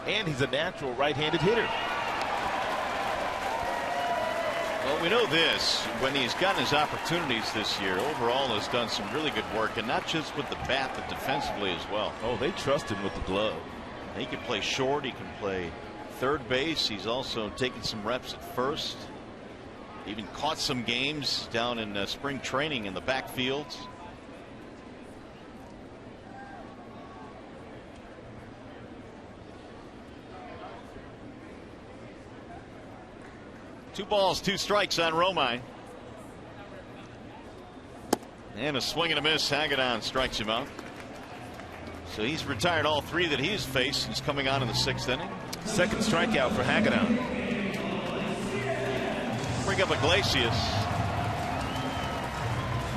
And he's a natural right-handed hitter. Well, we know this. When he's gotten his opportunities this year, overall has done some really good work, and not just with the bat, but defensively as well. Oh, they trust him with the glove. He can play short. He can play third base. He's also taken some reps at first. Even caught some games down in spring training in the backfields. Two balls, 2 strikes on Romine. And a swing and a miss. Hagedon strikes him out. So he's retired all 3 that he's faced since coming on in the 6th inning. Second strikeout for Hagedon. Bring up Iglesias.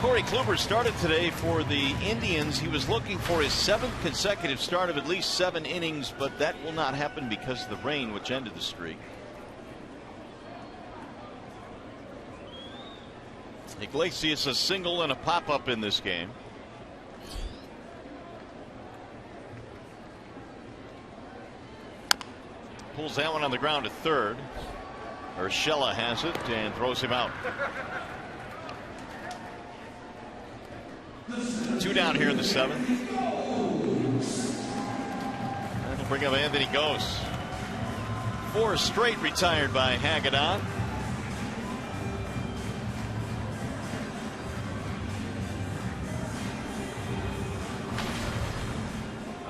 Corey Kluber started today for the Indians. He was looking for his 7th consecutive start of at least 7 innings, but that will not happen because of the rain, which ended the streak. Iglesias a single and a pop-up in this game. Pulls that one on the ground to third. Urshela has it and throws him out. 2 down here in the 7th. That'll bring up Anthony Gose. 4 straight retired by Hagedon.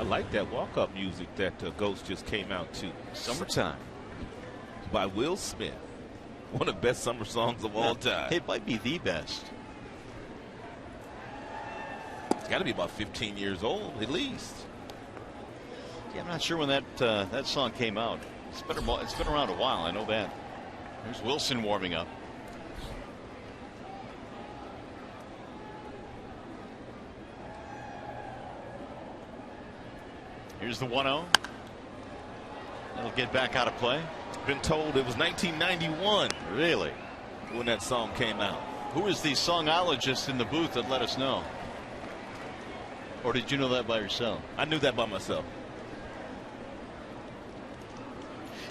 like that walk-up music that Ghost just came out to. Summertime. By Will Smith. One of the best summer songs of all time. It might be the best. It's got to be about 15 years old, at least. Yeah, I'm not sure when that song came out. It's been around a while, I know that. There's Wilson warming up. Here's the 1-0. It'll get back out of play. Been told it was 1991. Really? When that song came out. Who is the songologist in the booth that let us know? Or did you know that by yourself? I knew that by myself.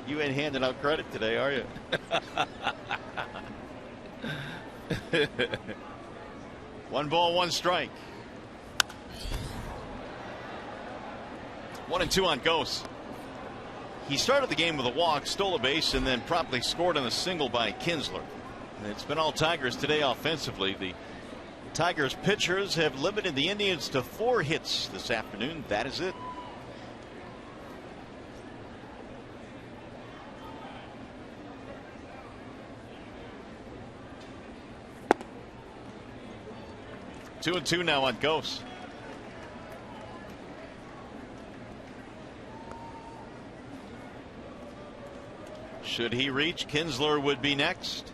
You ain't handing out credit today, are you? 1 ball, 1 strike. 1-2 on Ghost. He started the game with a walk, stole a base, and then promptly scored on a single by Kinsler. And it's been all Tigers today offensively. The Tigers pitchers have limited the Indians to 4 hits this afternoon. That is it. Two and 2 now on Ghost. Should he reach, Kinsler would be next.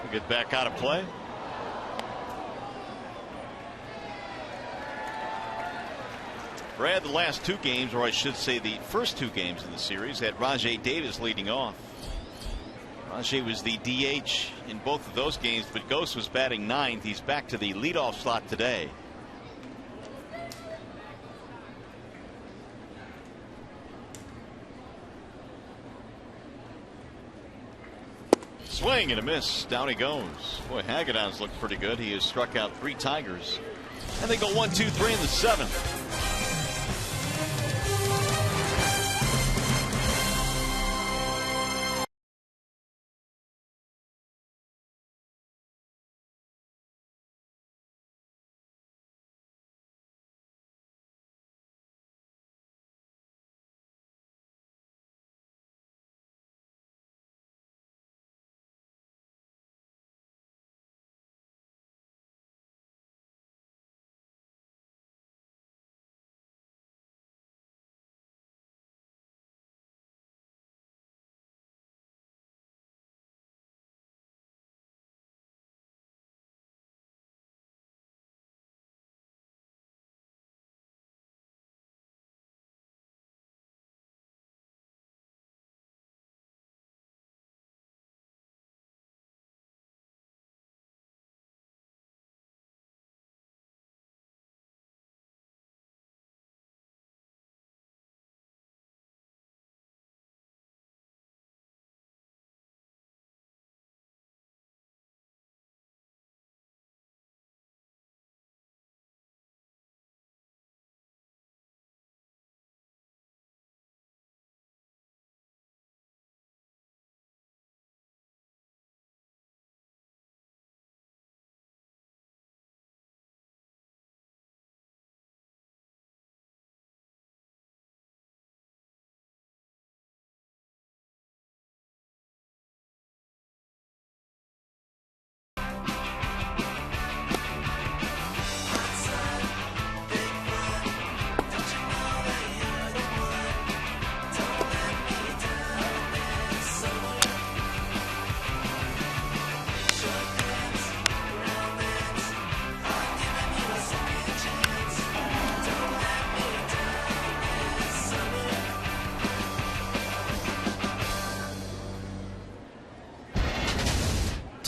We'll get back out of play. Brad, the last 2 games, or I should say the first 2 games in the series, had Rajai Davis leading off. Rajai was the DH in both of those games, but Ghost was batting 9th. He's back to the leadoff slot today. Swing and a miss. Down he goes. Boy, Hagedon's looked pretty good. He has struck out 3 Tigers. And they go 1, 2, 3 in the 7th.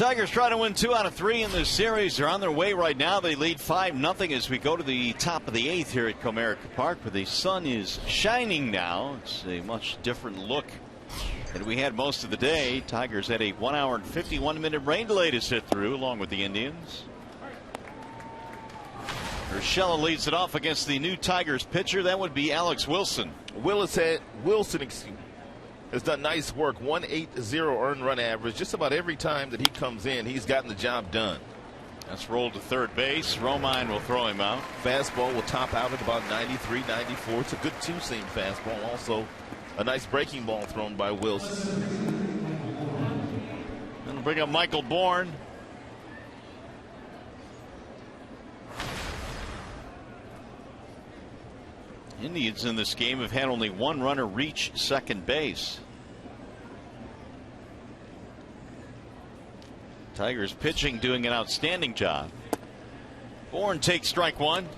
Tigers try to win 2 out of 3 in this series. They're on their way right now. They lead 5-0 as we go to the top of the 8th here at Comerica Park, where the sun is shining now. It's a much different look than we had most of the day. Tigers had a 1 hour and 51-minute rain delay to sit through, along with the Indians. Urshela leads it off against the new Tigers pitcher. That would be Alex Wilson. Wilson, has done nice work. 1.80 earned run average. Just about every time that he comes in, he's gotten the job done. That's rolled to third base. Romine will throw him out. Fastball will top out at about 93, 94. It's a good two-seam fastball. Also, a nice breaking ball thrown by Wilson. And we'll bring up Michael Bourne. Indians in this game have had only one runner reach second base. Tigers pitching doing an outstanding job. Bourne takes strike one.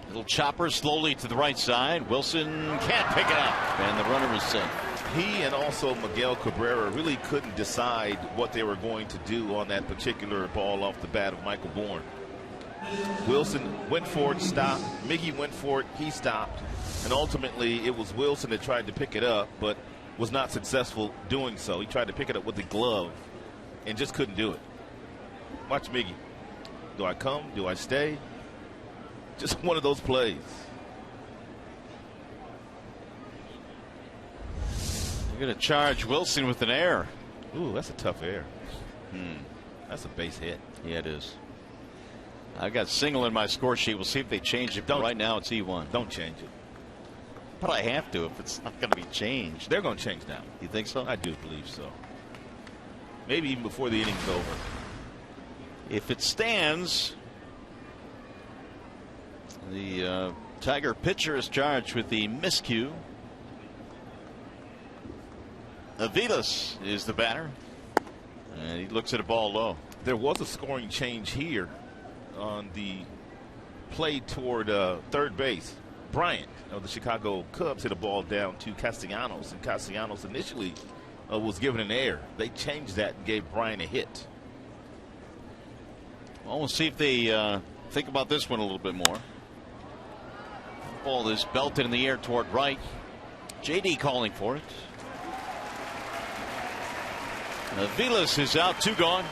Little chopper slowly to the right side. Wilson can't pick it up, and the runner is safe. He and also Miguel Cabrera really couldn't decide what they were going to do on that particular ball off the bat of Michael Bourne. Wilson went for it, stopped. Miggy went for it, he stopped. And ultimately, it was Wilson that tried to pick it up, but was not successful doing so. He tried to pick it up with the glove and just couldn't do it. Watch Miggy. Do I come? Do I stay? Just one of those plays. They're going to charge Wilson with an error. Ooh, that's a tough error. That's a base hit. Yeah, it is. I've got single in my score sheet. We'll see if they change it. But right now it's E1. Don't change it. But I have to if it's not going to be changed. They're going to change now. You think so? I do believe so. Maybe even before the inning's over. If it stands, the Tiger pitcher is charged with the miscue. Aviles is the batter, and he looks at a ball low. There was a scoring change here on the play toward third base. Bryant of the Chicago Cubs hit a ball down to Castellanos, and Castellanos initially was given an error. They changed that and gave Bryant a hit. Well, we'll see if they think about this one a little bit more. Ball is belted in the air toward right. JD calling for it. Aviles is out, 2 gone.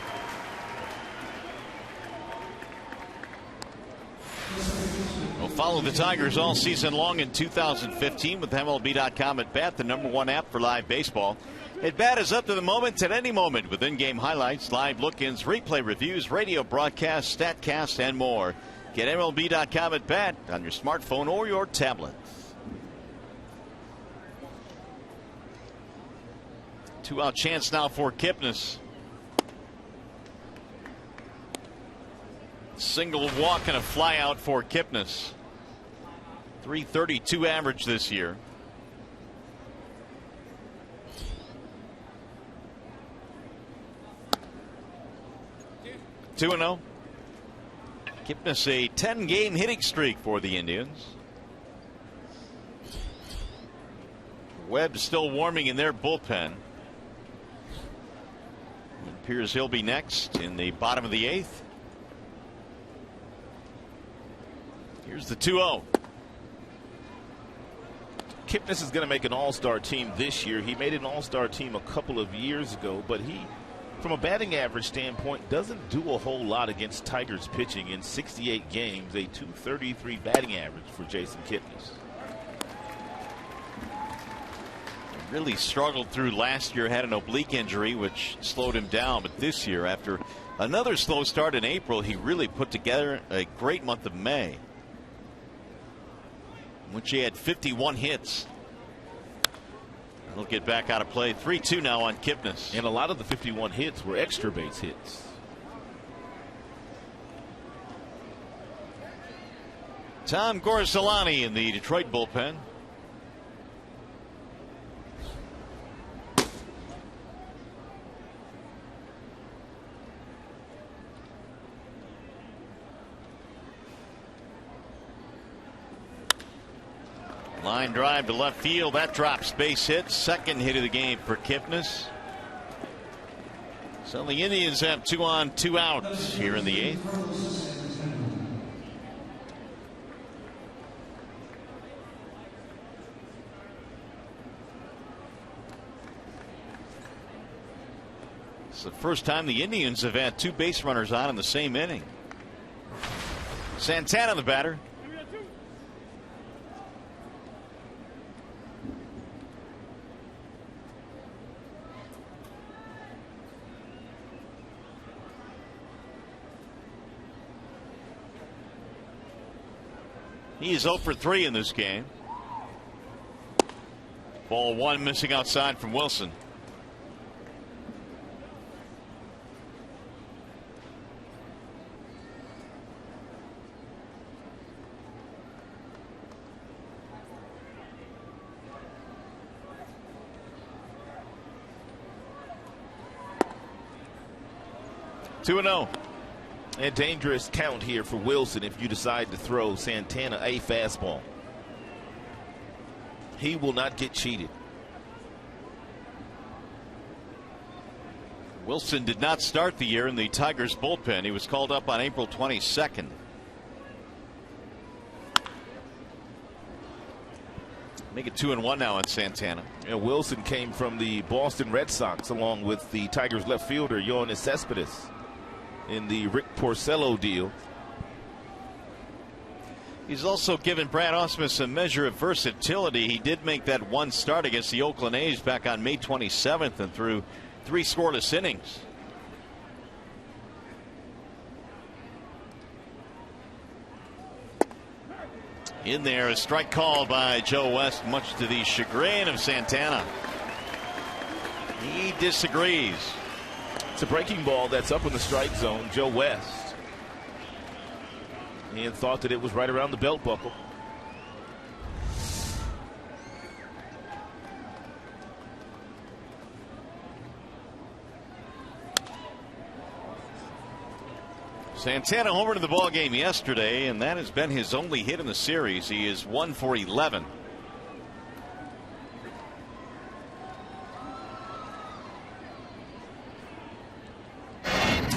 We'll follow the Tigers all season long in 2015 with MLB.com at Bat, the #1 app for live baseball. At Bat is up to the moment at any moment with in-game highlights, live look-ins, replay reviews, radio broadcasts, StatCast, and more. Get MLB.com at Bat on your smartphone or your tablet. 2-out chance now for Kipnis. Single walk and a fly out for Kipnis. .332 average this year. Two 2-0. Kipnis a 10-game hitting streak for the Indians. Webb still warming in their bullpen. It appears he'll be next in the bottom of the 8th. Here's the 2-0. Kipnis is going to make an all-star team this year. He made an all-star team a couple of years ago, but he, from a batting average standpoint, doesn't do a whole lot against Tigers pitching. In 68 games, a .233 batting average for Jason Kipnis. Really struggled through last year, had an oblique injury which slowed him down, but this year, after another slow start in April, he really put together a great month of May, in which he had 51 hits. He'll get back out of play. 3-2 now on Kipnis. And a lot of the 51 hits were extra base hits. Tom Gorsalani in the Detroit bullpen. Line drive to left field. That drops. Base hit. Second hit of the game for Kipnis. So the Indians have 2 on, 2 out here in the 8th. It's the first time the Indians have had 2 base runners on in the same inning. Santana, the batter. He's 0 for 3 in this game. Ball 1 missing outside from Wilson. Two and 0. A dangerous count here for Wilson if you decide to throw Santana a fastball. He will not get cheated. Wilson did not start the year in the Tigers bullpen. He was called up on April 22nd. Make it 2-1 now on Santana. And Wilson came from the Boston Red Sox along with the Tigers left fielder Yoenis Cespedes in the Rick Porcello deal. He's also given Brad Ausmus a measure of versatility. He did make that 1 start against the Oakland A's back on May 27th and threw 3 scoreless innings. In there, a strike called by Joe West, much to the chagrin of Santana. He disagrees. It's a breaking ball that's up in the strike zone. Joe West. And thought that it was right around the belt buckle. Santana homered in the ball game yesterday, and that has been his only hit in the series. He is 1 for 11.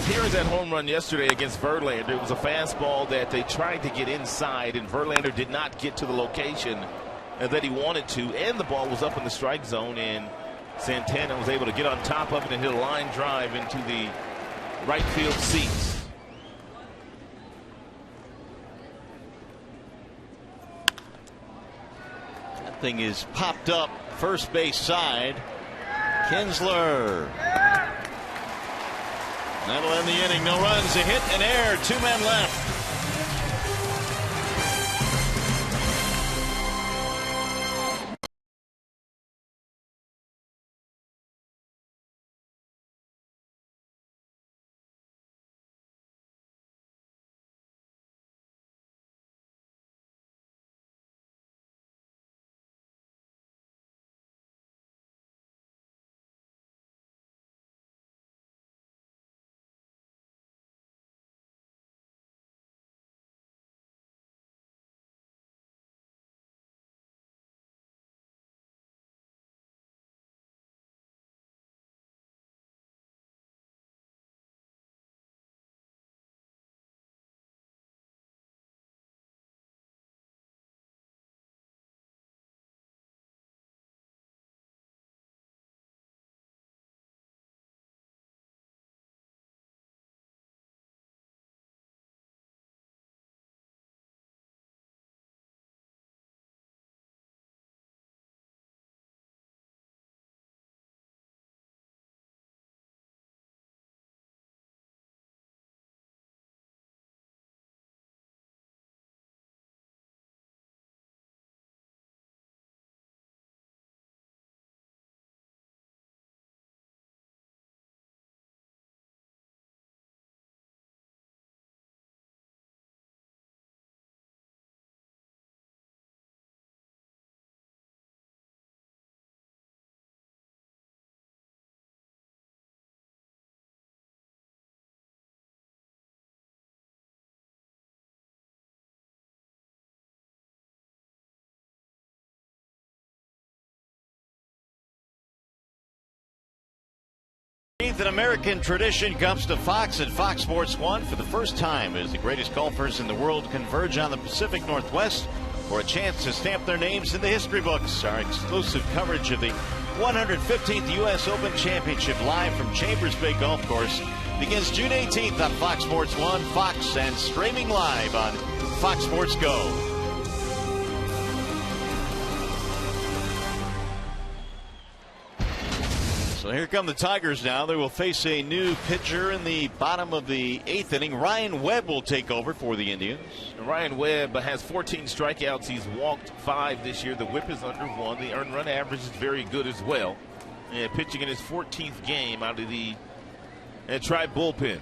Here's that home run yesterday against Verlander. It was a fastball that they tried to get inside, and Verlander did not get to the location that he wanted to, and the ball was up in the strike zone, and Santana was able to get on top of it and hit a line drive into the right field seats. That thing is popped up first base side. Kinsler. That'll end the inning. No runs, a hit, an error. 2 men left. An American tradition comes to Fox and Fox Sports 1 for the first time as the greatest golfers in the world converge on the Pacific Northwest for a chance to stamp their names in the history books. Our exclusive coverage of the 115th U.S. Open Championship live from Chambers Bay Golf Course begins June 18th on Fox Sports 1, Fox, and streaming live on Fox Sports Go. So here come the Tigers now. They will face a new pitcher in the bottom of the 8th inning. Ryan Webb will take over for the Indians. Ryan Webb has 14 strikeouts. He's walked 5 this year. The whip is under 1. The earned run average is very good as well. And pitching in his 14th game out of the Tribe bullpen.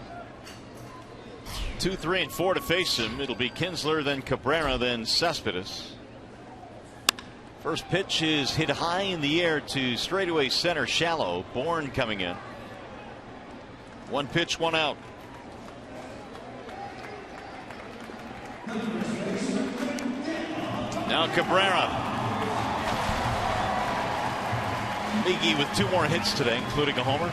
2, 3, and 4 to face him. It'll be Kinsler, then Cabrera, then Cespedes. First pitch is hit high in the air to straightaway center shallow. Bourne coming in. 1 pitch, 1 out. Now Cabrera. Miggy with 2 more hits today, including a homer.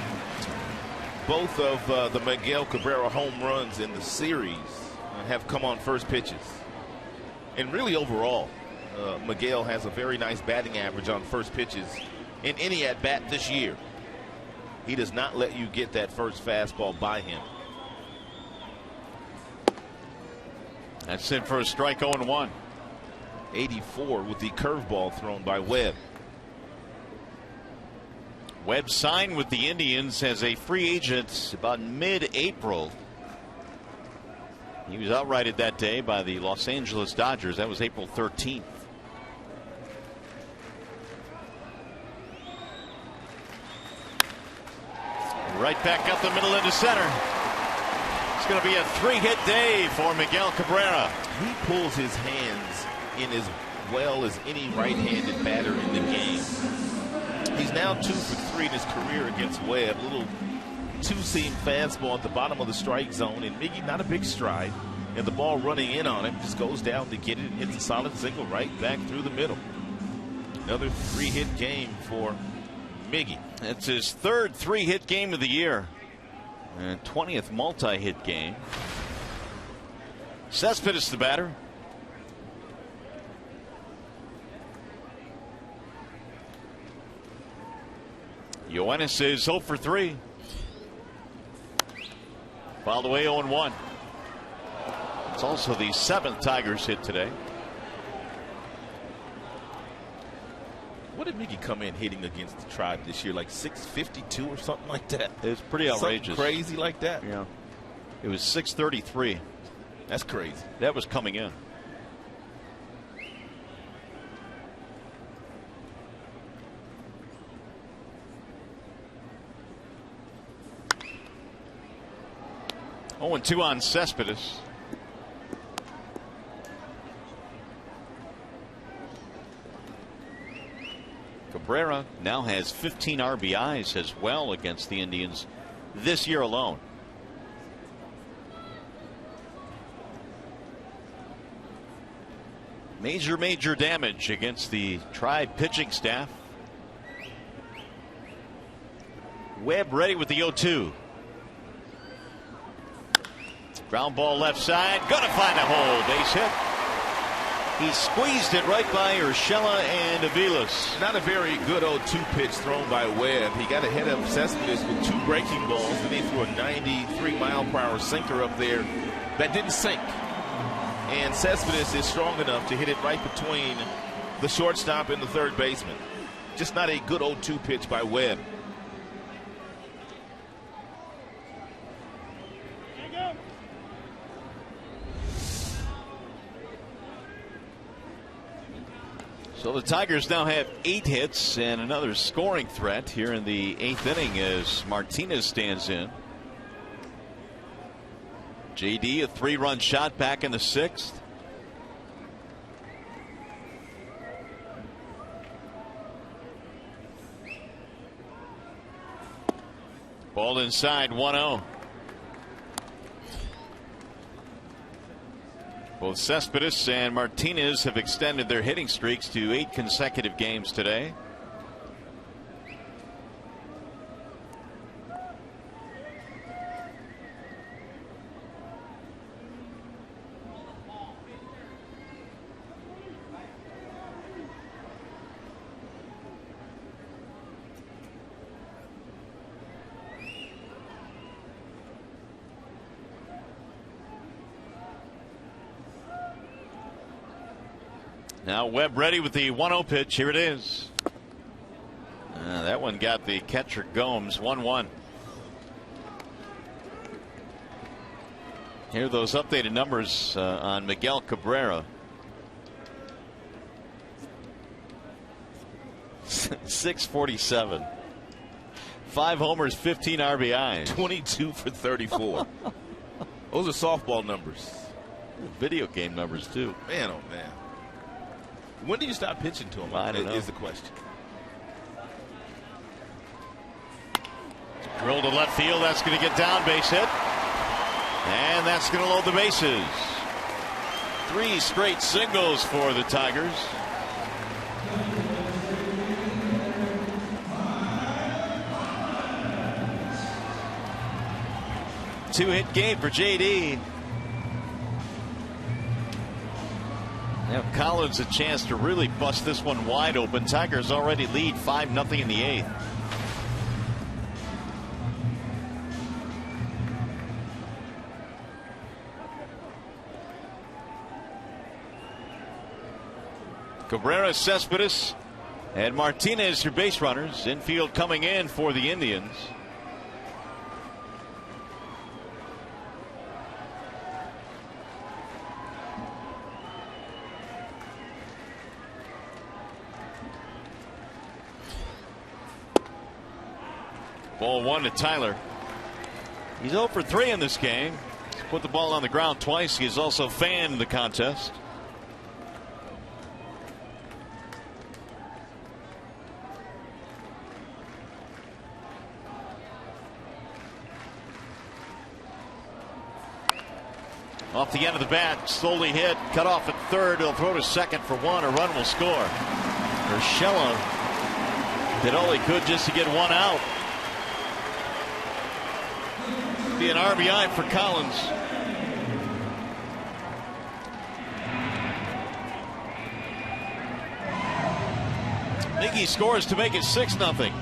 Both of the Miguel Cabrera home runs in the series have come on first pitches. And really overall, Miguel has a very nice batting average on first pitches in any at bat this year. He does not let you get that first fastball by him. That's it for a strike. 0-1. 84 with the curveball thrown by Webb. Webb signed with the Indians as a free agent about mid-April. He was outrighted that day by the Los Angeles Dodgers. That was April 13th. Right back up the middle into center. It's going to be a 3-hit day for Miguel Cabrera. He pulls his hands in as well as any right-handed batter in the game. He's now 2 for 3 in his career against Webb. Little two-seam fastball at the bottom of the strike zone, and Miggy not a big stride, and the ball running in on him just goes down to get it and hits a solid single right back through the middle. Another 3-hit game for Miggy. It's his 3rd 3-hit game of the year and 20th multi-hit game. Cespedes the batter. Yoenis is 0 for 3. Fouled away 0-1. It's also the 7th Tigers hit today. What did Miggy come in hitting against the Tribe this year? Like 652 or something like that? It's pretty outrageous. Something crazy like that? Yeah. It was 633. That's crazy. That was coming in. Oh, and 2 on Cespedes. Cabrera now has 15 RBIs as well against the Indians this year alone. Major damage against the Tribe pitching staff. Webb ready with the 0-2. Ground ball left side. Gonna find a hole. Base hit. He squeezed it right by Urshela and Aviles. Not a very good 0-2 pitch thrown by Webb. He got ahead of Cespedes with 2 breaking balls. Then he threw a 93-mile-per-hour sinker up there that didn't sink. And Cespedes is strong enough to hit it right between the shortstop and the third baseman. Just not a good 0-2 pitch by Webb. So the Tigers now have 8 hits and another scoring threat here in the 8th inning as Martinez stands in. JD, a 3-run shot back in the 6th. Ball inside, 1-0. Both Cespedes and Martinez have extended their hitting streaks to 8 consecutive games today. Now Webb ready with the 1-0 pitch. Here it is. That one got the catcher Gomes. 1-1. Here are those updated numbers on Miguel Cabrera. 647. 5 homers, 15 RBIs. 22 for 34. Those are softball numbers. Video game numbers, too. Man, oh, man. When do you stop pitching to him? I don't know. Is the question. Drilled to left field. That's going to get down. Base hit. And that's going to load the bases. 3 straight singles for the Tigers. Two-hit game for JD. Now Collins a chance to really bust this one wide open. Tigers already lead 5-0 in the 8th. Cabrera, Cespedes, and Martinez, your base runners. Infield coming in for the Indians. Ball 1 to Tyler. He's 0 for 3 in this game. He's put the ball on the ground twice. He has also fanned the contest. Off the end of the bat, slowly hit, cut off at third. He'll throw to second for 1. A run will score. Urshela did all he could just to get 1 out. Be an RBI for Collins. Miggy scores to make it 6-0.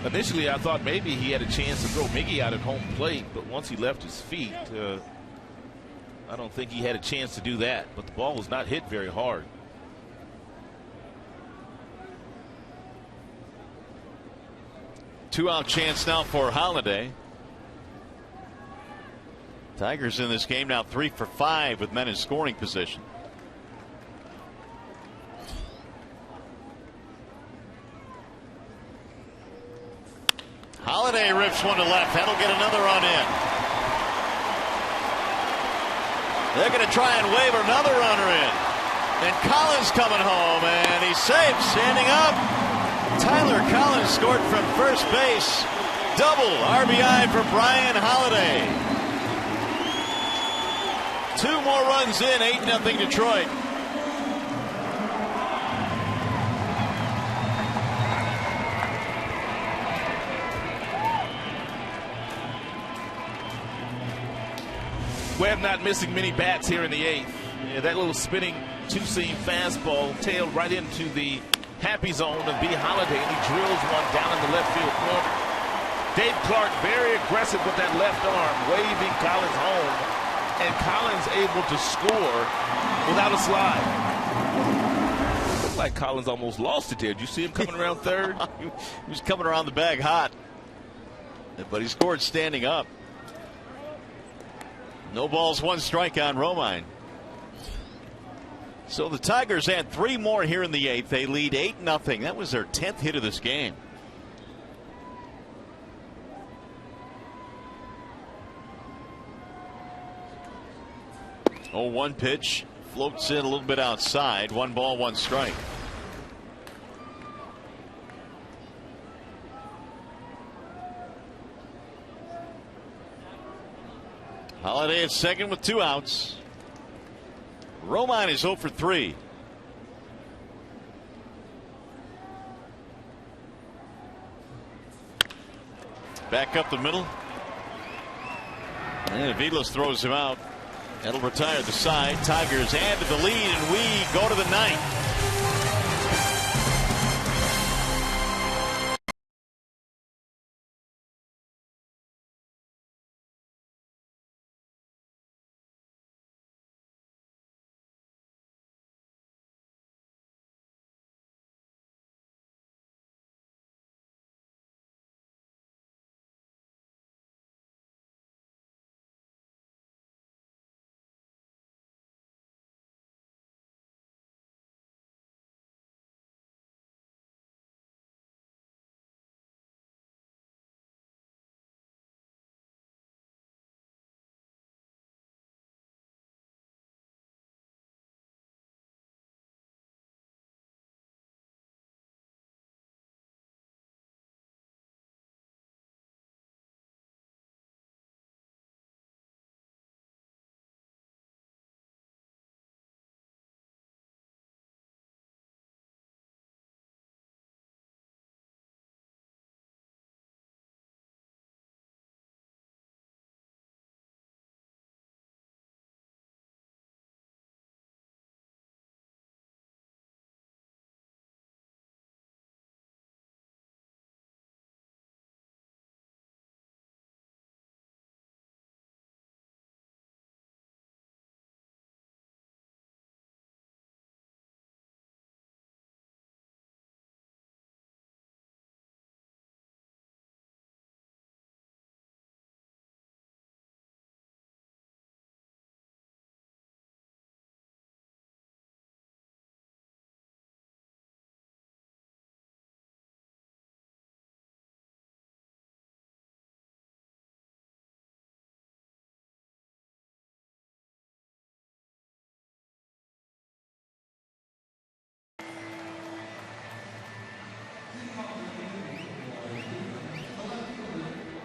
Initially, I thought maybe he had a chance to throw Miggy out at home plate, but once he left his feet, I don't think he had a chance to do that. But the ball was not hit very hard. Two-out chance now for Holiday. Tigers in this game now 3 for 5 with men in scoring position. Holiday rips one to left. That'll get another run in. They're going to try and wave another runner in. And Collins coming home, and he's safe, standing up. Tyler Collins scored from first base. Double RBI for Brian Holiday. 2 more runs in, 8-0 Detroit. Webb not missing many bats here in the 8th. Yeah, that little spinning 2-seam fastball tailed right into the happy zone of B. Holiday, and he drills one down in the left field corner. Dave Clark very aggressive with that left arm, waving Collins home, and Collins able to score without a slide. Looked like Collins almost lost it there. Did you see him coming around third? He was coming around the bag hot, but he scored standing up. No balls, 1 strike on Romine. So the Tigers had 3 more here in the 8th. They lead 8-0. That was their 10th hit of this game. Oh, 1 pitch floats in a little bit outside. 1 ball, 1 strike. Holiday at second with 2 outs. Romine is 0 for 3. Back up the middle. And Aviles throws him out. That'll retire the side. Tigers add to the lead, and we go to the 9th.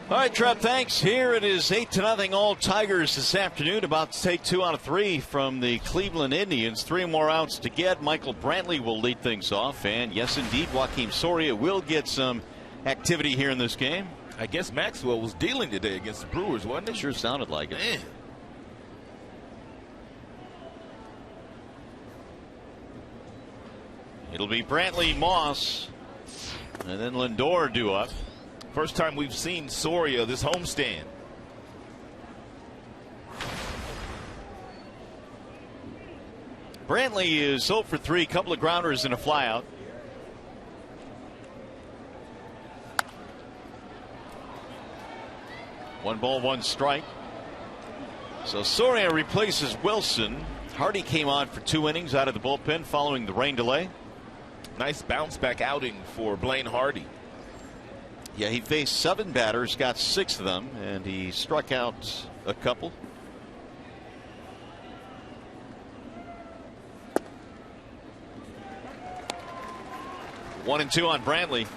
All right, Trev, thanks. Here it is 8-0 all Tigers this afternoon. About to take 2 out of 3 from the Cleveland Indians. 3 more outs to get. Michael Brantley will lead things off. And yes, indeed, Joakim Soria will get some activity here in this game. I guess Maxwell was dealing today against the Brewers, wasn't it? Sure sounded like it. Man. It'll be Brantley, Moss, and then Lindor due up. First time we've seen Soria this homestand. Brantley is 0 for 3, couple of grounders and a flyout. One ball, one strike. So Soria replaces Wilson. Hardy came on for 2 innings out of the bullpen following the rain delay. Nice bounce back outing for Blaine Hardy. Yeah, he faced 7 batters, got 6 of them, and he struck out a couple. One and 2 on Brantley.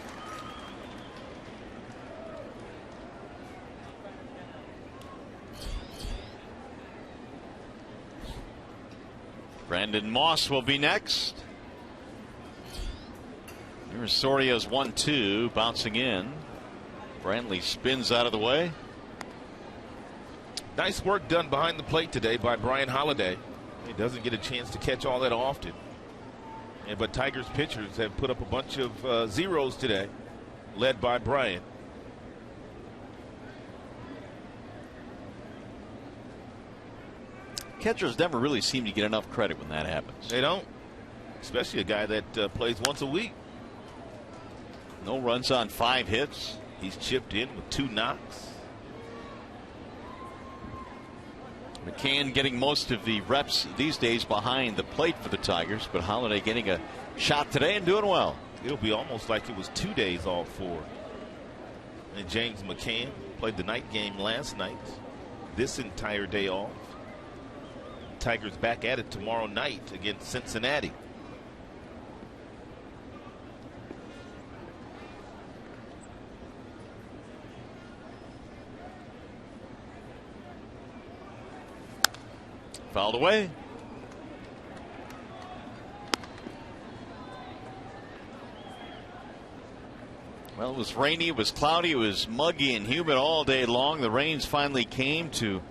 Brandon Moss will be next. Here's Soria's 1-2, bouncing in. Brantley spins out of the way. Nice work done behind the plate today by Brian Holiday. He doesn't get a chance to catch all that often. But Tigers pitchers have put up a bunch of zeros today, led by Brian. Catchers never really seem to get enough credit when that happens. They don't, especially a guy that plays once a week. No runs on 5 hits. He's chipped in with 2 knocks. McCann getting most of the reps these days behind the plate for the Tigers, but Holiday getting a shot today and doing well. It'll be almost like it was 2 days off for. And James McCann played the night game last night. This entire day off. Tigers back at it tomorrow night against Cincinnati. Fouled away. Well, it was rainy, it was cloudy, it was muggy and humid all day long. The rains finally came to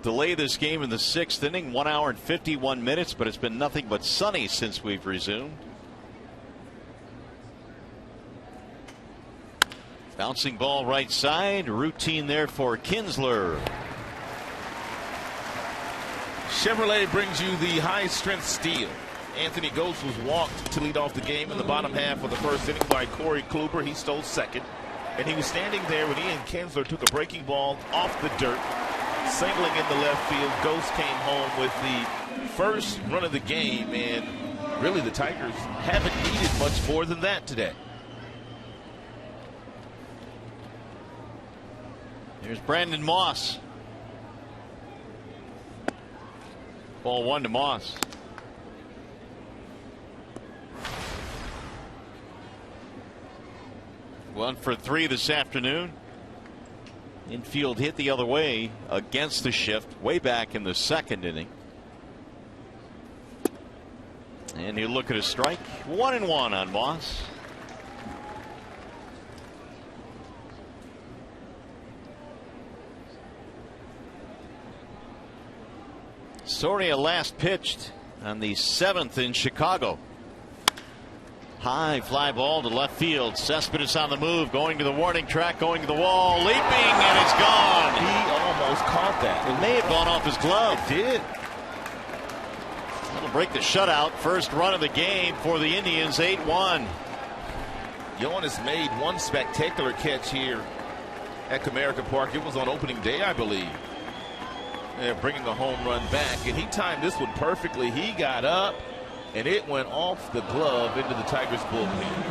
delay this game in the 6th inning. 1 hour and 51 minutes, but it's been nothing but sunny since we've resumed. Bouncing ball right side. Routine there for Kinsler. Chevrolet brings you the high-strength steel. Anthony Ghost was walked to lead off the game in the bottom half of the 1st inning by Corey Kluber. He stole 2nd. And he was standing there when Ian Kinsler took a breaking ball off the dirt, singling in the left field. Ghost came home with the first run of the game, and really the Tigers haven't needed much more than that today. Here's Brandon Moss. Ball 1 to Moss. One for 3 this afternoon. Infield hit the other way against the shift way back in the 2nd inning. And he'll look at his strike. 1-1 on Moss. Soria last pitched on the 7th in Chicago. High fly ball to left field. Cespedes on the move, going to the warning track, going to the wall, leaping, and it's gone. He almost caught that. It may have gone off his glove. It did. That'll break the shutout. First run of the game for the Indians, 8-1. Jonas made one spectacular catch here at Comerica Park. It was on opening day, I believe. They're bringing the home run back, and he timed this one perfectly. He got up, and it went off the glove into the Tigers bullpen.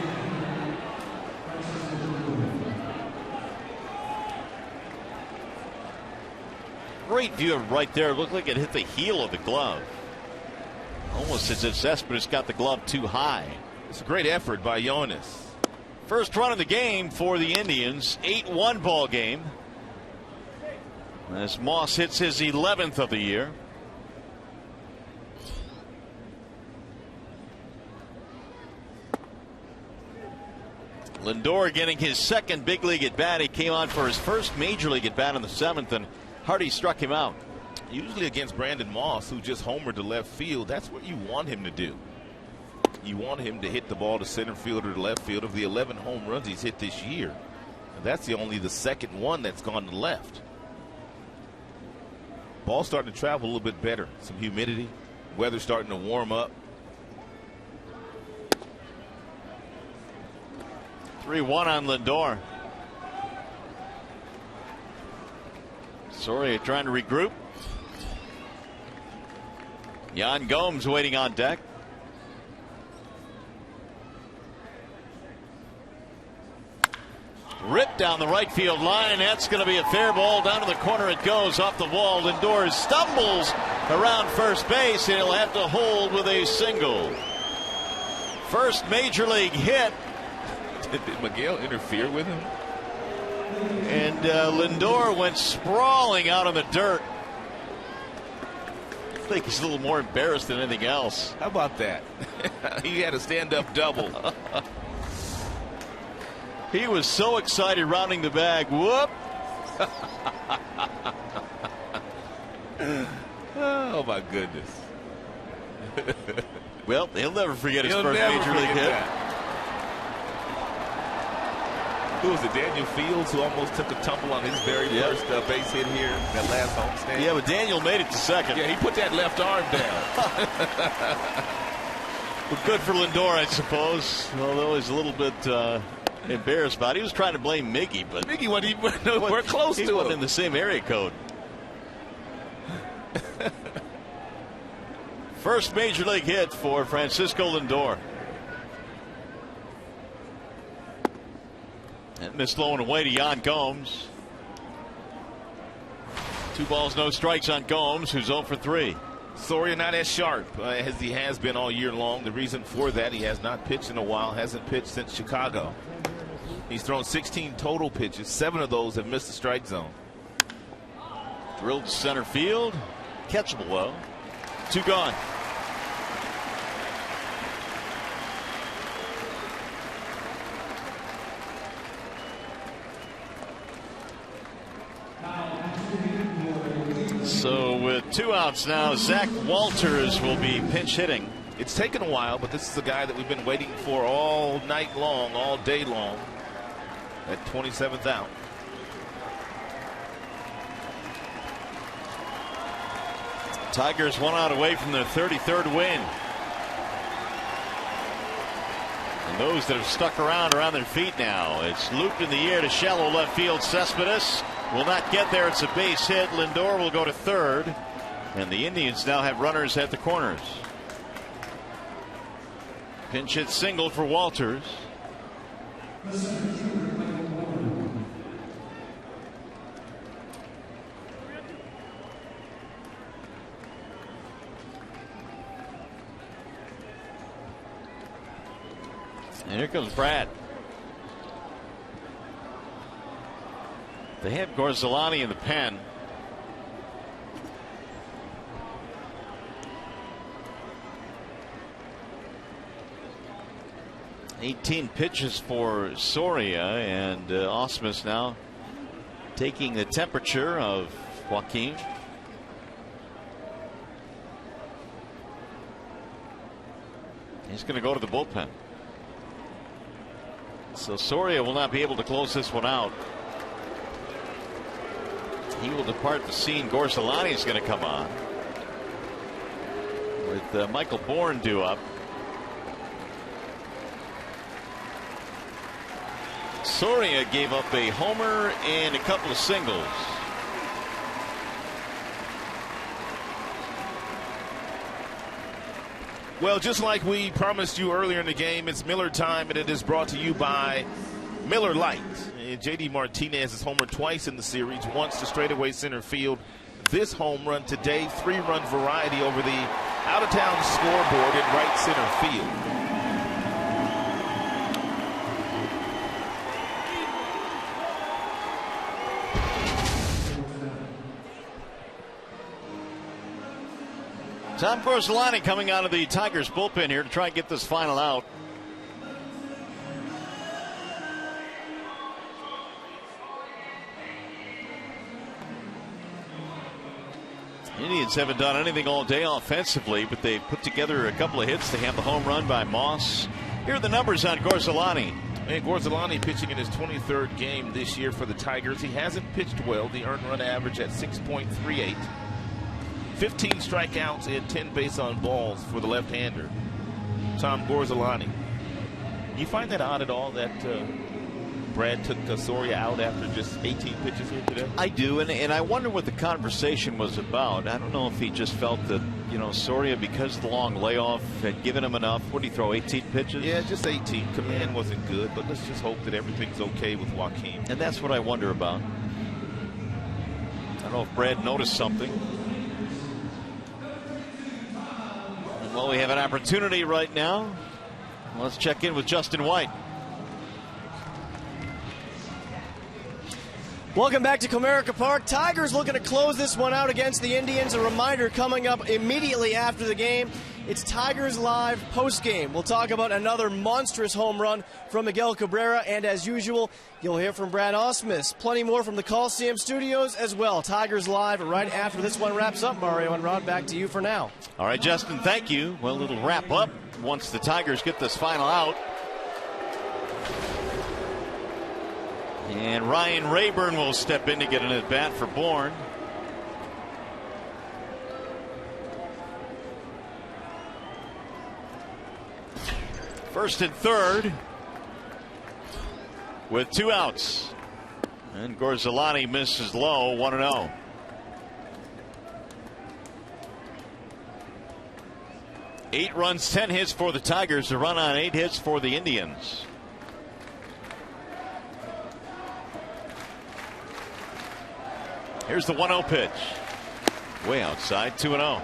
Great view of right there. It looked like it hit the heel of the glove. Almost as if Cespedes got the glove too high. It's a great effort by Jonas. First run of the game for the Indians. 8-1 ball game. as Moss hits his 11th of the year. Lindor getting his second big league at bat. He came on for his first major league at bat in the 7th, and Hardy struck him out. Usually against Brandon Moss, who just homered to left field, that's what you want him to do. You want him to hit the ball to center field or to left field. Of the 11 home runs he's hit this year, and that's only the second one that's gone to left. Ball starting to travel a little bit better. Some humidity, weather starting to warm up. 3-1 on Lindor. Soria trying to regroup. Yan Gomes waiting on deck. Ripped down the right field line. That's going to be a fair ball. Down to the corner it goes, off the wall. Lindor stumbles around first base. He'll have to hold with a single. First major league hit. Did Miguel interfere with him? And Lindor went sprawling out of the dirt. I think he's a little more embarrassed than anything else. How about that? He had a stand-up double. He was so excited rounding the bag. Whoop. Oh, my goodness. Well, he'll never forget his first major league hit. Who was it, Daniel Fields, who almost took a tumble on his very first base hit here, that last homestand? Yeah, but Daniel made it to second. Yeah, he put that left arm down. Well, good for Lindor, I suppose, although he's a little bit embarrassed about it. He was trying to blame Miggy, but Miggy we're close to he wasn't him. in the same area code. First major league hit for Francisco Lindor. And missed low and away to Yan Gomes. 2 balls, no strikes on Gomes, who's 0 for 3. Soria not as sharp as he has been all year long. The reason for that, he has not pitched in a while, hasn't pitched since Chicago. He's thrown 16 total pitches. 7 of those have missed the strike zone. Drilled to center field. Catchable well. 2 gone. So with 2 outs now, Zach Walters will be pinch hitting. It's taken a while, but this is a guy that we've been waiting for all night long, all day long. At 27th out. Tigers 1 out away from their 33rd win. And those that have stuck around are on their feet now. It's looped in the air to shallow left field. Cespedes will not get there. It's a base hit. Lindor will go to third. And the Indians now have runners at the corners. Pinch hit single for Walters. And here comes Brad. They have Gorzolani in the pen. $18 pitches for Soria, and Ausmus now taking the temperature of Joaquin. He's going to go to the bullpen. So Soria will not be able to close this one out. He will depart the scene. Gorzolani is going to come on with Michael Bourne due up. Soria gave up a homer and a couple of singles. Well, just like we promised you earlier in the game, it's Miller time, and it is brought to you by Miller Lite. J.D. Martinez has homered twice in the series, once to straightaway center field. This home run today, 3-run variety over the out-of-town scoreboard in right center field. Tom Gorzelani coming out of the Tigers bullpen here to try and get this final out. Indians haven't done anything all day offensively, but they put together a couple of hits. They have the home run by Moss. Here are the numbers on Gorzelani. And Gorzelani pitching in his 23rd game this year for the Tigers. He hasn't pitched well. The earned run average at 6.38. 15 strikeouts and 10 base on balls for the left-hander, Tom Gorzelani. You find that odd at all that Brad took Soria out after just 18 pitches here today? I do, and I wonder what the conversation was about. I don't know if he just felt that, Soria, because of the long layoff, had given him enough. What did he throw, 18 pitches? Yeah, just 18. Command wasn't good, but let's just hope that everything's okay with Joaquin. And that's what I wonder about. I don't know if Brad noticed something. Well, we have an opportunity right now. Let's check in with Justin White. Welcome back to Comerica Park. Tigers looking to close this one out against the Indians. A reminder coming up immediately after the game. It's Tigers Live post-game. We'll talk about another monstrous home run from Miguel Cabrera, and as usual, you'll hear from Brad Ausmus. Plenty more from the Coliseum Studios as well. Tigers Live right after this one wraps up. Mario and Rod, back to you for now. All right, Justin, thank you. Well, it'll wrap up once the Tigers get this final out. And Ryan Rayburn will step in to get an at-bat for Bourne. First and third with 2 outs. And Gorzelani misses low, 1-0. Eight runs, 10 hits for the Tigers. A run on 8 hits for the Indians. Here's the 1-0 pitch. Way outside, 2-0.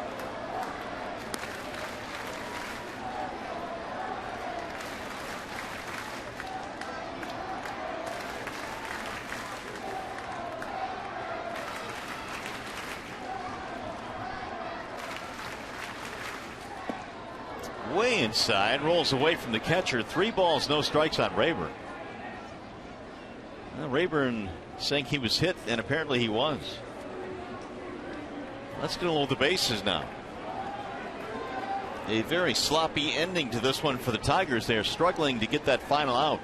Way inside, rolls away from the catcher. 3 balls, no strikes on Rayburn. Well, Rayburn saying he was hit, and apparently he was. Let's get a little of the bases now. A very sloppy ending to this one for the Tigers. They are struggling to get that final out.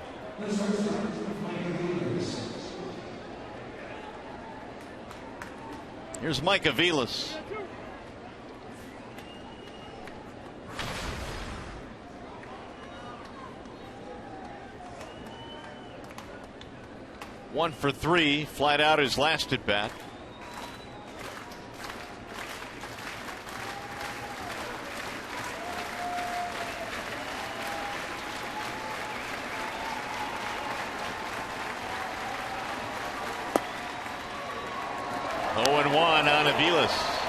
Here's Mike Aviles. One for 3, flat out his last at bat. Oh, and 1 on Aviles.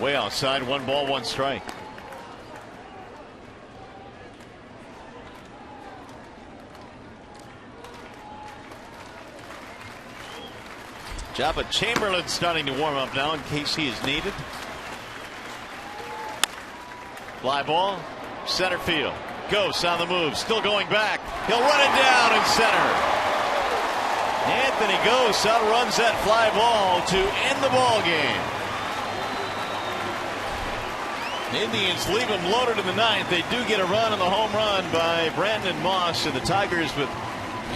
Way outside, 1 ball, 1 strike. Jabba Chamberlain starting to warm up now in case he is needed. Fly ball, center field. Ghosts on the move, still going back. He'll run it down in center. Anthony Ghosts outruns that fly ball to end the ball game. Indians leave them loaded in the 9th. They do get a run on the home run by Brandon Moss, and the Tigers with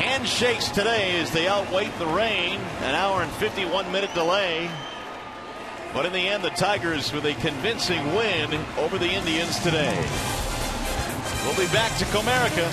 handshakes today as they outwait the rain. An hour and 51-minute delay. But in the end, the Tigers with a convincing win over the Indians today. We'll be back to Comerica